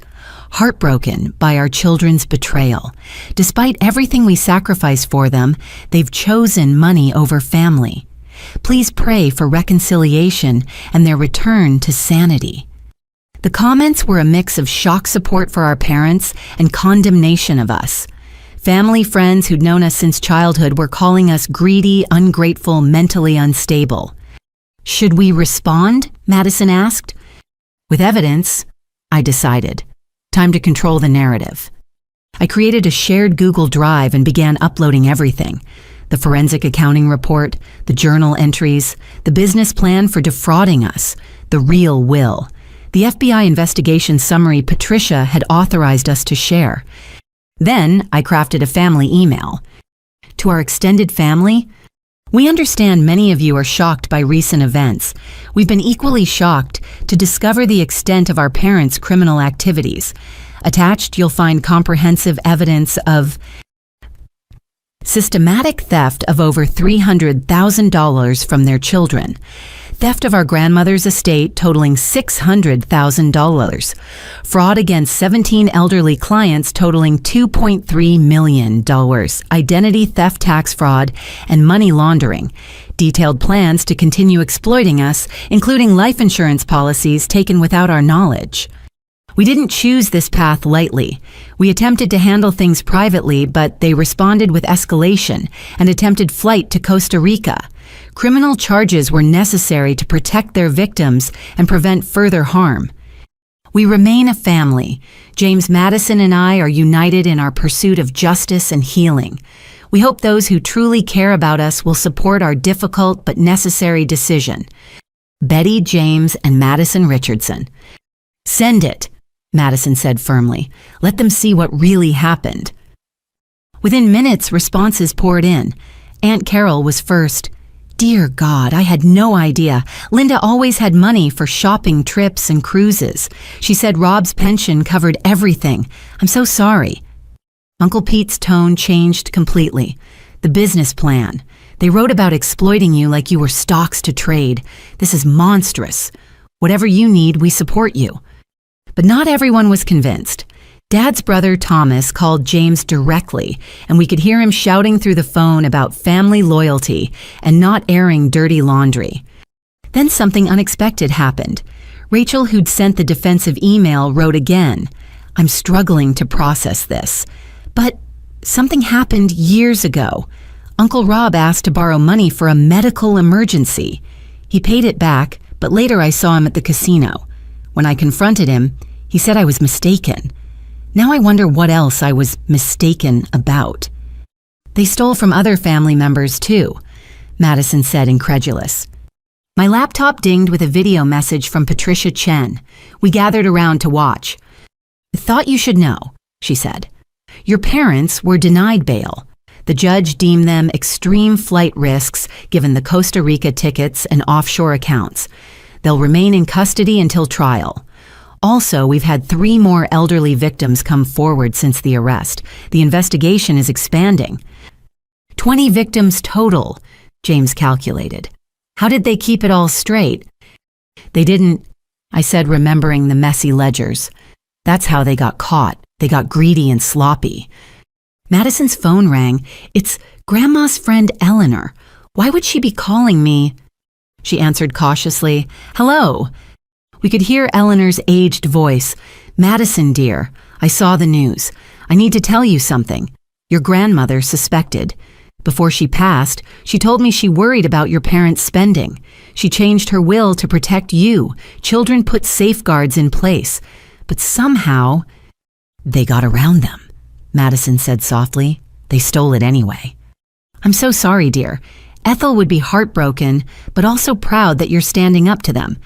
heartbroken by our children's betrayal. Despite everything we sacrificed for them, they've chosen money over family. Please pray for reconciliation and their return to sanity. The comments were a mix of shock support for our parents and condemnation of us. Family friends who'd known us since childhood were calling us greedy, ungrateful, mentally unstable. Should we respond? Madison asked. With evidence, I decided. Time to control the narrative. I created a shared Google Drive and began uploading everything. The forensic accounting report, the journal entries, the business plan for defrauding us, the real will. The FBI investigation summary Patricia had authorized us to share. Then I crafted a family email. To our extended family, we understand many of you are shocked by recent events. We've been equally shocked to discover the extent of our parents' criminal activities. Attached, you'll find comprehensive evidence of systematic theft of over $300,000 from their children, theft of our grandmother's estate totaling $600,000, fraud against 17 elderly clients totaling $2.3 million, identity theft, tax fraud, and money laundering, detailed plans to continue exploiting us, including life insurance policies taken without our knowledge. We didn't choose this path lightly. We attempted to handle things privately, but they responded with escalation and attempted flight to Costa Rica. Criminal charges were necessary to protect their victims and prevent further harm. We remain a family. James Madison and I are united in our pursuit of justice and healing. We hope those who truly care about us will support our difficult but necessary decision. Betty, James, and Madison Richardson. Send it, Madison said firmly. Let them see what really happened. Within minutes, responses poured in. Aunt Carol was first. Dear God, I had no idea. Linda always had money for shopping trips and cruises. She said Rob's pension covered everything. I'm so sorry. Uncle Pete's tone changed completely. The business plan. They wrote about exploiting you like you were stocks to trade. This is monstrous. Whatever you need, we support you. But not everyone was convinced. Dad's brother Thomas called James directly, and we could hear him shouting through the phone about family loyalty and not airing dirty laundry. Then something unexpected happened. Rachel, who'd sent the defensive email, wrote again, "I'm struggling to process this. But something happened years ago. Uncle Rob asked to borrow money for a medical emergency. He paid it back, but later I saw him at the casino. When I confronted him, he said I was mistaken. Now I wonder what else I was mistaken about." "They stole from other family members too," Madison said, incredulous. My laptop dinged with a video message from Patricia Chen. We gathered around to watch. "Thought you should know," she said. "Your parents were denied bail. The judge deemed them extreme flight risks given the Costa Rica tickets and offshore accounts. They'll remain in custody until trial. Also, we've had 3 more elderly victims come forward since the arrest. The investigation is expanding." 20 victims total, James calculated. "How did they keep it all straight?" "They didn't," I said, remembering the messy ledgers. "That's how they got caught. They got greedy and sloppy." Madison's phone rang. "It's Grandma's friend Eleanor. Why would she be calling me?" She answered cautiously, "Hello." We could hear Eleanor's aged voice. "Madison, dear, I saw the news. I need to tell you something. Your grandmother suspected. Before she passed, she told me she worried about your parents' spending. She changed her will to protect you. Children put safeguards in place. But somehow, they got around them," Madison said softly. "They stole it anyway." "I'm so sorry, dear. Ethel would be heartbroken, but also proud that you're standing up to them.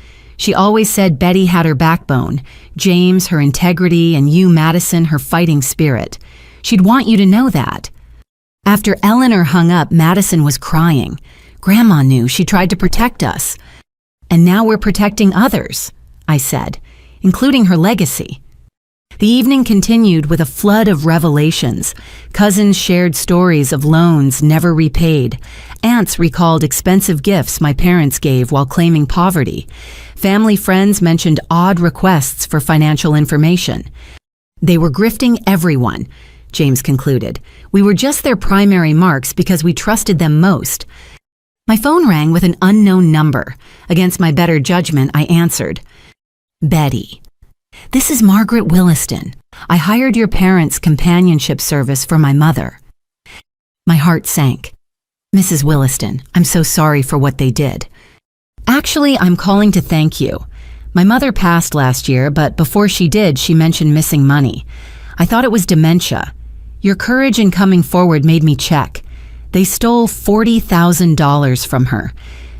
She always said Betty had her backbone, James her integrity, and you, Madison, her fighting spirit. She'd want you to know that." After Eleanor hung up, Madison was crying. "Grandma knew. She tried to protect us. And now we're protecting others," I said, "including her legacy." The evening continued with a flood of revelations. Cousins shared stories of loans never repaid. Aunts recalled expensive gifts my parents gave while claiming poverty. Family friends mentioned odd requests for financial information. "They were grifting everyone," James concluded. "We were just their primary marks because we trusted them most." My phone rang with an unknown number. Against my better judgment, I answered. "Betty. This is Margaret Williston. I hired your parents' companionship service for my mother." My heart sank. "Mrs. Williston, I'm so sorry for what they did. Actually, I'm calling to thank you. My mother passed last year, but before she did, she mentioned missing money. I thought it was dementia. Your courage in coming forward made me check. They stole $40,000 from her.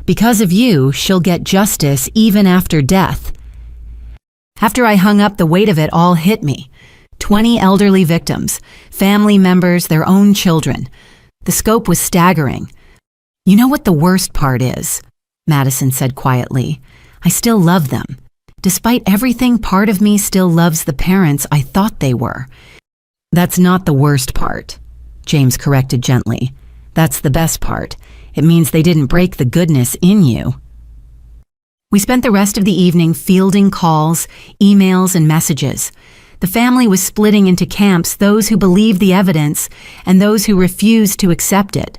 Because of you, she'll get justice even after death." After I hung up, the weight of it all hit me. 20 elderly victims, family members, their own children. The scope was staggering. "You know what the worst part is?" Madison said quietly. "I still love them. Despite everything, part of me still loves the parents I thought they were." "That's not the worst part," James corrected gently. "That's the best part. It means they didn't break the goodness in you." We spent the rest of the evening fielding calls, emails, and messages. The family was splitting into camps, those who believed the evidence and those who refused to accept it.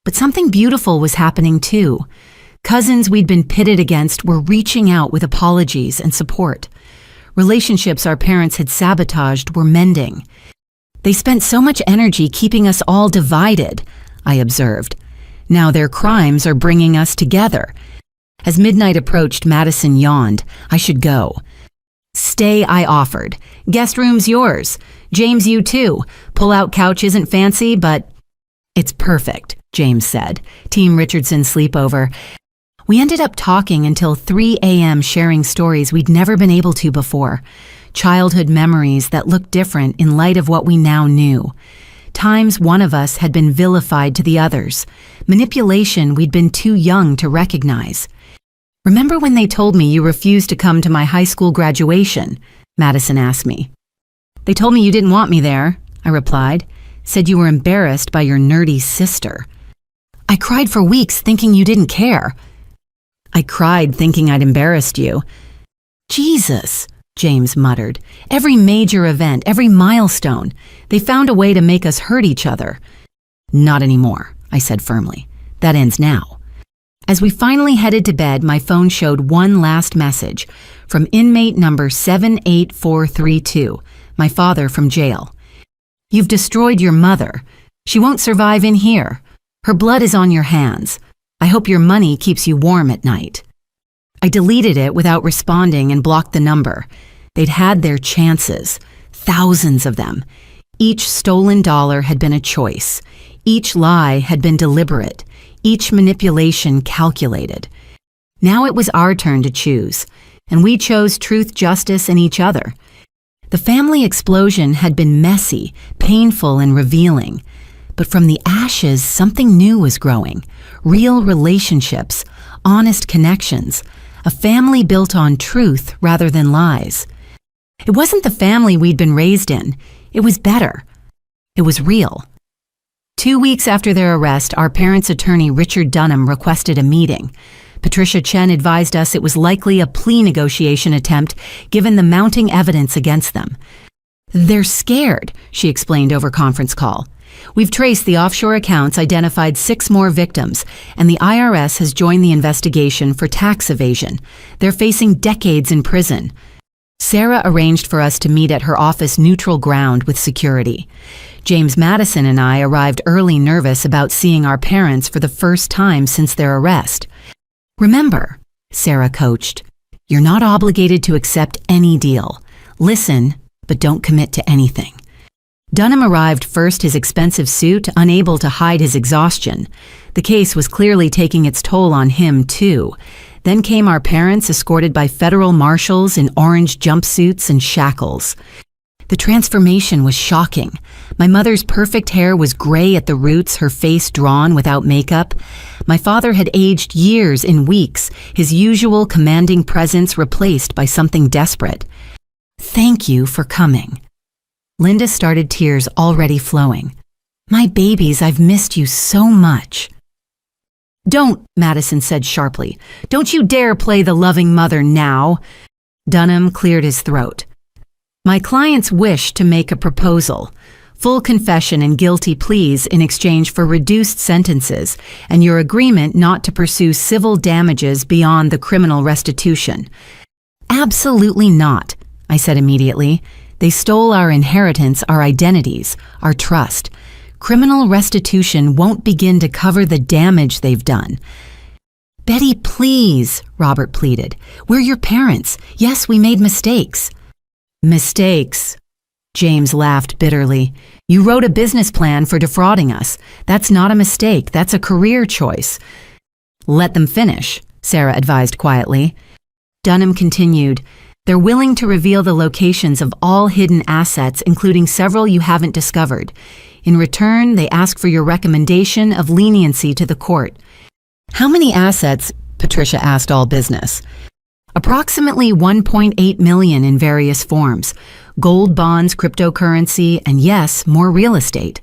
But something beautiful was happening too. Cousins we'd been pitted against were reaching out with apologies and support. Relationships our parents had sabotaged were mending. "They spent so much energy keeping us all divided," I observed. "Now their crimes are bringing us together." As midnight approached, Madison yawned. "I should go." "Stay," I offered. "Guest room's yours. James, you too. Pull-out couch isn't fancy, but..." "It's perfect," James said. "Team Richardson sleepover." We ended up talking until 3 a.m., sharing stories we'd never been able to before. Childhood memories that looked different in light of what we now knew. Times one of us had been vilified to the others. Manipulation we'd been too young to recognize. "Remember when they told me you refused to come to my high school graduation?" Madison asked me. "They told me you didn't want me there," I replied. "Said you were embarrassed by your nerdy sister." "I cried for weeks thinking you didn't care." "I cried thinking I'd embarrassed you." "Jesus," James muttered. "Every major event, every milestone, they found a way to make us hurt each other." "Not anymore," I said firmly. "That ends now." As we finally headed to bed, my phone showed one last message from inmate number 78432, my father from jail. "You've destroyed your mother. She won't survive in here. Her blood is on your hands. I hope your money keeps you warm at night." I deleted it without responding and blocked the number. They'd had their chances, thousands of them. Each stolen dollar had been a choice. Each lie had been deliberate. Each manipulation calculated. Now it was our turn to choose, and we chose truth, justice, and each other. The family explosion had been messy, painful, and revealing. But from the ashes, something new was growing. Real relationships, honest connections, a family built on truth rather than lies. It wasn't the family we'd been raised in. It was better. It was real. 2 weeks after their arrest, our parents' attorney Richard Dunham requested a meeting. Patricia Chen advised us it was likely a plea negotiation attempt given the mounting evidence against them. "They're scared," she explained over conference call. "We've traced the offshore accounts, identified 6 more victims, and the IRS has joined the investigation for tax evasion. They're facing decades in prison." Sarah arranged for us to meet at her office neutral ground with security. James Madison and I arrived early, nervous about seeing our parents for the first time since their arrest. "Remember," Sarah coached, "you're not obligated to accept any deal. Listen, but don't commit to anything." Dunham arrived first, his expensive suit, unable to hide his exhaustion. The case was clearly taking its toll on him, too. Then came our parents, escorted by federal marshals in orange jumpsuits and shackles. The transformation was shocking. My mother's perfect hair was gray at the roots, her face drawn without makeup. My father had aged years in weeks, his usual commanding presence replaced by something desperate. "Thank you for coming." Linda started, tears already flowing. "My babies, I've missed you so much." "Don't," Madison said sharply. "Don't you dare play the loving mother now." Dunham cleared his throat. "My clients wish to make a proposal. Full confession and guilty pleas in exchange for reduced sentences and your agreement not to pursue civil damages beyond the criminal restitution." "Absolutely not," I said immediately. "They stole our inheritance, our identities, our trust. Criminal restitution won't begin to cover the damage they've done." "Betty, please," Robert pleaded. "We're your parents. Yes, we made mistakes." "Mistakes?" James laughed bitterly. "You wrote a business plan for defrauding us. That's not a mistake. That's a career choice." "Let them finish," Sarah advised quietly. Dunham continued, "They're willing to reveal the locations of all hidden assets, including several you haven't discovered. In return, they ask for your recommendation of leniency to the court." "How many assets?" Patricia asked, all business. "Approximately 1.8 million in various forms. Gold, bonds, cryptocurrency, and yes, more real estate."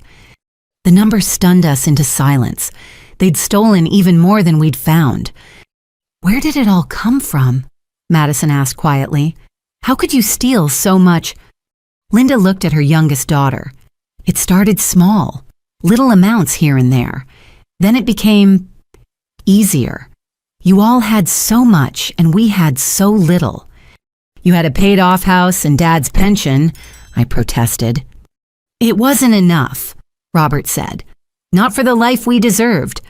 The number stunned us into silence. They'd stolen even more than we'd found. "Where did it all come from?" Madison asked quietly. "How could you steal so much?" Linda looked at her youngest daughter. "It started small, little amounts here and there. Then it became easier. You all had so much and we had so little." "You had a paid-off house and Dad's pension," I protested. "It wasn't enough," Robert said. "Not for the life we deserved.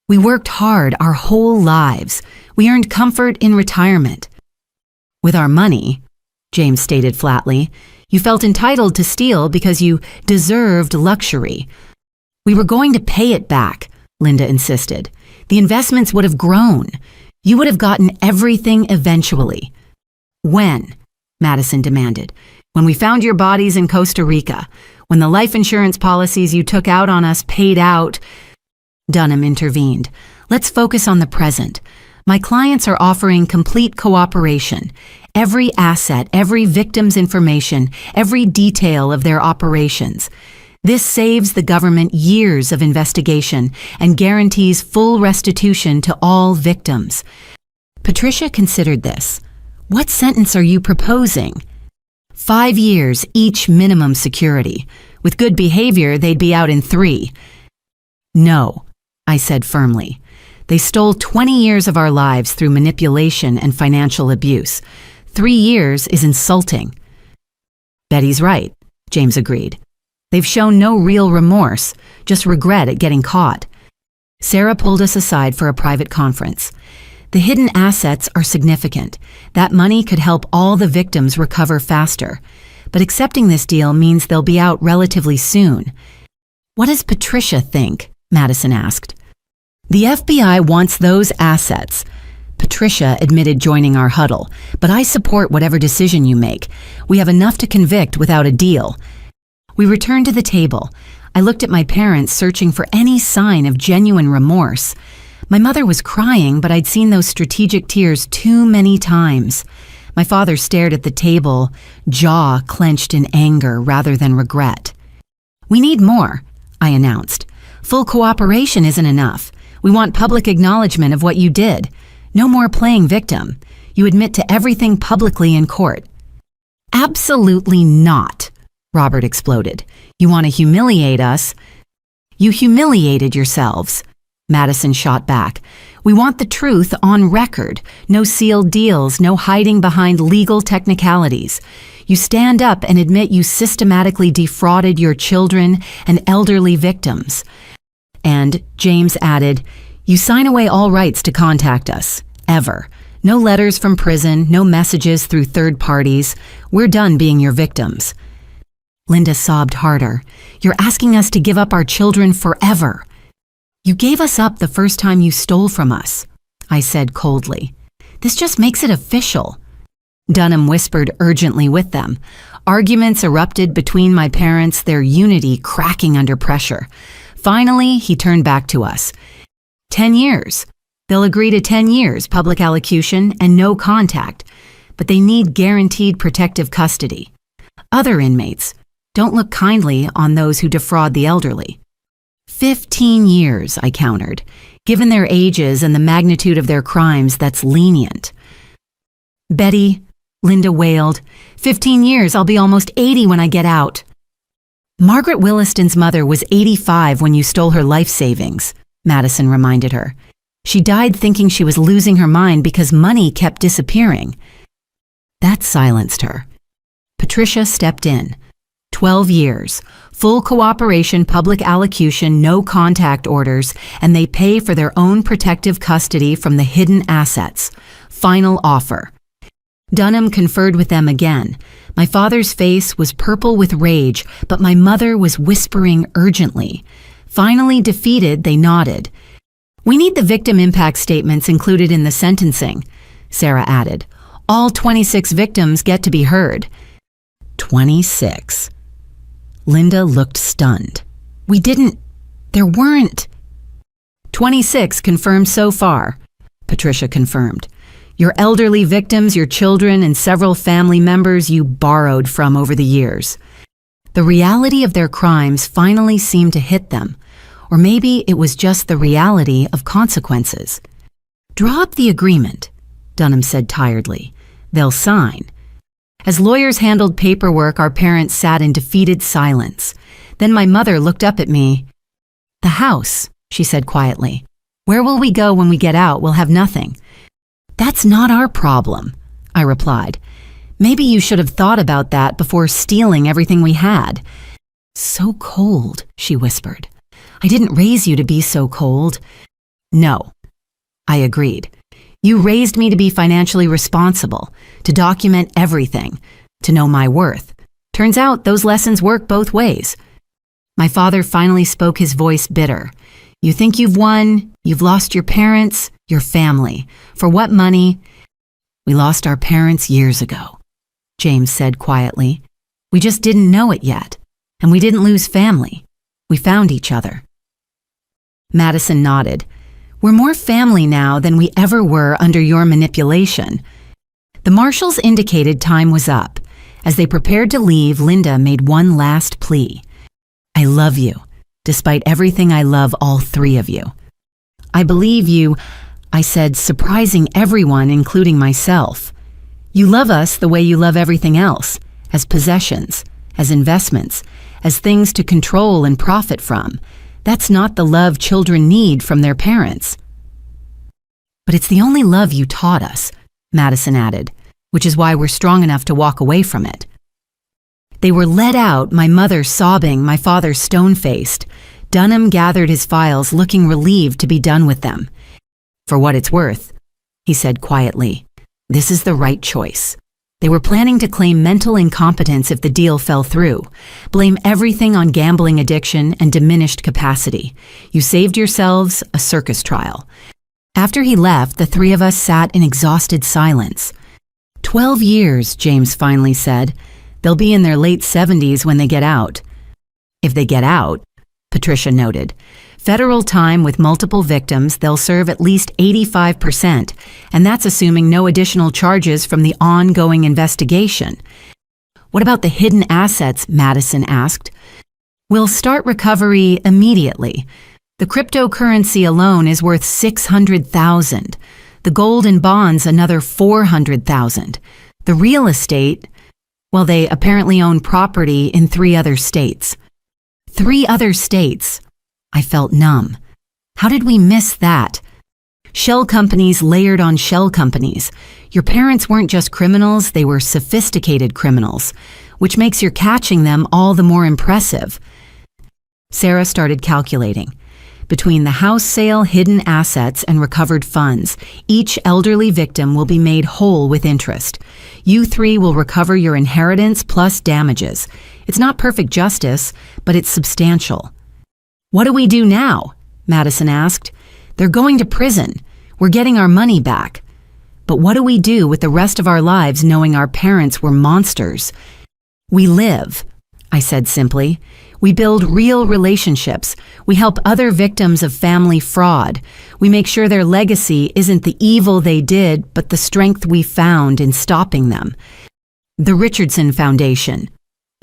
We worked hard our whole lives. We earned comfort in retirement." "With our money," James stated flatly, "you felt entitled to steal because you deserved luxury." "We were going to pay it back," Linda insisted. "The investments would have grown. You would have gotten everything eventually." "When?" Madison demanded. "When we found your bodies in Costa Rica. When the life insurance policies you took out on us paid out." Dunham intervened. "Let's focus on the present. My clients are offering complete cooperation. Every asset, every victim's information, every detail of their operations. This saves the government years of investigation and guarantees full restitution to all victims." Patricia considered this. "What sentence are you proposing?" 5 years, each minimum security. With good behavior, they'd be out in 3. No, I said firmly. They stole 20 years of our lives through manipulation and financial abuse. 3 years is insulting. Betty's right, James agreed. They've shown no real remorse, just regret at getting caught. Sarah pulled us aside for a private conference. The hidden assets are significant. That money could help all the victims recover faster. But accepting this deal means they'll be out relatively soon. What does Patricia think? Madison asked. The FBI wants those assets. Patricia admitted joining our huddle, but I support whatever decision you make. We have enough to convict without a deal. We returned to the table. I looked at my parents, searching for any sign of genuine remorse. My mother was crying, but I'd seen those strategic tears too many times. My father stared at the table, jaw clenched in anger rather than regret. We need more, I announced. Full cooperation isn't enough. We want public acknowledgement of what you did. No more playing victim. You admit to everything publicly in court. Absolutely not, Robert exploded. You want to humiliate us? You humiliated yourselves, Madison shot back. We want the truth on record. No sealed deals, no hiding behind legal technicalities. You stand up and admit you systematically defrauded your children and elderly victims. And, James added, you sign away all rights to contact us. Ever. No letters from prison, no messages through third parties. We're done being your victims. Linda sobbed harder. You're asking us to give up our children forever. You gave us up the first time you stole from us, I said coldly. This just makes it official. Dunham whispered urgently with them. Arguments erupted between my parents, their unity cracking under pressure. Finally, he turned back to us. 10 years. They'll agree to 10 years public allocution and no contact, but they need guaranteed protective custody. Other inmates, don't look kindly on those who defraud the elderly. 15 years, I countered. Given their ages and the magnitude of their crimes, that's lenient. Betty, Linda wailed, 15 years, I'll be almost 80 when I get out. Margaret Williston's mother was 85 when you stole her life savings, Madison reminded her. She died thinking she was losing her mind because money kept disappearing. That silenced her. Patricia stepped in. 12 years, full cooperation, public allocution, no contact orders, and they pay for their own protective custody from the hidden assets. Final offer. Dunham conferred with them again. My father's face was purple with rage, but my mother was whispering urgently. Finally defeated, they nodded. We need the victim impact statements included in the sentencing, Sarah added. All 26 victims get to be heard. 26. Linda looked stunned. There weren't. 26 confirmed so far, Patricia confirmed. Your elderly victims, your children, and several family members you borrowed from over the years. The reality of their crimes finally seemed to hit them, or maybe it was just the reality of consequences. Draw up the agreement, Dunham said tiredly. They'll sign. As lawyers handled paperwork, our parents sat in defeated silence. Then my mother looked up at me. The house, she said quietly. Where will we go when we get out? We'll have nothing. That's not our problem, I replied. Maybe you should have thought about that before stealing everything we had. So cold, she whispered. I didn't raise you to be so cold. No, I agreed. You raised me to be financially responsible, to document everything, to know my worth. Turns out those lessons work both ways. My father finally spoke, his voice bitter. You think you've won, you've lost your parents, your family. For what money? We lost our parents years ago, James said quietly. We just didn't know it yet, and we didn't lose family. We found each other. Madison nodded. We're more family now than we ever were under your manipulation. The marshals indicated time was up. As they prepared to leave, Linda made one last plea. I love you, despite everything I love all 3 of you. I believe you, I said, surprising everyone, including myself. You love us the way you love everything else, as possessions, as investments, as things to control and profit from. That's not the love children need from their parents. But it's the only love you taught us, Madison added, which is why we're strong enough to walk away from it. They were led out, my mother sobbing, my father stone-faced. Dunham gathered his files, looking relieved to be done with them. For what it's worth, he said quietly, this is the right choice. They were planning to claim mental incompetence if the deal fell through, blame everything on gambling addiction and diminished capacity. You saved yourselves a circus trial. After he left, the three of us sat in exhausted silence. 12 years, James finally said. They'll be in their late 70s when they get out. If they get out, Patricia noted. Federal time with multiple victims, they'll serve at least 85%, and that's assuming no additional charges from the ongoing investigation. What about the hidden assets? Madison asked. We'll start recovery immediately. The cryptocurrency alone is worth $600,000. The gold and bonds another $400,000. The real estate, well, they apparently own property in 3 other states. 3 other states. I felt numb. How did we miss that? Shell companies layered on shell companies. Your parents weren't just criminals, they were sophisticated criminals, which makes your catching them all the more impressive. Sarah started calculating. Between the house sale, hidden assets, and recovered funds, each elderly victim will be made whole with interest. You 3 will recover your inheritance plus damages. It's not perfect justice, but it's substantial. What do we do now? Madison asked. They're going to prison. We're getting our money back. But what do we do with the rest of our lives knowing our parents were monsters? We live, I said simply. We build real relationships. We help other victims of family fraud. We make sure their legacy isn't the evil they did, but the strength we found in stopping them. The Richardson Foundation,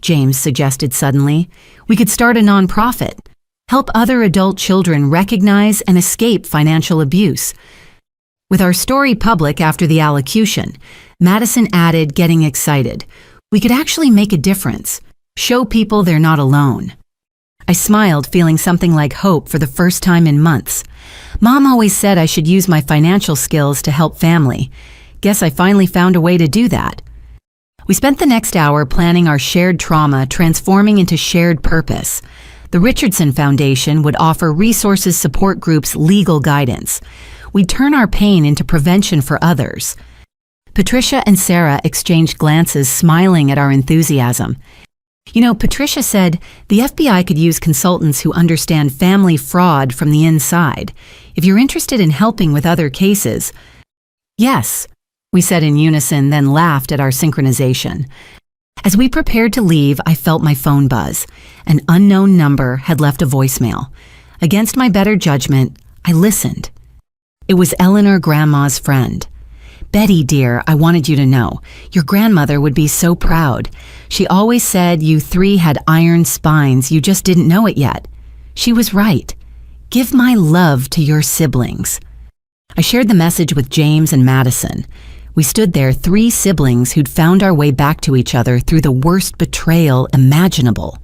James suggested suddenly. We could start a nonprofit. Help other adult children recognize and escape financial abuse. With our story public after the allocution, Madison added, getting excited, we could actually make a difference. Show people they're not alone. I smiled, feeling something like hope for the first time in months. Mom always said I should use my financial skills to help family. Guess I finally found a way to do that. We spent the next hour planning our shared trauma transforming into shared purpose. The Richardson Foundation would offer resources, support groups, legal guidance. We'd turn our pain into prevention for others. Patricia and Sarah exchanged glances, smiling at our enthusiasm. You know, Patricia said the FBI could use consultants who understand family fraud from the inside. If you're interested in helping with other cases. Yes, we said in unison, then laughed at our synchronization. As we prepared to leave, I felt my phone buzz. An unknown number had left a voicemail. Against my better judgment, I listened. It was Eleanor, Grandma's friend. Betty, dear, I wanted you to know. Your grandmother would be so proud. She always said you 3 had iron spines, you just didn't know it yet. She was right. Give my love to your siblings. I shared the message with James and Madison. We stood there, 3 siblings who'd found our way back to each other through the worst betrayal imaginable.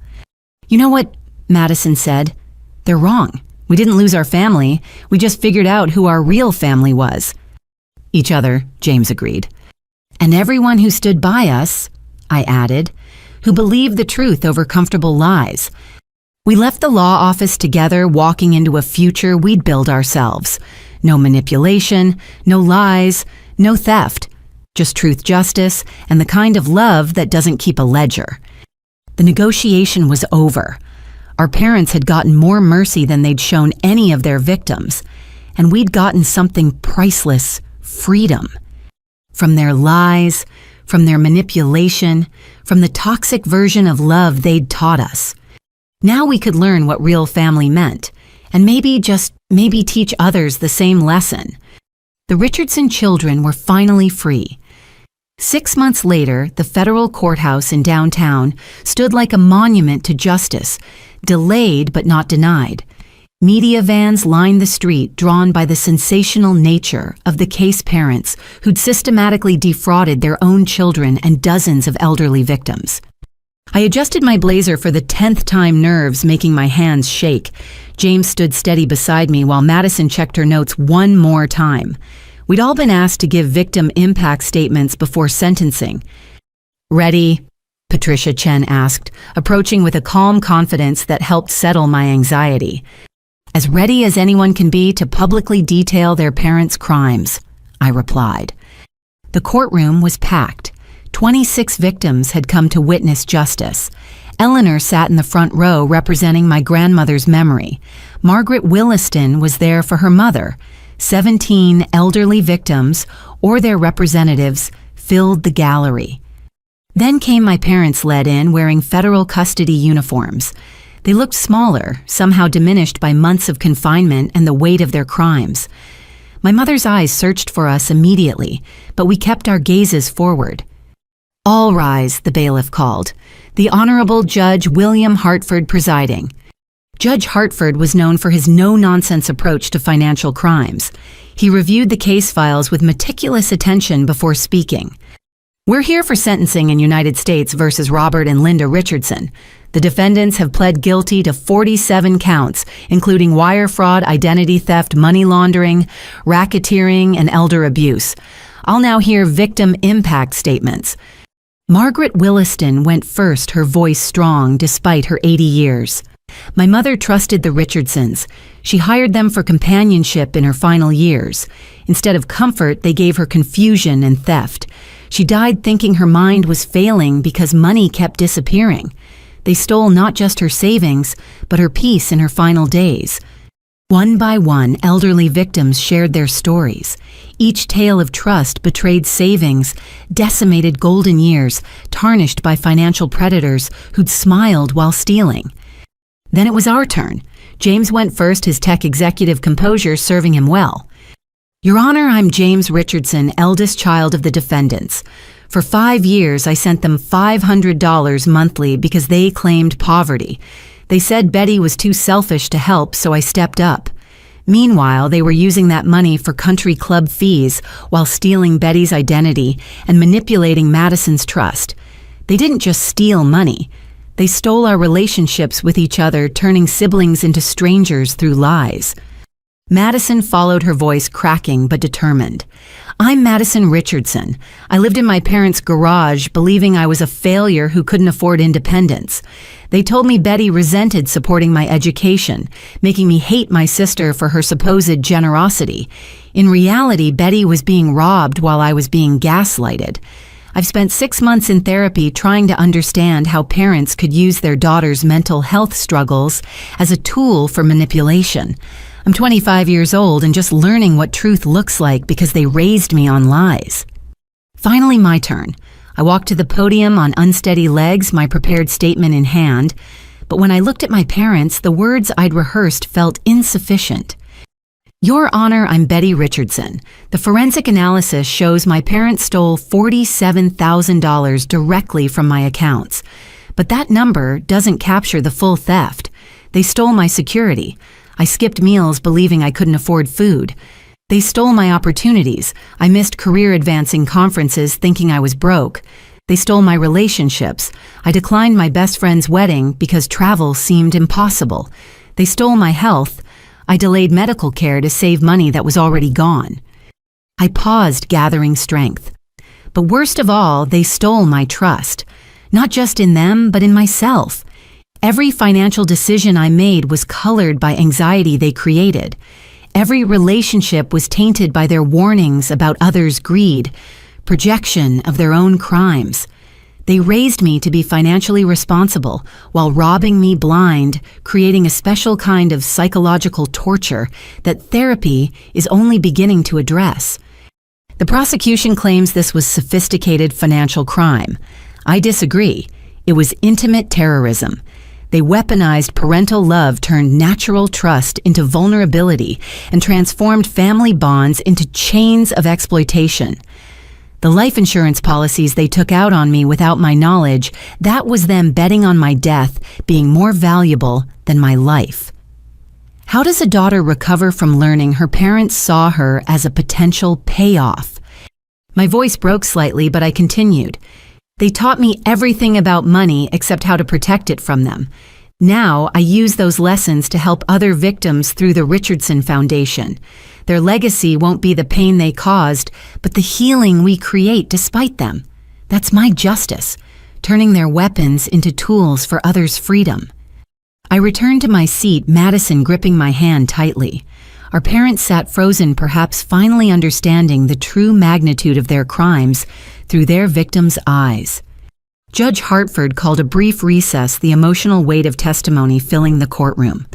You know what? Madison said. They're wrong. We didn't lose our family. We just figured out who our real family was. Each other, James agreed. And everyone who stood by us, I added, who believed the truth over comfortable lies. We left the law office together, walking into a future we'd build ourselves. No manipulation, no lies, no theft, just truth, justice, and the kind of love that doesn't keep a ledger. The negotiation was over. Our parents had gotten more mercy than they'd shown any of their victims, and we'd gotten something priceless, freedom. From their lies, from their manipulation, from the toxic version of love they'd taught us. Now we could learn what real family meant, and maybe teach others the same lesson. The Richardson children were finally free. 6 months later, the federal courthouse in downtown stood like a monument to justice, delayed but not denied. Media vans lined the street, drawn by the sensational nature of the case parents who'd systematically defrauded their own children and dozens of elderly victims. I adjusted my blazer for the 10th time, nerves making my hands shake. James stood steady beside me while Madison checked her notes one more time. We'd all been asked to give victim impact statements before sentencing. "Ready?" Patricia Chen asked, approaching with a calm confidence that helped settle my anxiety. "As ready as anyone can be to publicly detail their parents' crimes," I replied. The courtroom was packed. 26 victims had come to witness justice. Eleanor sat in the front row representing my grandmother's memory. Margaret Williston was there for her mother. 17 elderly victims, or their representatives, filled the gallery. Then came my parents led in wearing federal custody uniforms. They looked smaller, somehow diminished by months of confinement and the weight of their crimes. My mother's eyes searched for us immediately, but we kept our gazes forward. "All rise," the bailiff called. The Honorable Judge William Hartford presiding. Judge Hartford was known for his no-nonsense approach to financial crimes. He reviewed the case files with meticulous attention before speaking. "We're here for sentencing in United States versus Robert and Linda Richardson. The defendants have pled guilty to 47 counts, including wire fraud, identity theft, money laundering, racketeering, and elder abuse. I'll now hear victim impact statements." Margaret Williston went first, her voice strong despite her 80 years. "My mother trusted the Richardsons. She hired them for companionship in her final years. Instead of comfort, they gave her confusion and theft. She died thinking her mind was failing because money kept disappearing. They stole not just her savings, but her peace in her final days." One by one, elderly victims shared their stories. Each tale of trust betrayed savings, decimated golden years, tarnished by financial predators who'd smiled while stealing. Then it was our turn. James went first, his tech executive composure serving him well. "Your Honor, I'm James Richardson, eldest child of the defendants. For 5 years, I sent them $500 monthly because they claimed poverty. They said Betty was too selfish to help, so I stepped up. Meanwhile, they were using that money for country club fees while stealing Betty's identity and manipulating Madison's trust. They didn't just steal money. They stole our relationships with each other, turning siblings into strangers through lies." Madison followed, her voice cracking but determined. "I'm Madison Richardson. I lived in my parents' garage, believing I was a failure who couldn't afford independence. They told me Betty resented supporting my education, making me hate my sister for her supposed generosity. In reality, Betty was being robbed while I was being gaslighted. I've spent 6 months in therapy trying to understand how parents could use their daughter's mental health struggles as a tool for manipulation. I'm 25 years old and just learning what truth looks like because they raised me on lies." Finally, my turn. I walked to the podium on unsteady legs, my prepared statement in hand. But when I looked at my parents, the words I'd rehearsed felt insufficient. "Your Honor, I'm Betty Richardson. The forensic analysis shows my parents stole $47,000 directly from my accounts. But that number doesn't capture the full theft. They stole my security. I skipped meals believing I couldn't afford food. They stole my opportunities. I missed career-advancing conferences thinking I was broke. They stole my relationships. I declined my best friend's wedding because travel seemed impossible. They stole my health. I delayed medical care to save money that was already gone." I paused, gathering strength. But worst of all, they stole my trust. Not just in them, but in myself. Every financial decision I made was colored by anxiety they created. Every relationship was tainted by their warnings about others' greed, projection of their own crimes. They raised me to be financially responsible while robbing me blind, creating a special kind of psychological torture that therapy is only beginning to address. The prosecution claims this was sophisticated financial crime. I disagree. It was intimate terrorism. They weaponized parental love, turned natural trust into vulnerability, and transformed family bonds into chains of exploitation. The life insurance policies they took out on me without my knowledge, that was them betting on my death being more valuable than my life. How does a daughter recover from learning her parents saw her as a potential payoff? My voice broke slightly, but I continued. They taught me everything about money except how to protect it from them. Now I use those lessons to help other victims through the Richardson Foundation. Their legacy won't be the pain they caused, but the healing we create despite them. That's my justice, turning their weapons into tools for others' freedom. I returned to my seat, Madison gripping my hand tightly. Our parents sat frozen, perhaps finally understanding the true magnitude of their crimes through their victims' eyes. Judge Hartford called a brief recess, the emotional weight of testimony filling the courtroom.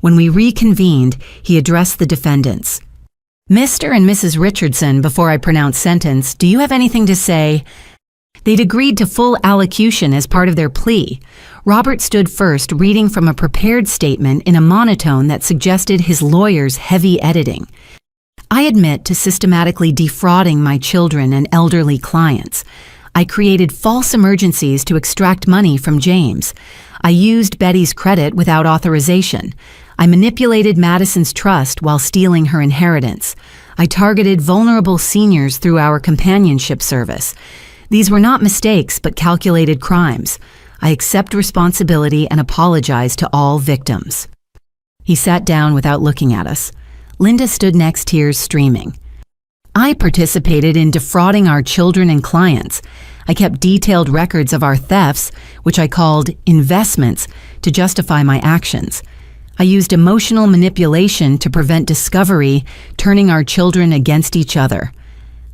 When we reconvened, he addressed the defendants. Mr. and Mrs. Richardson, before I pronounce sentence, do you have anything to say? They'd agreed to full allocution as part of their plea. Robert stood first, reading from a prepared statement in a monotone that suggested his lawyer's heavy editing. I admit to systematically defrauding my children and elderly clients. I created false emergencies to extract money from James. I used Betty's credit without authorization. I manipulated Madison's trust while stealing her inheritance. I targeted vulnerable seniors through our companionship service. These were not mistakes, but calculated crimes. I accept responsibility and apologize to all victims. He sat down without looking at us. Linda stood next, tears streaming. I participated in defrauding our children and clients. I kept detailed records of our thefts, which I called investments, to justify my actions. I used emotional manipulation to prevent discovery, turning our children against each other.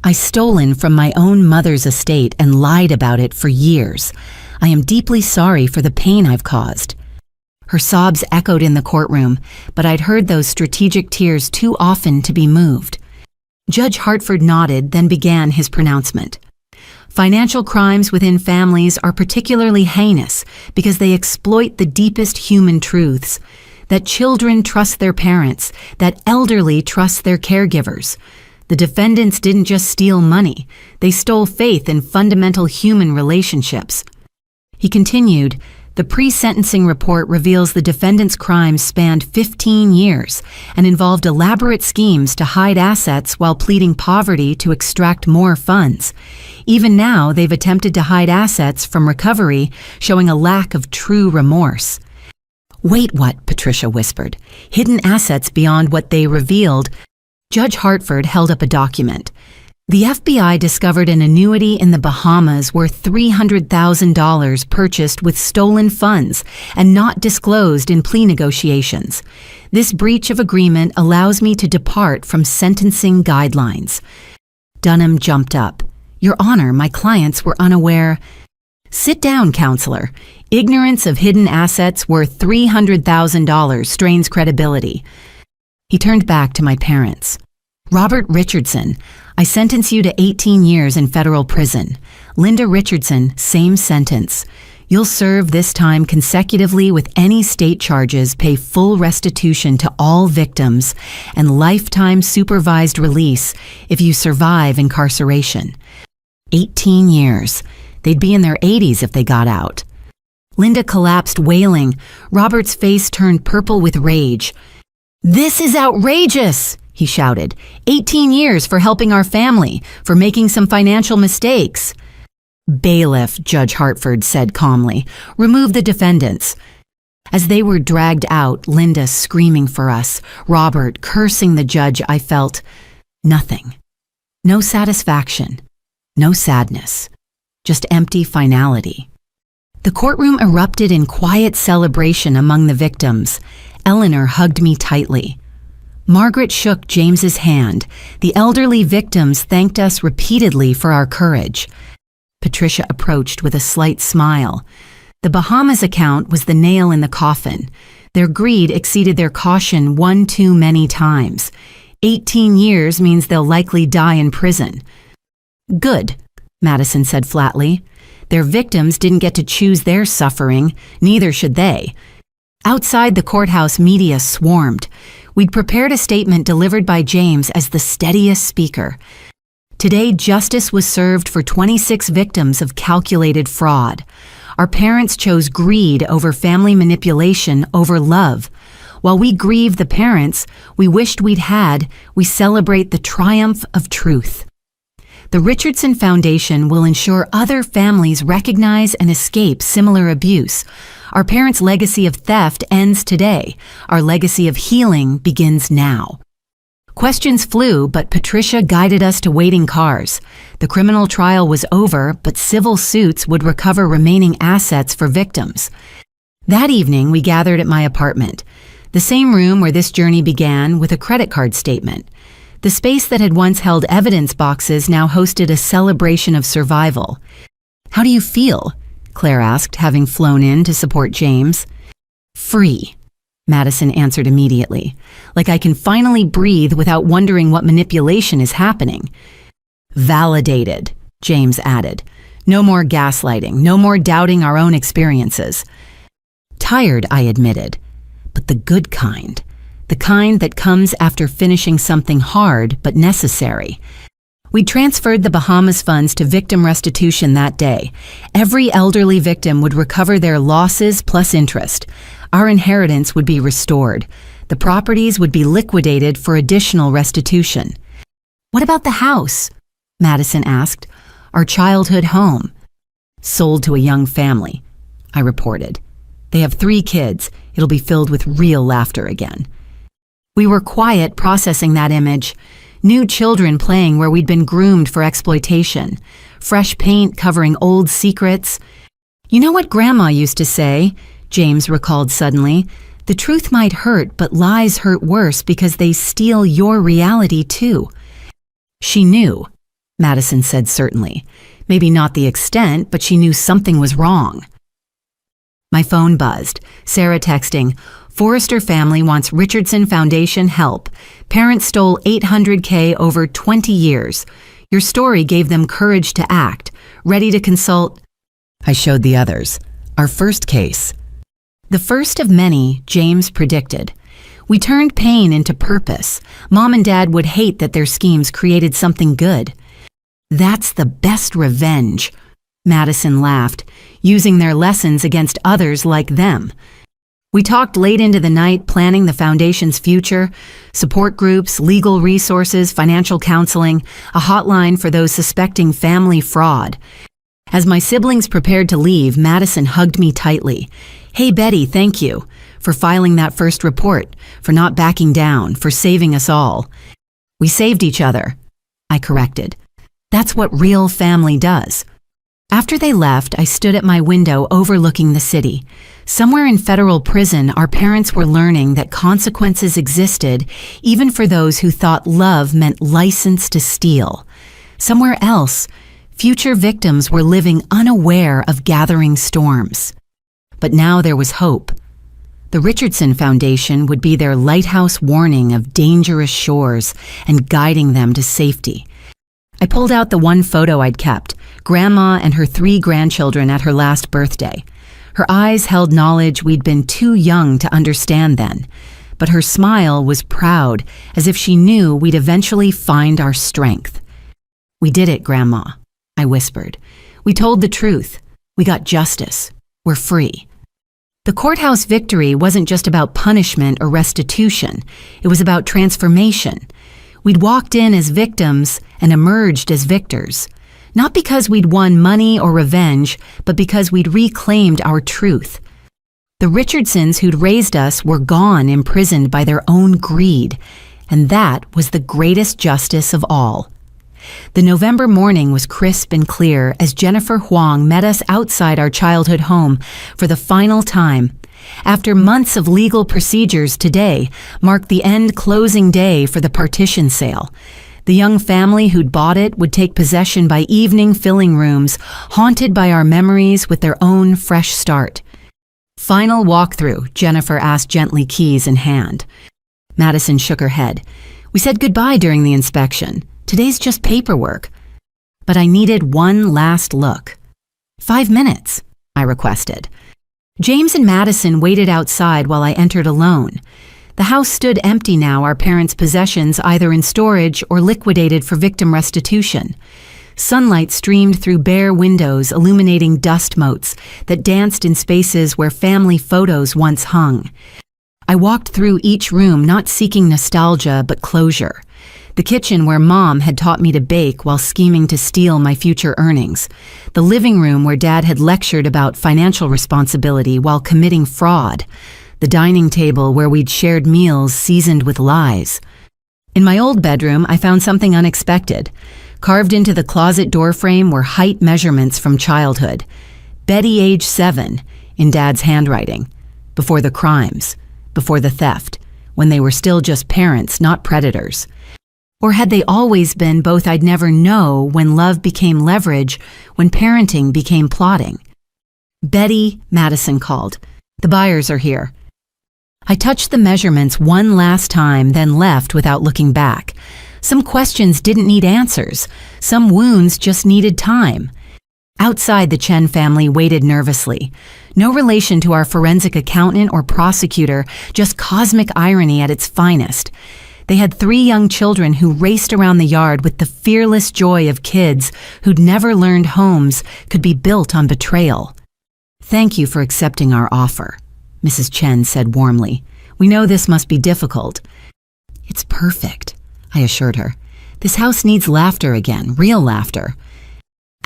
I stolen from my own mother's estate and lied about it for years. I am deeply sorry for the pain I've caused. Her sobs echoed in the courtroom, but I'd heard those strategic tears too often to be moved. Judge Hartford nodded, then began his pronouncement. Financial crimes within families are particularly heinous because they exploit the deepest human truths. That children trust their parents, that elderly trust their caregivers. The defendants didn't just steal money, they stole faith in fundamental human relationships. He continued, the pre-sentencing report reveals the defendants' crimes spanned 15 years and involved elaborate schemes to hide assets while pleading poverty to extract more funds. Even now, they've attempted to hide assets from recovery, showing a lack of true remorse. Wait, what? Patricia whispered. Hidden assets beyond what they revealed. Judge Hartford held up a document. The FBI discovered an annuity in the Bahamas worth $300,000 purchased with stolen funds and not disclosed in plea negotiations. This breach of agreement allows me to depart from sentencing guidelines. Dunham jumped up. Your Honor, my clients were unaware. Sit down, counselor. Ignorance of hidden assets worth $300,000 strains credibility. He turned back to my parents. Robert Richardson, I sentence you to 18 years in federal prison. Linda Richardson, same sentence. You'll serve this time consecutively with any state charges, pay full restitution to all victims, and lifetime supervised release if you survive incarceration. 18 years. They'd be in their 80s if they got out. Linda collapsed, wailing. Robert's face turned purple with rage. This is outrageous, he shouted. 18 years for helping our family, for making some financial mistakes. Bailiff, Judge Hartford said calmly, remove the defendants. As they were dragged out, Linda screaming for us, Robert cursing the judge, I felt nothing. No satisfaction, no sadness, just empty finality. The courtroom erupted in quiet celebration among the victims. Eleanor hugged me tightly. Margaret shook James's hand. The elderly victims thanked us repeatedly for our courage. Patricia approached with a slight smile. The Bahamas account was the nail in the coffin. Their greed exceeded their caution one too many times. 18 years means they'll likely die in prison. Good, Madison said flatly. Their victims didn't get to choose their suffering, neither should they. Outside the courthouse, media swarmed. We'd prepared a statement delivered by James as the steadiest speaker. Today, justice was served for 26 victims of calculated fraud. Our parents chose greed over family manipulation over love. While we grieve the parents we wished we'd had, we celebrate the triumph of truth. The Richardson Foundation will ensure other families recognize and escape similar abuse. Our parents' legacy of theft ends today. Our legacy of healing begins now. Questions flew, but Patricia guided us to waiting cars. The criminal trial was over, but civil suits would recover remaining assets for victims. That evening, we gathered at my apartment, the same room where this journey began, with a credit card statement. The space that had once held evidence boxes now hosted a celebration of survival. "How do you feel?" Claire asked, having flown in to support James. "Free," Madison answered immediately, "like I can finally breathe without wondering what manipulation is happening." "Validated," James added. "No more gaslighting, no more doubting our own experiences." "Tired," I admitted, "but the good kind. The kind that comes after finishing something hard but necessary." We transferred the Bahamas funds to victim restitution that day. Every elderly victim would recover their losses plus interest. Our inheritance would be restored. The properties would be liquidated for additional restitution. "What about the house?" Madison asked. "Our childhood home." "Sold to a young family," I reported. "They have 3 kids. It'll be filled with real laughter again." We were quiet, processing that image. New children playing where we'd been groomed for exploitation. Fresh paint covering old secrets. "You know what Grandma used to say?" James recalled suddenly. "The truth might hurt, but lies hurt worse because they steal your reality too." "She knew," Madison said certainly. Maybe not the extent, but she knew something was wrong. My phone buzzed. Sarah texting, "Forrester family wants Richardson Foundation help. Parents stole $800K over 20 years. Your story gave them courage to act. Ready to consult?" I showed the others. Our first case. The first of many, James predicted. We turned pain into purpose. Mom and Dad would hate that their schemes created something good. "That's the best revenge," Madison laughed, "using their lessons against others like them." We talked late into the night, planning the foundation's future, support groups, legal resources, financial counseling, a hotline for those suspecting family fraud. As my siblings prepared to leave, Madison hugged me tightly. "Hey, Betty, thank you for filing that first report, for not backing down, for saving us all." "We saved each other," I corrected. "That's what real family does." After they left, I stood at my window overlooking the city. Somewhere in federal prison, our parents were learning that consequences existed even for those who thought love meant license to steal. Somewhere else, future victims were living unaware of gathering storms. But now there was hope. The Richardson Foundation would be their lighthouse warning of dangerous shores and guiding them to safety. I pulled out the one photo I'd kept, Grandma and her 3 grandchildren at her last birthday. Her eyes held knowledge we'd been too young to understand then, but her smile was proud, as if she knew we'd eventually find our strength. "We did it, Grandma," I whispered. "We told the truth. We got justice. We're free." The courthouse victory wasn't just about punishment or restitution. It was about transformation. We'd walked in as victims and emerged as victors. Not because we'd won money or revenge, but because we'd reclaimed our truth. The Richardsons who'd raised us were gone, imprisoned by their own greed, and that was the greatest justice of all. The November morning was crisp and clear as Jennifer Huang met us outside our childhood home for the final time. After months of legal procedures, today marked the closing day for the partition sale. The young family who'd bought it would take possession by evening, filling rooms, haunted by our memories with their own fresh start. "Final walkthrough," Jennifer asked gently, keys in hand. Madison shook her head. "We said goodbye during the inspection. Today's just paperwork." But I needed one last look. 5 minutes, I requested. James and Madison waited outside while I entered alone. The house stood empty now, our parents' possessions either in storage or liquidated for victim restitution. Sunlight streamed through bare windows, illuminating dust motes that danced in spaces where family photos once hung. I walked through each room not seeking nostalgia but closure. The kitchen where Mom had taught me to bake while scheming to steal my future earnings. The living room where Dad had lectured about financial responsibility while committing fraud. The dining table where we'd shared meals seasoned with lies. In my old bedroom, I found something unexpected. Carved into the closet doorframe were height measurements from childhood. Betty, age 7, in Dad's handwriting. Before the crimes, before the theft, when they were still just parents, not predators. Or had they always been both I'd never know when love became leverage, when parenting became plotting? Betty, Madison called. The buyers are here. I touched the measurements one last time, then left without looking back. Some questions didn't need answers. Some wounds just needed time. Outside, the Chen family waited nervously. No relation to our forensic accountant or prosecutor, just cosmic irony at its finest. They had 3 young children who raced around the yard with the fearless joy of kids who'd never learned homes could be built on betrayal. "Thank you for accepting our offer," Mrs. Chen said warmly. "We know this must be difficult." "It's perfect," I assured her. "This house needs laughter again, real laughter."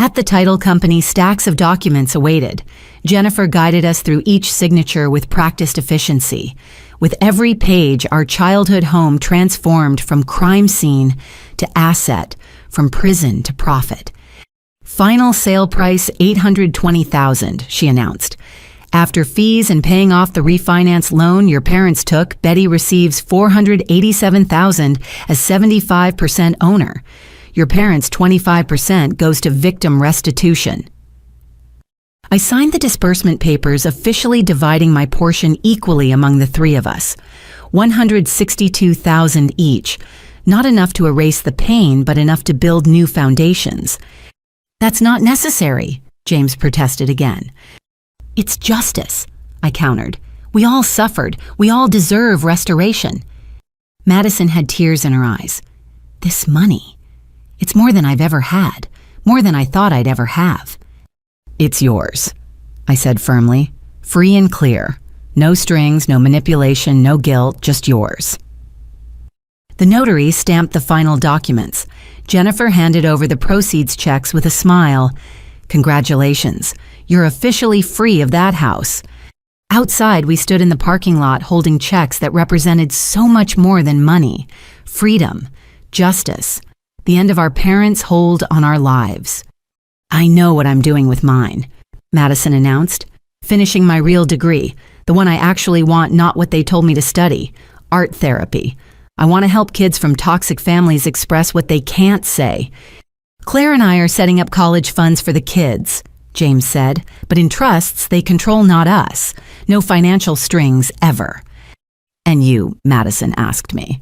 At the title company, stacks of documents awaited. Jennifer guided us through each signature with practiced efficiency. With every page, our childhood home transformed from crime scene to asset, from prison to profit. "Final sale price $820,000, she announced. "After fees and paying off the refinance loan your parents took, Betty receives $487,000 as 75% owner. Your parents' 25% goes to victim restitution." I signed the disbursement papers, officially dividing my portion equally among the 3 of us. $162,000 each. Not enough to erase the pain, but enough to build new foundations. "That's not necessary," James protested again. "It's justice," I countered. "We all suffered. We all deserve restoration." Madison had tears in her eyes. "This money. It's more than I've ever had, more than I thought I'd ever have." "It's yours," I said firmly, "free and clear. No strings, no manipulation, no guilt, just yours." The notary stamped the final documents. Jennifer handed over the proceeds checks with a smile. "Congratulations, you're officially free of that house." Outside, we stood in the parking lot holding checks that represented so much more than money. Freedom, justice, the end of our parents' hold on our lives. "I know what I'm doing with mine," Madison announced. "Finishing my real degree, the one I actually want, not what they told me to study. Art therapy. I want to help kids from toxic families express what they can't say." "Claire and I are setting up college funds for the kids," James said, "but in trusts they control, not us. No financial strings, ever." "And you?" Madison asked me.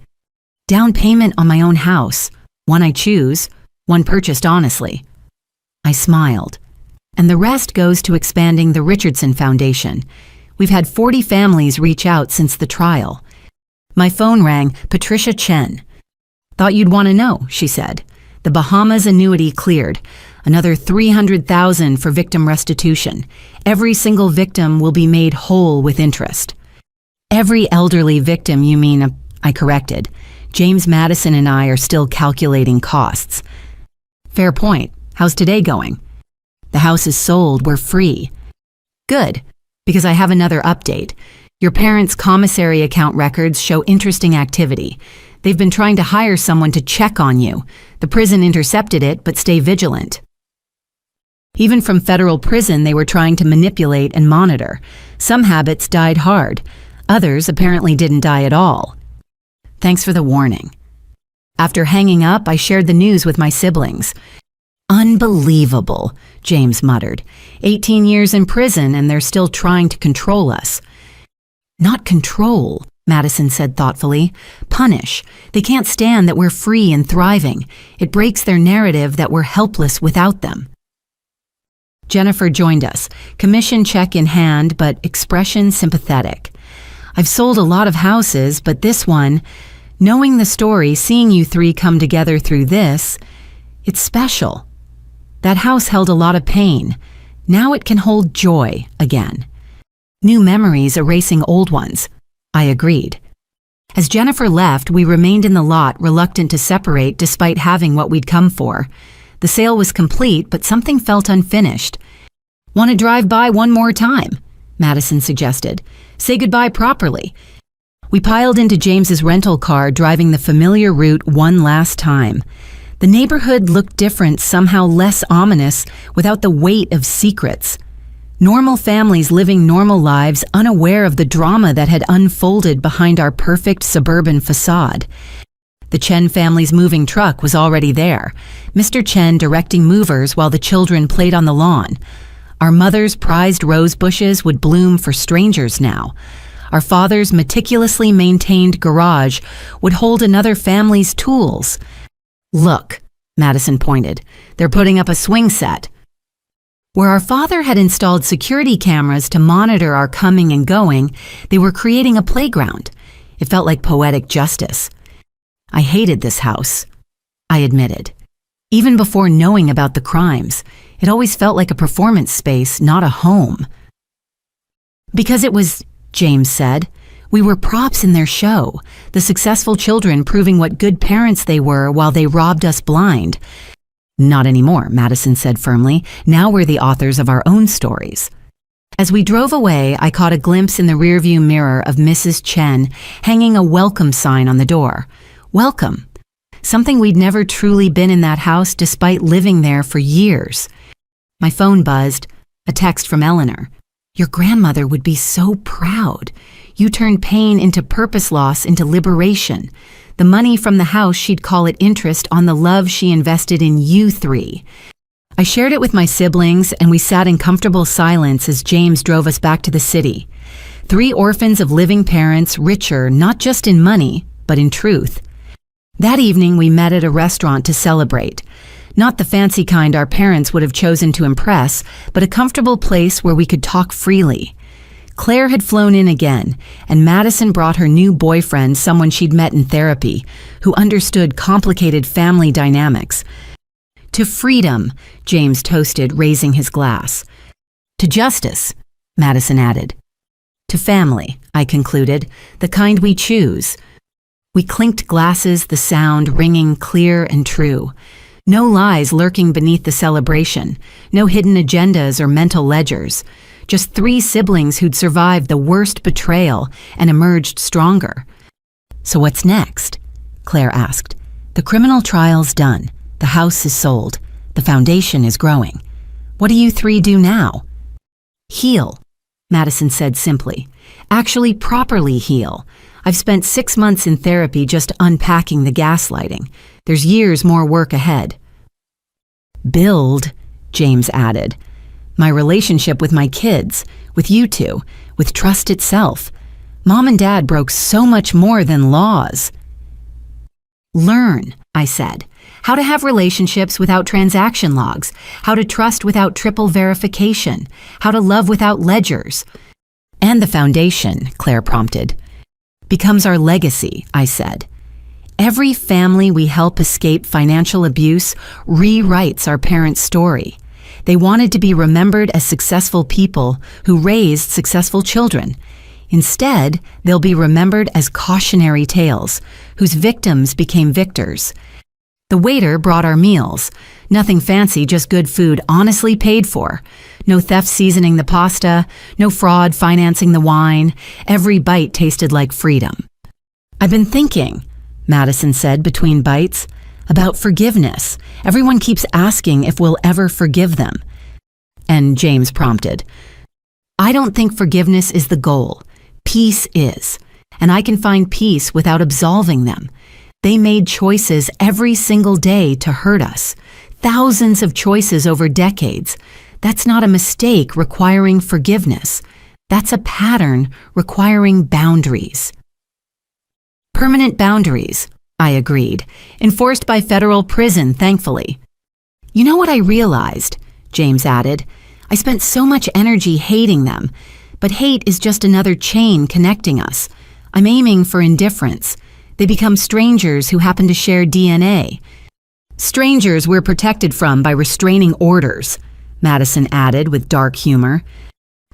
"Down payment on my own house. One I choose, one purchased honestly." I smiled. "And the rest goes to expanding the Richardson Foundation. We've had 40 families reach out since the trial." My phone rang. Patricia Chen. "Thought you'd want to know," she said. "The Bahamas annuity cleared. Another $300,000 for victim restitution. Every single victim will be made whole with interest." "Every elderly victim, you mean," I corrected. "James Madison and I are still calculating costs." "Fair point. How's today going?" "The house is sold. We're free." "Good, because I have another update. Your parents' commissary account records show interesting activity. They've been trying to hire someone to check on you. The prison intercepted it, but stay vigilant." Even from federal prison, they were trying to manipulate and monitor. Some habits died hard. Others apparently didn't die at all. "Thanks for the warning." After hanging up, I shared the news with my siblings. "Unbelievable," James muttered. 18 years in prison and they're still trying to control us." "Not control," Madison said thoughtfully. "Punish. They can't stand that we're free and thriving. It breaks their narrative that we're helpless without them." Jennifer joined us, commission check in hand, but expression sympathetic. "I've sold a lot of houses, but this one, knowing the story, seeing you 3 come together through this, it's special. That house held a lot of pain. Now it can hold joy again. New memories erasing old ones." I agreed. As Jennifer left, we remained in the lot, reluctant to separate despite having what we'd come for. The sale was complete, but something felt unfinished. "Want to drive by one more time?" Madison suggested. "Say goodbye properly." We piled into James's rental car, driving the familiar route one last time. The neighborhood looked different, somehow less ominous, without the weight of secrets. Normal families living normal lives, unaware of the drama that had unfolded behind our perfect suburban facade. The Chen family's moving truck was already there, Mr. Chen directing movers while the children played on the lawn. Our mother's prized rose bushes would bloom for strangers now. Our father's meticulously maintained garage would hold another family's tools. "Look," Madison pointed, "they're putting up a swing set." Where our father had installed security cameras to monitor our coming and going, they were creating a playground. It felt like poetic justice. I hated this house, I admitted. Even before knowing about the crimes, it always felt like a performance space, not a home. "Because it was," James said. "We were props in their show, the successful children proving what good parents they were while they robbed us blind." "Not anymore," Madison said firmly. "Now we're the authors of our own stories." As we drove away, I caught a glimpse in the rearview mirror of Mrs. Chen hanging a welcome sign on the door. Welcome. Something we'd never truly been in that house despite living there for years. My phone buzzed, a text from Eleanor. "Your grandmother would be so proud. You turned pain into purpose, loss into liberation. The money from the house, she'd call it interest on the love she invested in you three." I shared it with my siblings, and we sat in comfortable silence as James drove us back to the city. 3 orphans of living parents, richer not just in money, but in truth. That evening, we met at a restaurant to celebrate. Not the fancy kind our parents would have chosen to impress, but a comfortable place where we could talk freely. Claire had flown in again, and Madison brought her new boyfriend, someone she'd met in therapy, who understood complicated family dynamics. "To freedom," James toasted, raising his glass. "To justice," Madison added. "To family," I concluded, "the kind we choose." We clinked glasses, the sound ringing clear and true. No lies lurking beneath the celebration, no hidden agendas or mental ledgers. Just 3 siblings who'd survived the worst betrayal and emerged stronger. "So what's next?" Claire asked. "The criminal trial's done. The house is sold. The foundation is growing. What do you 3 do now?" "Heal," Madison said simply. "Actually properly heal. I've spent 6 months in therapy just unpacking the gaslighting. There's years more work ahead." "Build," James added. "My relationship with my kids, with you 2, with trust itself. Mom and Dad broke so much more than laws." "Learn," I said. "How to have relationships without transaction logs, how to trust without triple verification, how to love without ledgers." "And the foundation," Claire prompted. "Becomes our legacy," I said. Every family we help escape financial abuse rewrites our parents' story. They wanted to be remembered as successful people who raised successful children. Instead, they'll be remembered as cautionary tales, whose victims became victors. The waiter brought our meals. Nothing fancy, just good food honestly paid for. No theft seasoning the pasta, no fraud financing the wine. Every bite tasted like freedom. "I've been thinking," Madison said between bites, "about forgiveness. Everyone keeps asking if we'll ever forgive them." And James prompted, "I don't think forgiveness is the goal. Peace is. And I can find peace without absolving them. They made choices every single day to hurt us. Thousands of choices over decades. That's not a mistake requiring forgiveness. That's a pattern requiring boundaries." "Permanent boundaries," I agreed, "enforced by federal prison, thankfully." "You know what I realized?" James added. "I spent so much energy hating them, but hate is just another chain connecting us. I'm aiming for indifference. They become strangers who happen to share DNA. Strangers we're protected from by restraining orders," Madison added with dark humor.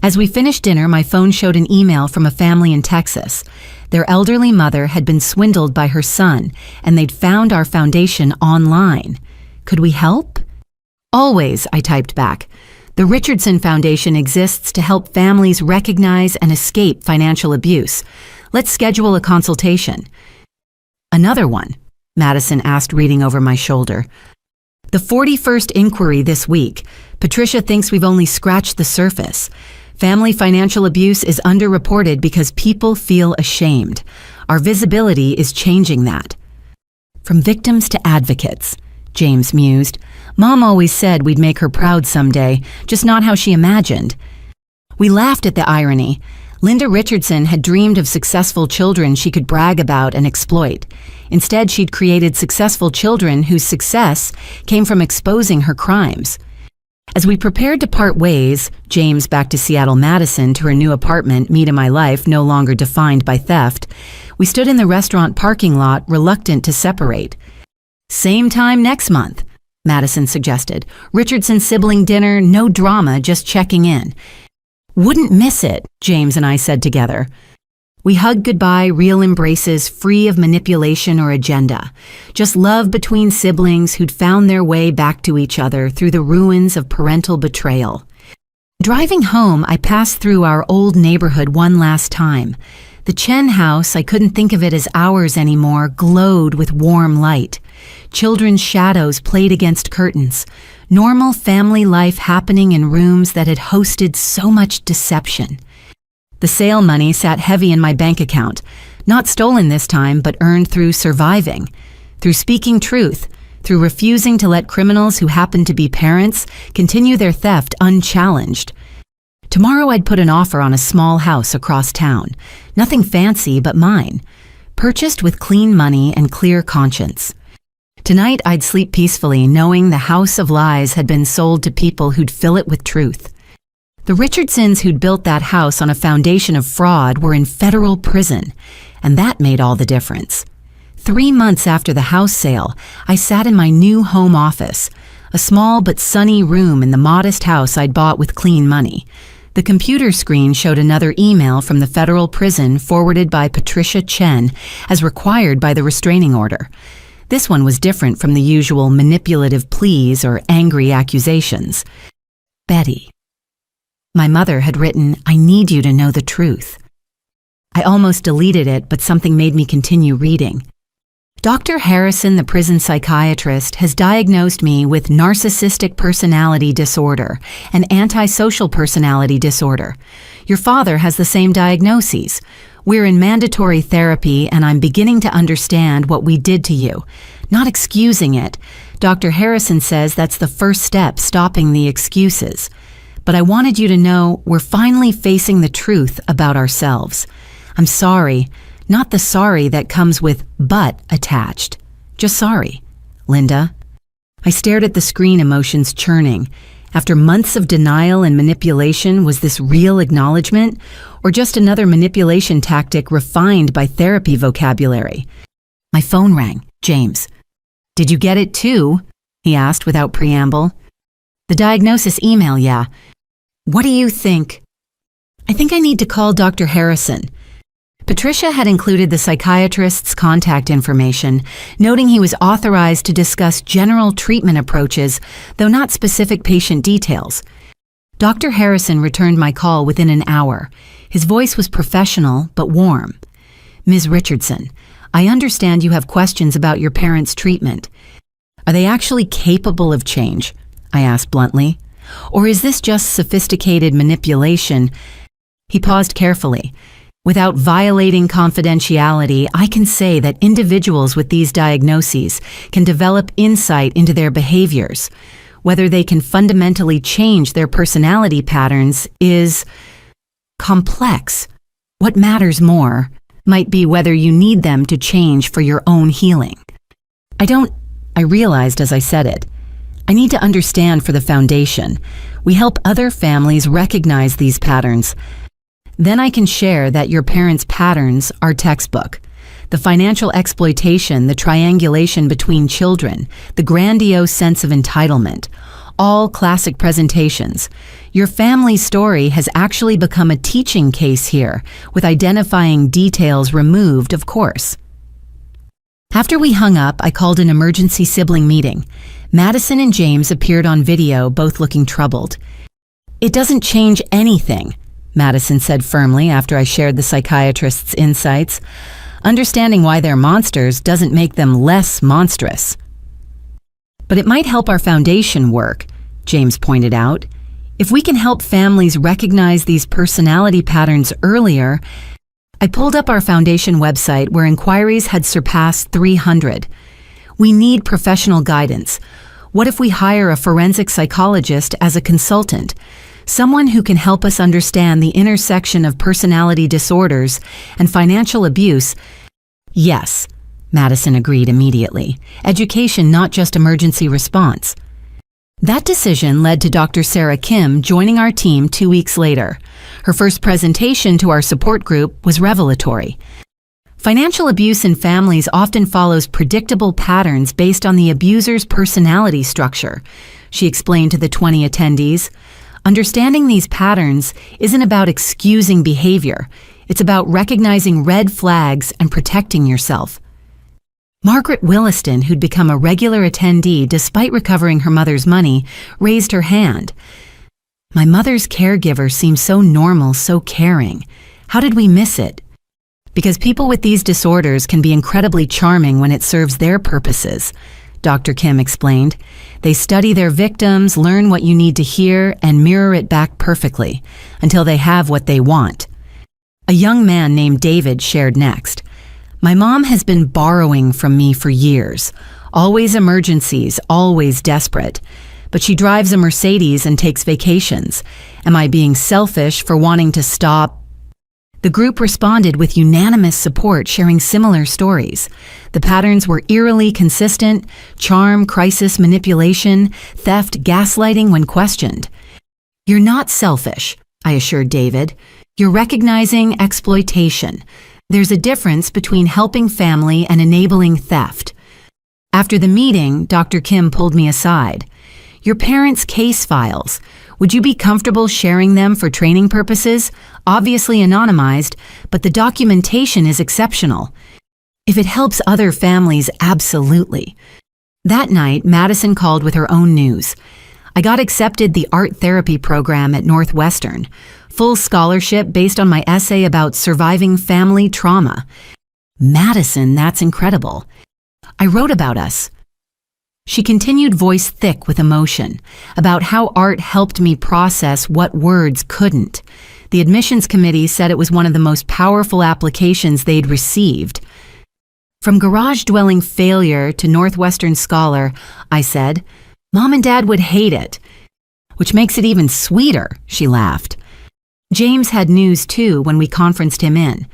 As we finished dinner, my phone showed an email from a family in Texas. Their elderly mother had been swindled by her son, and they'd found our foundation online. Could we help? Always, I typed back. The Richardson Foundation exists to help families recognize and escape financial abuse. Let's schedule a consultation. Another one, Madison asked, reading over my shoulder. The 41st inquiry this week. Patricia thinks we've only scratched the surface. Family financial abuse is underreported because people feel ashamed. Our visibility is changing that. From victims to advocates, James mused. Mom always said we'd make her proud someday, just not how she imagined. We laughed at the irony. Linda Richardson had dreamed of successful children she could brag about and exploit. Instead, she'd created successful children whose success came from exposing her crimes. As we prepared to part ways, James back to Seattle, Madison to her new apartment, me to my life no longer defined by theft, we stood in the restaurant parking lot, reluctant to separate. Same time next month, Madison suggested. Richardson sibling dinner, no drama, just checking in. Wouldn't miss it, James and I said together. We hugged goodbye, real embraces, free of manipulation or agenda. Just love between siblings who'd found their way back to each other through the ruins of parental betrayal. Driving home, I passed through our old neighborhood one last time. The Chen house, I couldn't think of it as ours anymore, glowed with warm light. Children's shadows played against curtains. Normal family life happening in rooms that had hosted so much deception. The sale money sat heavy in my bank account, not stolen this time, but earned through surviving, through speaking truth, through refusing to let criminals who happened to be parents continue their theft unchallenged. Tomorrow I'd put an offer on a small house across town, nothing fancy but mine, purchased with clean money and clear conscience. Tonight I'd sleep peacefully knowing the house of lies had been sold to people who'd fill it with truth. The Richardsons who'd built that house on a foundation of fraud were in federal prison, and that made all the difference. 3 months after the house sale, I sat in my new home office, a small but sunny room in the modest house I'd bought with clean money. The computer screen showed another email from the federal prison forwarded by Patricia Chen as required by the restraining order. This one was different from the usual manipulative pleas or angry accusations. Betty. My mother had written, I need you to know the truth. I almost deleted it, but something made me continue reading. Dr. Harrison, the prison psychiatrist, has diagnosed me with narcissistic personality disorder and antisocial personality disorder. Your father has the same diagnoses. We're in mandatory therapy, and I'm beginning to understand what we did to you. Not excusing it. Dr. Harrison says that's the first step, stopping the excuses. But I wanted you to know we're finally facing the truth about ourselves. I'm sorry, not the sorry that comes with but attached. Just sorry. Linda. I stared at the screen, emotions churning. After months of denial and manipulation, was this real acknowledgement, or just another manipulation tactic refined by therapy vocabulary? My phone rang. James. Did you get it too? He asked without preamble. The diagnosis email, yeah. What do you think? I think I need to call Dr. Harrison. Patricia had included the psychiatrist's contact information, noting he was authorized to discuss general treatment approaches, though not specific patient details. Dr. Harrison returned my call within an hour. His voice was professional, but warm. Ms. Richardson, I understand you have questions about your parents' treatment. Are they actually capable of change? I asked bluntly. Or is this just sophisticated manipulation? He paused carefully. Without violating confidentiality, I can say that individuals with these diagnoses can develop insight into their behaviors. Whether they can fundamentally change their personality patterns is complex. What matters more might be whether you need them to change for your own healing. I realized as I said it. I need to understand for the foundation. We help other families recognize these patterns. Then I can share that your parents' patterns are textbook. The financial exploitation, the triangulation between children, the grandiose sense of entitlement, all classic presentations. Your family story has actually become a teaching case here, with identifying details removed, of course. After we hung up, I called an emergency sibling meeting. Madison and James appeared on video, both looking troubled. "It doesn't change anything," Madison said firmly after I shared the psychiatrist's insights. "Understanding why they're monsters doesn't make them less monstrous." "But it might help our foundation work," James pointed out. "If we can help families recognize these personality patterns earlier." I pulled up our foundation website where inquiries had surpassed 300. "We need professional guidance. What if we hire a forensic psychologist as a consultant? Someone who can help us understand the intersection of personality disorders and financial abuse." "Yes," Madison agreed immediately. "Education, not just emergency response." That decision led to Dr. Sarah Kim joining our team 2 weeks later. Her first presentation to our support group was revelatory. Financial abuse in families often follows predictable patterns based on the abuser's personality structure, she explained to the 20 attendees. Understanding these patterns isn't about excusing behavior. It's about recognizing red flags and protecting yourself. Margaret Williston, who'd become a regular attendee despite recovering her mother's money, raised her hand. "My mother's caregiver seems so normal, so caring. How did we miss it?" "Because people with these disorders can be incredibly charming when it serves their purposes," Dr. Kim explained. "They study their victims, learn what you need to hear, and mirror it back perfectly, until they have what they want." A young man named David shared next. "My mom has been borrowing from me for years. Always emergencies, always desperate. But she drives a Mercedes and takes vacations. Am I being selfish for wanting to stop?" The group responded with unanimous support, sharing similar stories. The patterns were eerily consistent: charm, crisis, manipulation, theft, gaslighting when questioned. "You're not selfish," I assured David. "You're recognizing exploitation. There's a difference between helping family and enabling theft." After the meeting, Dr. Kim pulled me aside. "Your parents' case files. Would you be comfortable sharing them for training purposes? Obviously anonymized, but the documentation is exceptional. If it helps other families, absolutely." That night, Madison called with her own news. "I got accepted the art therapy program at Northwestern. Full scholarship based on my essay about surviving family trauma." "Madison, that's incredible. I wrote about us." She continued, voice thick with emotion, about how art helped me process what words couldn't. The admissions committee said it was one of the most powerful applications they'd received. "From garage-dwelling failure to Northwestern scholar," I said. "Mom and Dad would hate it." "Which makes it even sweeter," she laughed. James had news too when we conferenced him in.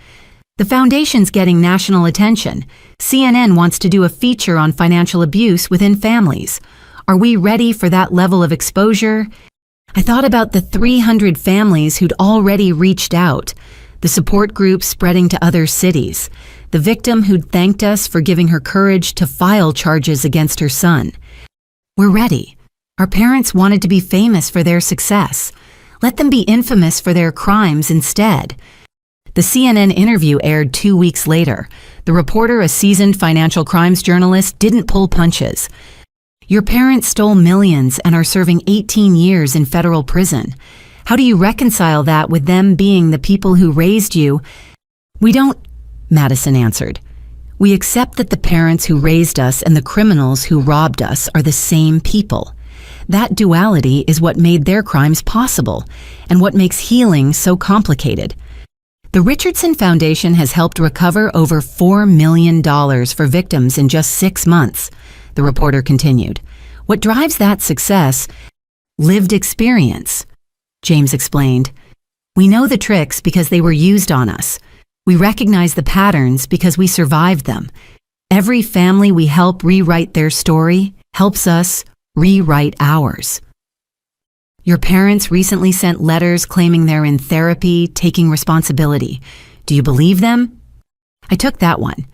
"The foundation's getting national attention. CNN wants to do a feature on financial abuse within families. Are we ready for that level of exposure?" I thought about the 300 families who'd already reached out, the support groups spreading to other cities, the victim who'd thanked us for giving her courage to file charges against her son. We're ready. Our parents wanted to be famous for their success. Let them be infamous for their crimes instead. The CNN interview aired 2 weeks later. The reporter, a seasoned financial crimes journalist, didn't pull punches. "Your parents stole millions and are serving 18 years in federal prison. How do you reconcile that with them being the people who raised you?" "We don't," Madison answered. "We accept that the parents who raised us and the criminals who robbed us are the same people. That duality is what made their crimes possible and what makes healing so complicated." The Richardson Foundation has helped recover over $4 million for victims in just 6 months, the reporter continued. "What drives that success? Lived experience," James explained. "We know the tricks because they were used on us. We recognize the patterns because we survived them. Every family we help rewrite their story helps us rewrite ours." "Your parents recently sent letters claiming they're in therapy, taking responsibility. Do you believe them?" I took that one.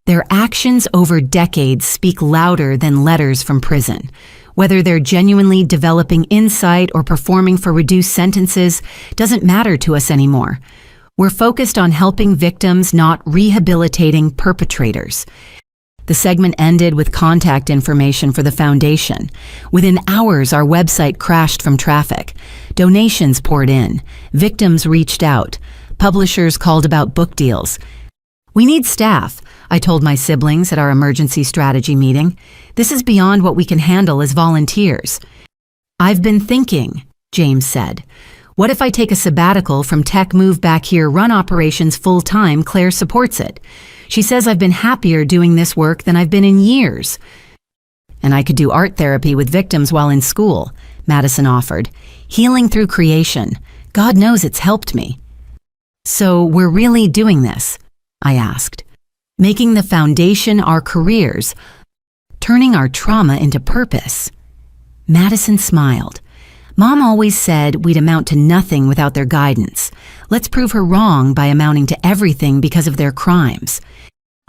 "Their actions over decades speak louder than letters from prison. Whether they're genuinely developing insight or performing for reduced sentences doesn't matter to us anymore. We're focused on helping victims, not rehabilitating perpetrators. The segment ended with contact information for the foundation. Within hours, our website crashed from traffic. Donations poured in. Victims reached out. Publishers called about book deals. "We need staff," I told my siblings at our emergency strategy meeting. "This is beyond what we can handle as volunteers." "I've been thinking," James said. "What if I take a sabbatical from tech, move back here, run operations full-time? Claire supports it. She says I've been happier doing this work than I've been in years." "And I could do art therapy with victims while in school," Madison offered. "Healing through creation. God knows it's helped me." "So we're really doing this?" I asked. "Making the foundation our careers, turning our trauma into purpose." Madison smiled. "Mom always said we'd amount to nothing without their guidance. Let's prove her wrong by amounting to everything because of their crimes."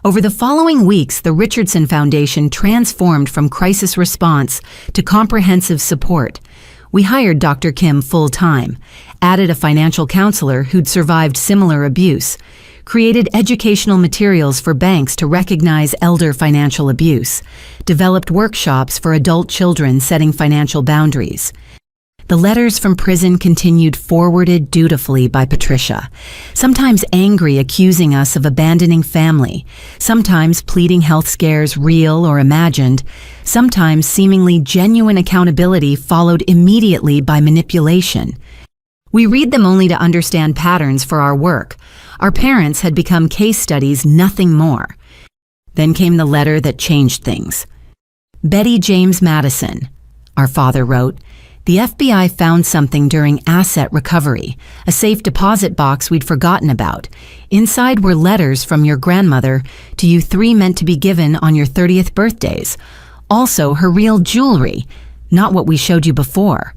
Over the following weeks, the Richardson Foundation transformed from crisis response to comprehensive support. We hired Dr. Kim full-time, added a financial counselor who'd survived similar abuse, created educational materials for banks to recognize elder financial abuse, developed workshops for adult children setting financial boundaries. The letters from prison continued, forwarded dutifully by Patricia, sometimes angry, accusing us of abandoning family, sometimes pleading health scares, real or imagined, sometimes seemingly genuine accountability followed immediately by manipulation. We read them only to understand patterns for our work. Our parents had become case studies, nothing more. Then came the letter that changed things. "Betty James Madison," our father wrote, "The FBI found something during asset recovery, a safe deposit box we'd forgotten about. Inside were letters from your grandmother to you three meant to be given on your 30th birthdays. Also her real jewelry, not what we showed you before.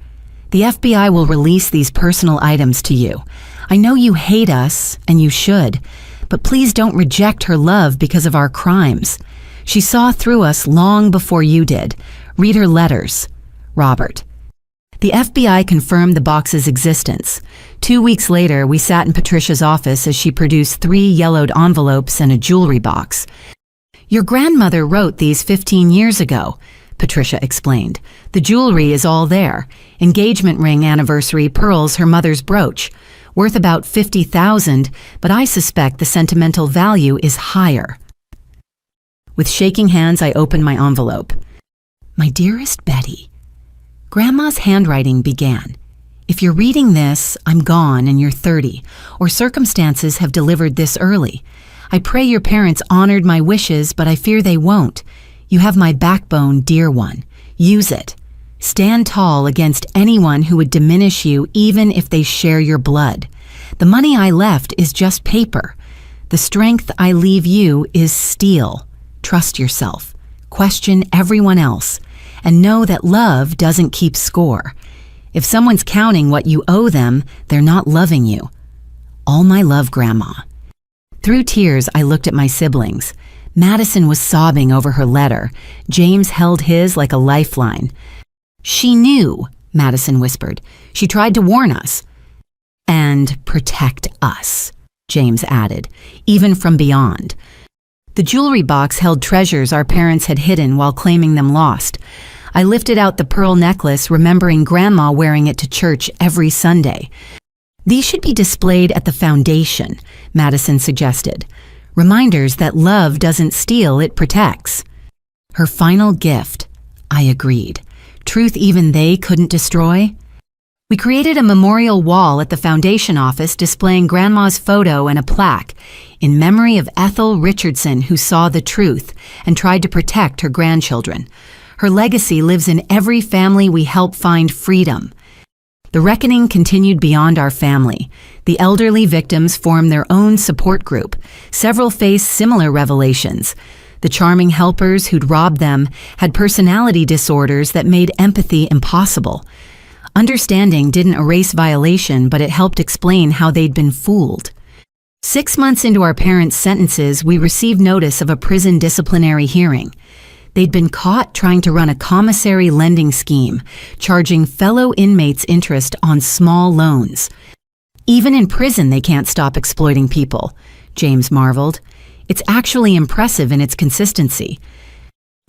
The FBI will release these personal items to you. I know you hate us, and you should, but please don't reject her love because of our crimes. She saw through us long before you did. Read her letters. Robert." The FBI confirmed the box's existence. 2 weeks later, we sat in Patricia's office as she produced 3 yellowed envelopes and a jewelry box. "Your grandmother wrote these 15 years ago," Patricia explained. "The jewelry is all there. Engagement ring, anniversary, pearls, her mother's brooch. Worth about $50,000, but I suspect the sentimental value is higher." With shaking hands, I opened my envelope. "My dearest Betty," Grandma's handwriting began. "If you're reading this, I'm gone and you're 30, or circumstances have delivered this early. I pray your parents honored my wishes, but I fear they won't. You have my backbone, dear one. Use it. Stand tall against anyone who would diminish you, even if they share your blood. The money I left is just paper. The strength I leave you is steel. Trust yourself. Question everyone else. And know that love doesn't keep score. If someone's counting what you owe them, they're not loving you. All my love, Grandma." Through tears, I looked at my siblings. Madison was sobbing over her letter. James held his like a lifeline. "She knew," Madison whispered. "She tried to warn us." "And protect us," James added, "even from beyond." The jewelry box held treasures our parents had hidden while claiming them lost. I lifted out the pearl necklace, remembering Grandma wearing it to church every Sunday. "These should be displayed at the foundation," Madison suggested. "Reminders that love doesn't steal, it protects." Her final gift, I agreed. Truth even they couldn't destroy? We created a memorial wall at the foundation office displaying Grandma's photo and a plaque in memory of Ethel Richardson, who saw the truth and tried to protect her grandchildren. Her legacy lives in every family we help find freedom. The reckoning continued beyond our family. The elderly victims formed their own support group. Several faced similar revelations. The charming helpers who'd robbed them had personality disorders that made empathy impossible. Understanding didn't erase violation, but it helped explain how they'd been fooled. 6 months into our parents' sentences, we received notice of a prison disciplinary hearing. They'd been caught trying to run a commissary lending scheme, charging fellow inmates interest on small loans. Even in prison, they can't stop exploiting people, James marveled. It's actually impressive in its consistency.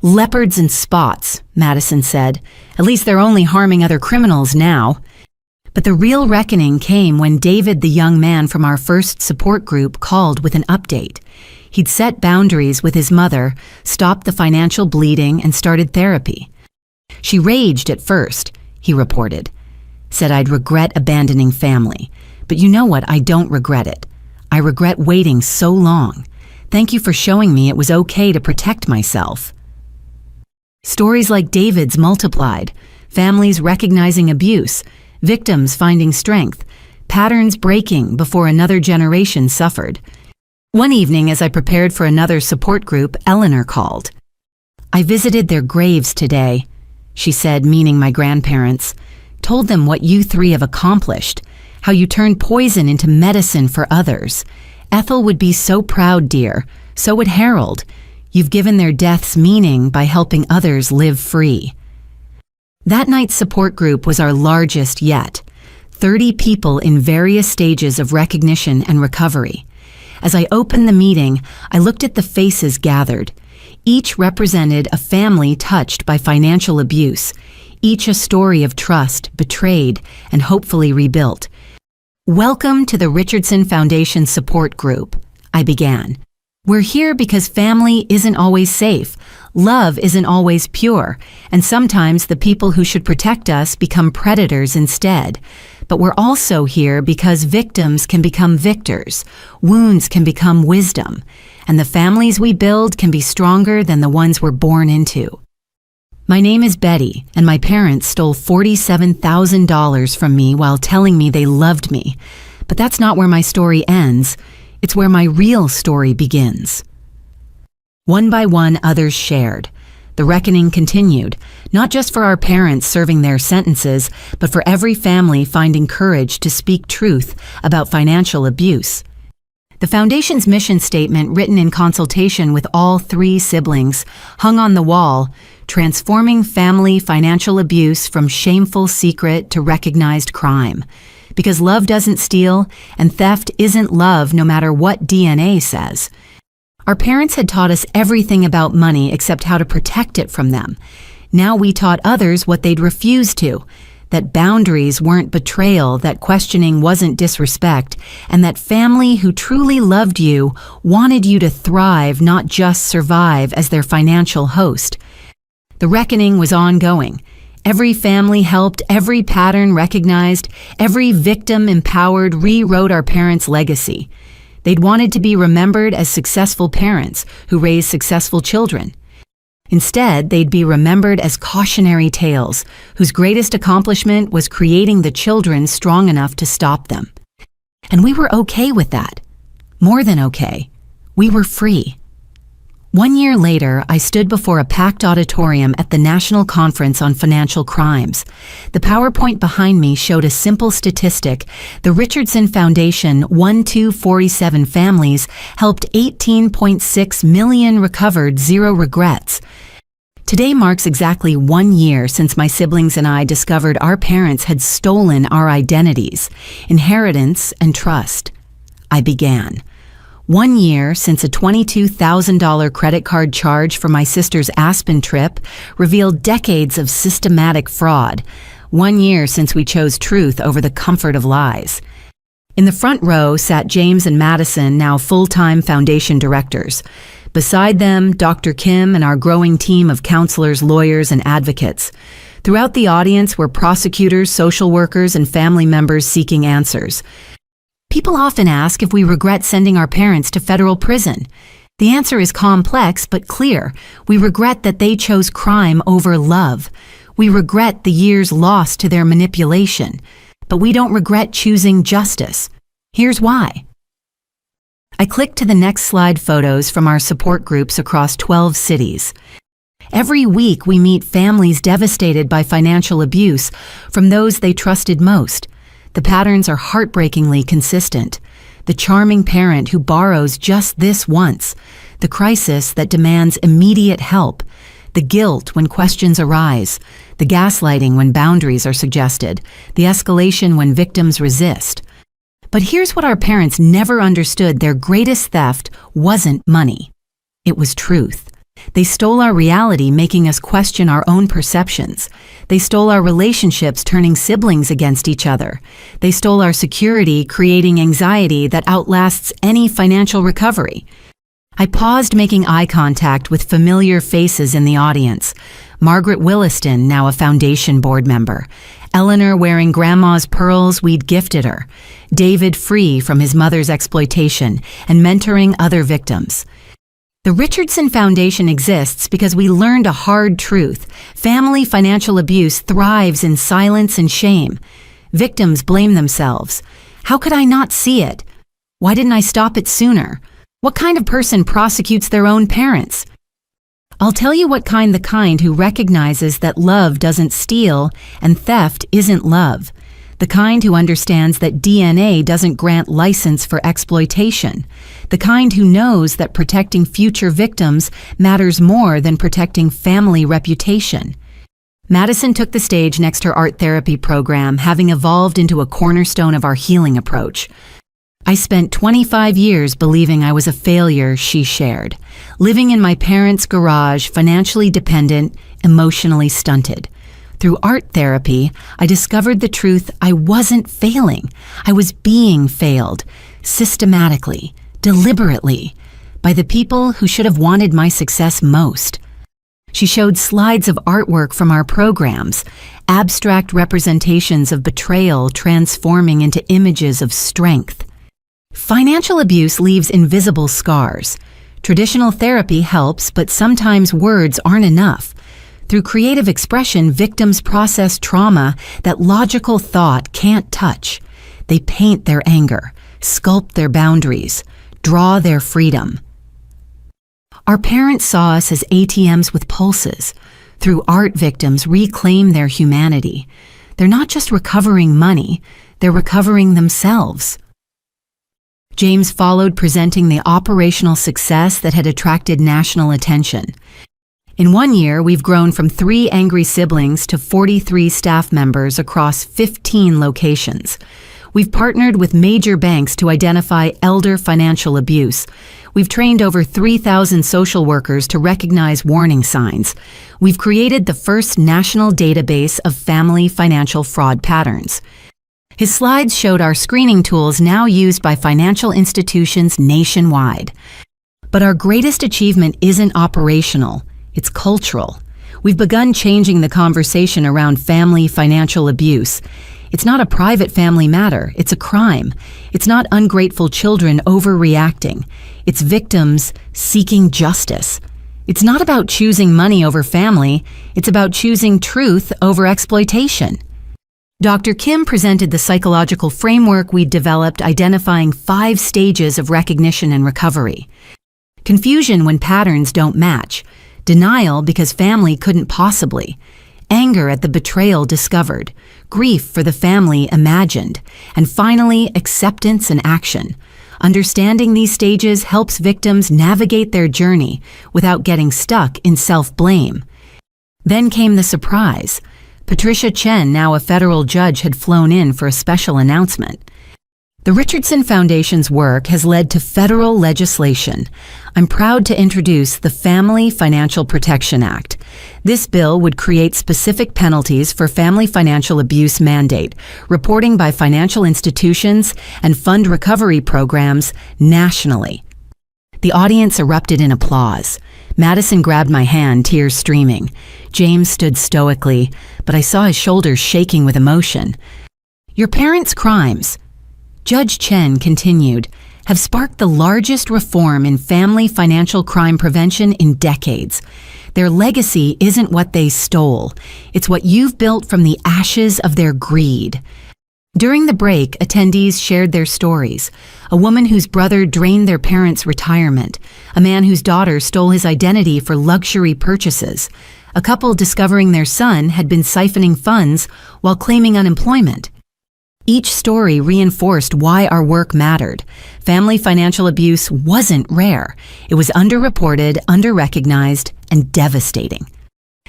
Leopards and spots, Madison said. At least they're only harming other criminals now. But the real reckoning came when David, the young man from our first support group, called with an update. He'd set boundaries with his mother, stopped the financial bleeding, and started therapy. She raged at first, he reported. Said I'd regret abandoning family. But you know what? I don't regret it. I regret waiting so long. Thank you for showing me it was okay to protect myself. Stories like David's multiplied, families recognizing abuse, victims finding strength, patterns breaking before another generation suffered. One evening, as I prepared for another support group, Eleanor called. I visited their graves today, she said, meaning my grandparents. Told them what you three have accomplished, how you turned poison into medicine for others. Ethel would be so proud, dear. So would Harold. You've given their deaths meaning by helping others live free. That night's support group was our largest yet. 30 people in various stages of recognition and recovery. As I opened the meeting, I looked at the faces gathered. Each represented a family touched by financial abuse, each a story of trust, betrayed, and hopefully rebuilt. Welcome to the Richardson Foundation Support Group, I began. We're here because family isn't always safe, love isn't always pure, and sometimes the people who should protect us become predators instead. But we're also here because victims can become victors, wounds can become wisdom, and the families we build can be stronger than the ones we're born into. My name is Betty, and my parents stole $47,000 from me while telling me they loved me. But that's not where my story ends. It's where my real story begins. One by one, others shared. The reckoning continued, not just for our parents serving their sentences, but for every family finding courage to speak truth about financial abuse. The Foundation's mission statement, written in consultation with all 3 siblings, hung on the wall, transforming family financial abuse from shameful secret to recognized crime. Because love doesn't steal, and theft isn't love no matter what DNA says. Our parents had taught us everything about money except how to protect it from them. Now we taught others what they'd refused to, that boundaries weren't betrayal, that questioning wasn't disrespect, and that family who truly loved you wanted you to thrive, not just survive as their financial host. The reckoning was ongoing. Every family helped, every pattern recognized, every victim empowered, rewrote our parents' legacy. They'd wanted to be remembered as successful parents who raised successful children. Instead, they'd be remembered as cautionary tales whose greatest accomplishment was creating the children strong enough to stop them. And we were okay with that. More than okay. We were free. 1 year later, I stood before a packed auditorium at the National Conference on Financial Crimes. The PowerPoint behind me showed a simple statistic. The Richardson Foundation 1247 families helped 18.6 million recovered, zero regrets. Today marks exactly 1 year since my siblings and I discovered our parents had stolen our identities, inheritance, and trust. I began. 1 year since a $22,000 credit card charge for my sister's Aspen trip revealed decades of systematic fraud. 1 year since we chose truth over the comfort of lies. In the front row sat James and Madison, now full-time foundation directors. Beside them, Dr. Kim and our growing team of counselors, lawyers, and advocates. Throughout the audience were prosecutors, social workers, and family members seeking answers. People often ask if we regret sending our parents to federal prison. The answer is complex but clear. We regret that they chose crime over love. We regret the years lost to their manipulation. But we don't regret choosing justice. Here's why. I clicked to the next slide photos from our support groups across 12 cities. Every week we meet families devastated by financial abuse from those they trusted most. The patterns are heartbreakingly consistent. The charming parent who borrows just this once. The crisis that demands immediate help. The guilt when questions arise, the gaslighting when boundaries are suggested, the escalation when victims resist. But here's what our parents never understood: their greatest theft wasn't money. It was truth. They stole our reality, making us question our own perceptions. They stole our relationships, turning siblings against each other. They stole our security, creating anxiety that outlasts any financial recovery. I paused, making eye contact with familiar faces in the audience. Margaret Williston, now a foundation board member. Eleanor wearing grandma's pearls we'd gifted her. David free from his mother's exploitation and mentoring other victims. The Richardson Foundation exists because we learned a hard truth. Family financial abuse thrives in silence and shame. Victims blame themselves. How could I not see it? Why didn't I stop it sooner? What kind of person prosecutes their own parents? I'll tell you what kind: the kind who recognizes that love doesn't steal and theft isn't love. The kind who understands that DNA doesn't grant license for exploitation. The kind who knows that protecting future victims matters more than protecting family reputation. Madison took the stage next her art therapy program, having evolved into a cornerstone of our healing approach. I spent 25 years believing I was a failure, she shared, living in my parents' garage, financially dependent, emotionally stunted. Through art therapy, I discovered the truth: I wasn't failing. I was being failed, systematically, deliberately, by the people who should have wanted my success most. She showed slides of artwork from our programs, abstract representations of betrayal transforming into images of strength. Financial abuse leaves invisible scars. Traditional therapy helps, but sometimes words aren't enough. Through creative expression, victims process trauma that logical thought can't touch. They paint their anger, sculpt their boundaries, draw their freedom. Our parents saw us as ATMs with pulses. Through art, victims reclaim their humanity. They're not just recovering money, they're recovering themselves. James followed, presenting the operational success that had attracted national attention. In 1 year, we've grown from 3 angry siblings to 43 staff members across 15 locations. We've partnered with major banks to identify elder financial abuse. We've trained over 3,000 social workers to recognize warning signs. We've created the first national database of family financial fraud patterns. His slides showed our screening tools now used by financial institutions nationwide. But our greatest achievement isn't operational. It's cultural. We've begun changing the conversation around family financial abuse. It's not a private family matter, it's a crime. It's not ungrateful children overreacting. It's victims seeking justice. It's not about choosing money over family, it's about choosing truth over exploitation. Dr. Kim presented the psychological framework we developed, identifying 5 stages of recognition and recovery. Confusion when patterns don't match. Denial because family couldn't possibly. Anger at the betrayal discovered. Grief for the family imagined. And finally, acceptance and action. Understanding these stages helps victims navigate their journey without getting stuck in self-blame. Then came the surprise. Patricia Chen, now a federal judge, had flown in for a special announcement. The Richardson Foundation's work has led to federal legislation. I'm proud to introduce the Family Financial Protection Act. This bill would create specific penalties for family financial abuse mandate, reporting by financial institutions, and fund recovery programs nationally. The audience erupted in applause. Madison grabbed my hand, tears streaming. James stood stoically, but I saw his shoulders shaking with emotion. Your parents' crimes, Judge Chen continued, have sparked the largest reform in family financial crime prevention in decades. Their legacy isn't what they stole. It's what you've built from the ashes of their greed. During the break, attendees shared their stories. A woman whose brother drained their parents' retirement. A man whose daughter stole his identity for luxury purchases. A couple discovering their son had been siphoning funds while claiming unemployment. Each story reinforced why our work mattered. Family financial abuse wasn't rare. It was underreported, underrecognized, and devastating.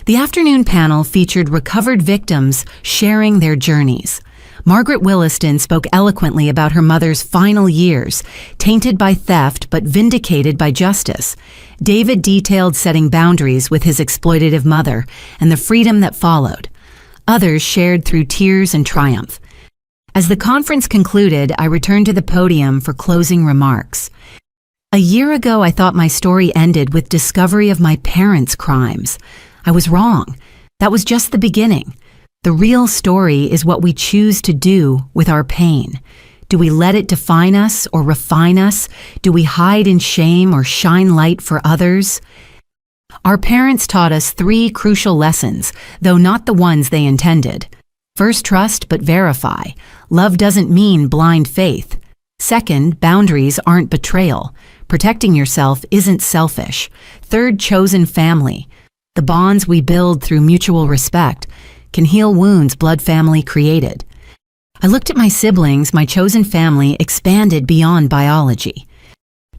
The afternoon panel featured recovered victims sharing their journeys. Margaret Williston spoke eloquently about her mother's final years, tainted by theft but vindicated by justice. David detailed setting boundaries with his exploitative mother and the freedom that followed. Others shared through tears and triumph. As the conference concluded, I returned to the podium for closing remarks. A year ago, I thought my story ended with discovery of my parents' crimes. I was wrong. That was just the beginning. The real story is what we choose to do with our pain. Do we let it define us or refine us? Do we hide in shame or shine light for others? Our parents taught us 3 crucial lessons, though not the ones they intended. First, trust but verify. Love doesn't mean blind faith. Second, boundaries aren't betrayal. Protecting yourself isn't selfish. Third, chosen family. The bonds we build through mutual respect can heal wounds blood family created. I looked at my siblings, my chosen family expanded beyond biology.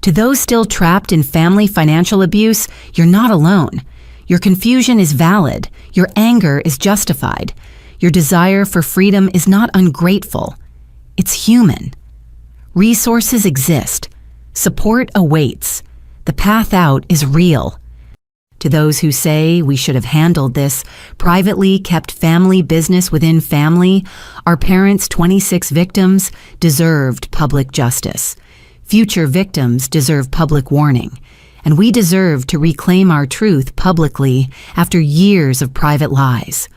To those still trapped in family financial abuse, you're not alone. Your confusion is valid. Your anger is justified. Your desire for freedom is not ungrateful. It's human. Resources exist. Support awaits. The path out is real. To those who say we should have handled this, privately kept family business within family, our parents' 26 victims deserved public justice. Future victims deserve public warning, and we deserve to reclaim our truth publicly after years of private lies.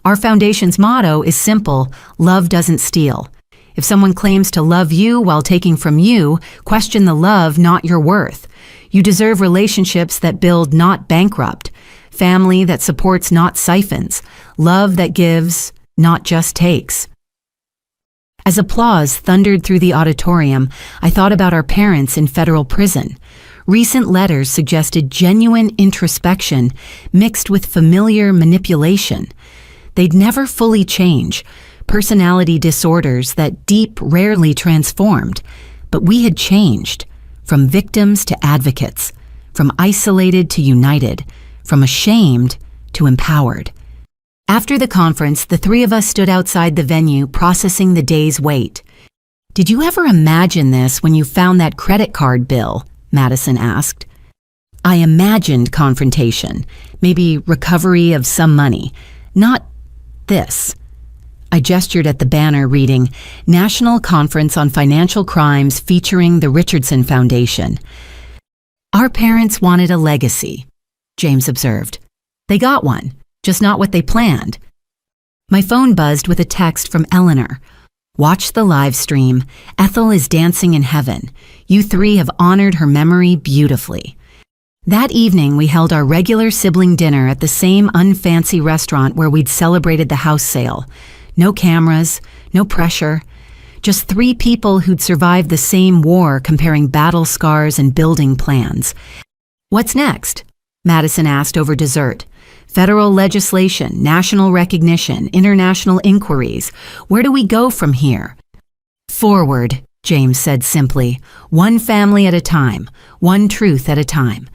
Our foundation's motto is simple: love doesn't steal. If someone claims to love you while taking from you, question the love, not your worth. You deserve relationships that build, not bankrupt. Family that supports, not siphons. Love that gives, not just takes. As applause thundered through the auditorium, I thought about our parents in federal prison. Recent letters suggested genuine introspection mixed with familiar manipulation. They'd never fully change. Personality disorders that deep rarely transformed. But we had changed. From victims to advocates, from isolated to united, from ashamed to empowered. After the conference, the 3 of us stood outside the venue processing the day's wait. "Did you ever imagine this when you found that credit card bill?" Madison asked. I imagined confrontation, maybe recovery of some money, not this. I gestured at the banner reading, National Conference on Financial Crimes featuring the Richardson Foundation. "Our parents wanted a legacy," James observed. "They got one, just not what they planned." My phone buzzed with a text from Eleanor. "Watch the live stream. Ethel is dancing in heaven. You 3 have honored her memory beautifully." That evening, we held our regular sibling dinner at the same unfancy restaurant where we'd celebrated the house sale. No cameras, no pressure, just 3 people who'd survived the same war comparing battle scars and building plans. "What's next?" Madison asked over dessert. "Federal legislation, national recognition, international inquiries. Where do we go from here?" "Forward," James said simply. "One family at a time, one truth at a time.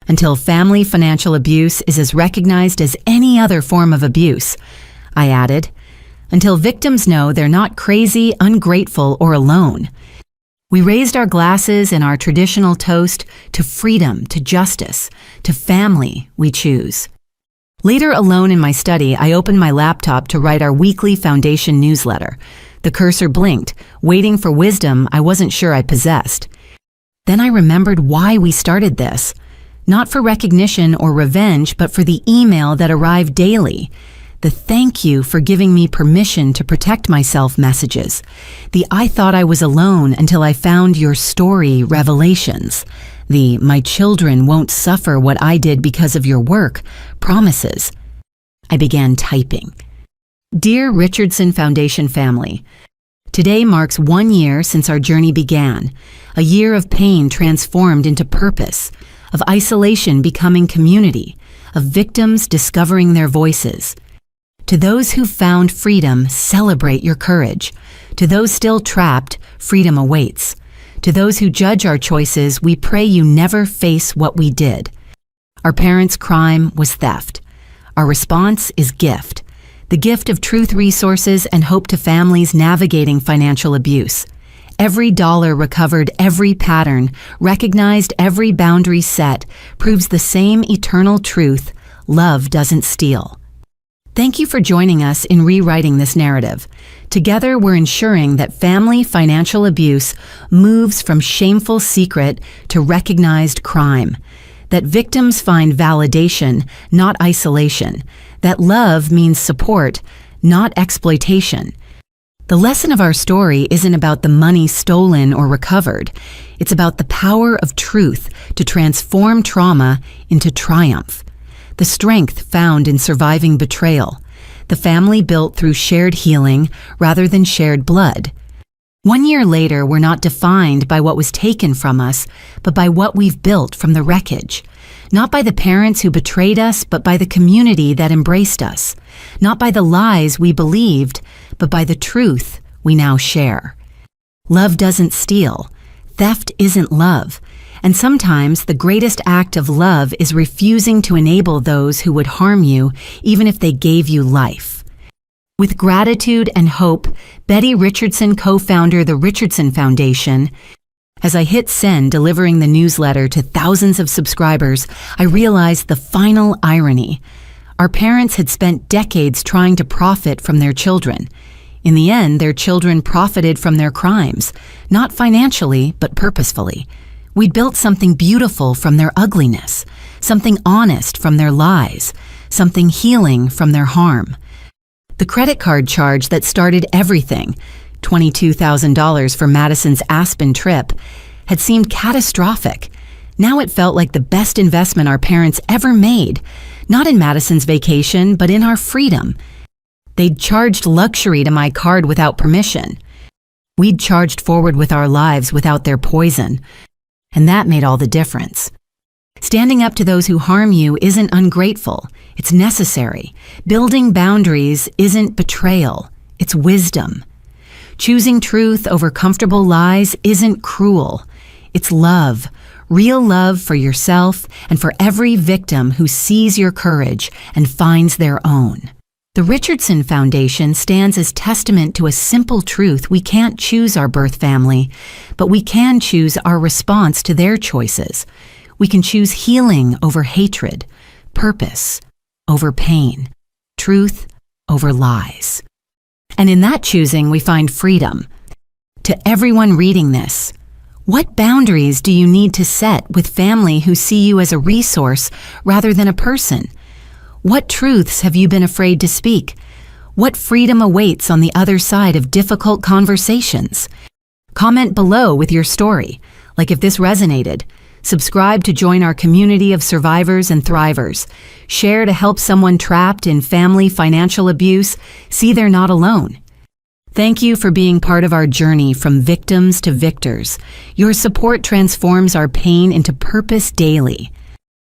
Until family financial abuse is as recognized as any other form of abuse," I added. "Until victims know they're not crazy, ungrateful, or alone." We raised our glasses in our traditional toast to freedom, to justice, to family we choose. Later, alone in my study, I opened my laptop to write our weekly foundation newsletter. The cursor blinked, waiting for wisdom I wasn't sure I possessed. Then I remembered why we started this. Not for recognition or revenge, but for the email that arrived daily. The "thank you for giving me permission to protect myself" messages. The "I thought I was alone until I found your story" revelations. The "my children won't suffer what I did because of your work" promises. I began typing. Dear Richardson Foundation family, today marks 1 year since our journey began. A year of pain transformed into purpose, of isolation becoming community, of victims discovering their voices. To those who found freedom, celebrate your courage. To those still trapped, freedom awaits. To those who judge our choices, we pray you never face what we did. Our parents' crime was theft. Our response is gift. The gift of truth, resources, and hope to families navigating financial abuse. Every dollar recovered, every pattern recognized, every boundary set proves the same eternal truth: love doesn't steal. Thank you for joining us in rewriting this narrative. Together, we're ensuring that family financial abuse moves from shameful secret to recognized crime, that victims find validation, not isolation, that love means support, not exploitation. The lesson of our story isn't about the money stolen or recovered. It's about the power of truth to transform trauma into triumph. The strength found in surviving betrayal. The family built through shared healing rather than shared blood. 1 year later, we're not defined by what was taken from us, but by what we've built from the wreckage. Not by the parents who betrayed us, but by the community that embraced us. Not by the lies we believed, but by the truth we now share. Love doesn't steal. Theft isn't love. And sometimes the greatest act of love is refusing to enable those who would harm you, even if they gave you life. With gratitude and hope, Betty Richardson co-founded the Richardson Foundation. As I hit send delivering the newsletter to thousands of subscribers, I realized the final irony. Our parents had spent decades trying to profit from their children. In the end, their children profited from their crimes, not financially, but purposefully. We'd built something beautiful from their ugliness, something honest from their lies, something healing from their harm. The credit card charge that started everything, $22,000 for Madison's Aspen trip, had seemed catastrophic. Now it felt like the best investment our parents ever made, not in Madison's vacation, but in our freedom. They'd charged luxury to my card without permission. We'd charged forward with our lives without their poison. And that made all the difference. Standing up to those who harm you isn't ungrateful, it's necessary. Building boundaries isn't betrayal, it's wisdom. Choosing truth over comfortable lies isn't cruel, it's love. Real love for yourself and for every victim who sees your courage and finds their own. The Richardson Foundation stands as testament to a simple truth: we can't choose our birth family, but we can choose our response to their choices. We can choose healing over hatred, purpose over pain, truth over lies. And in that choosing, we find freedom. To everyone reading this, what boundaries do you need to set with family who see you as a resource rather than a person? What truths have you been afraid to speak? What freedom awaits on the other side of difficult conversations? Comment below with your story, like if this resonated. Subscribe to join our community of survivors and thrivers. Share to help someone trapped in family financial abuse see they're not alone. Thank you for being part of our journey from victims to victors. Your support transforms our pain into purpose daily.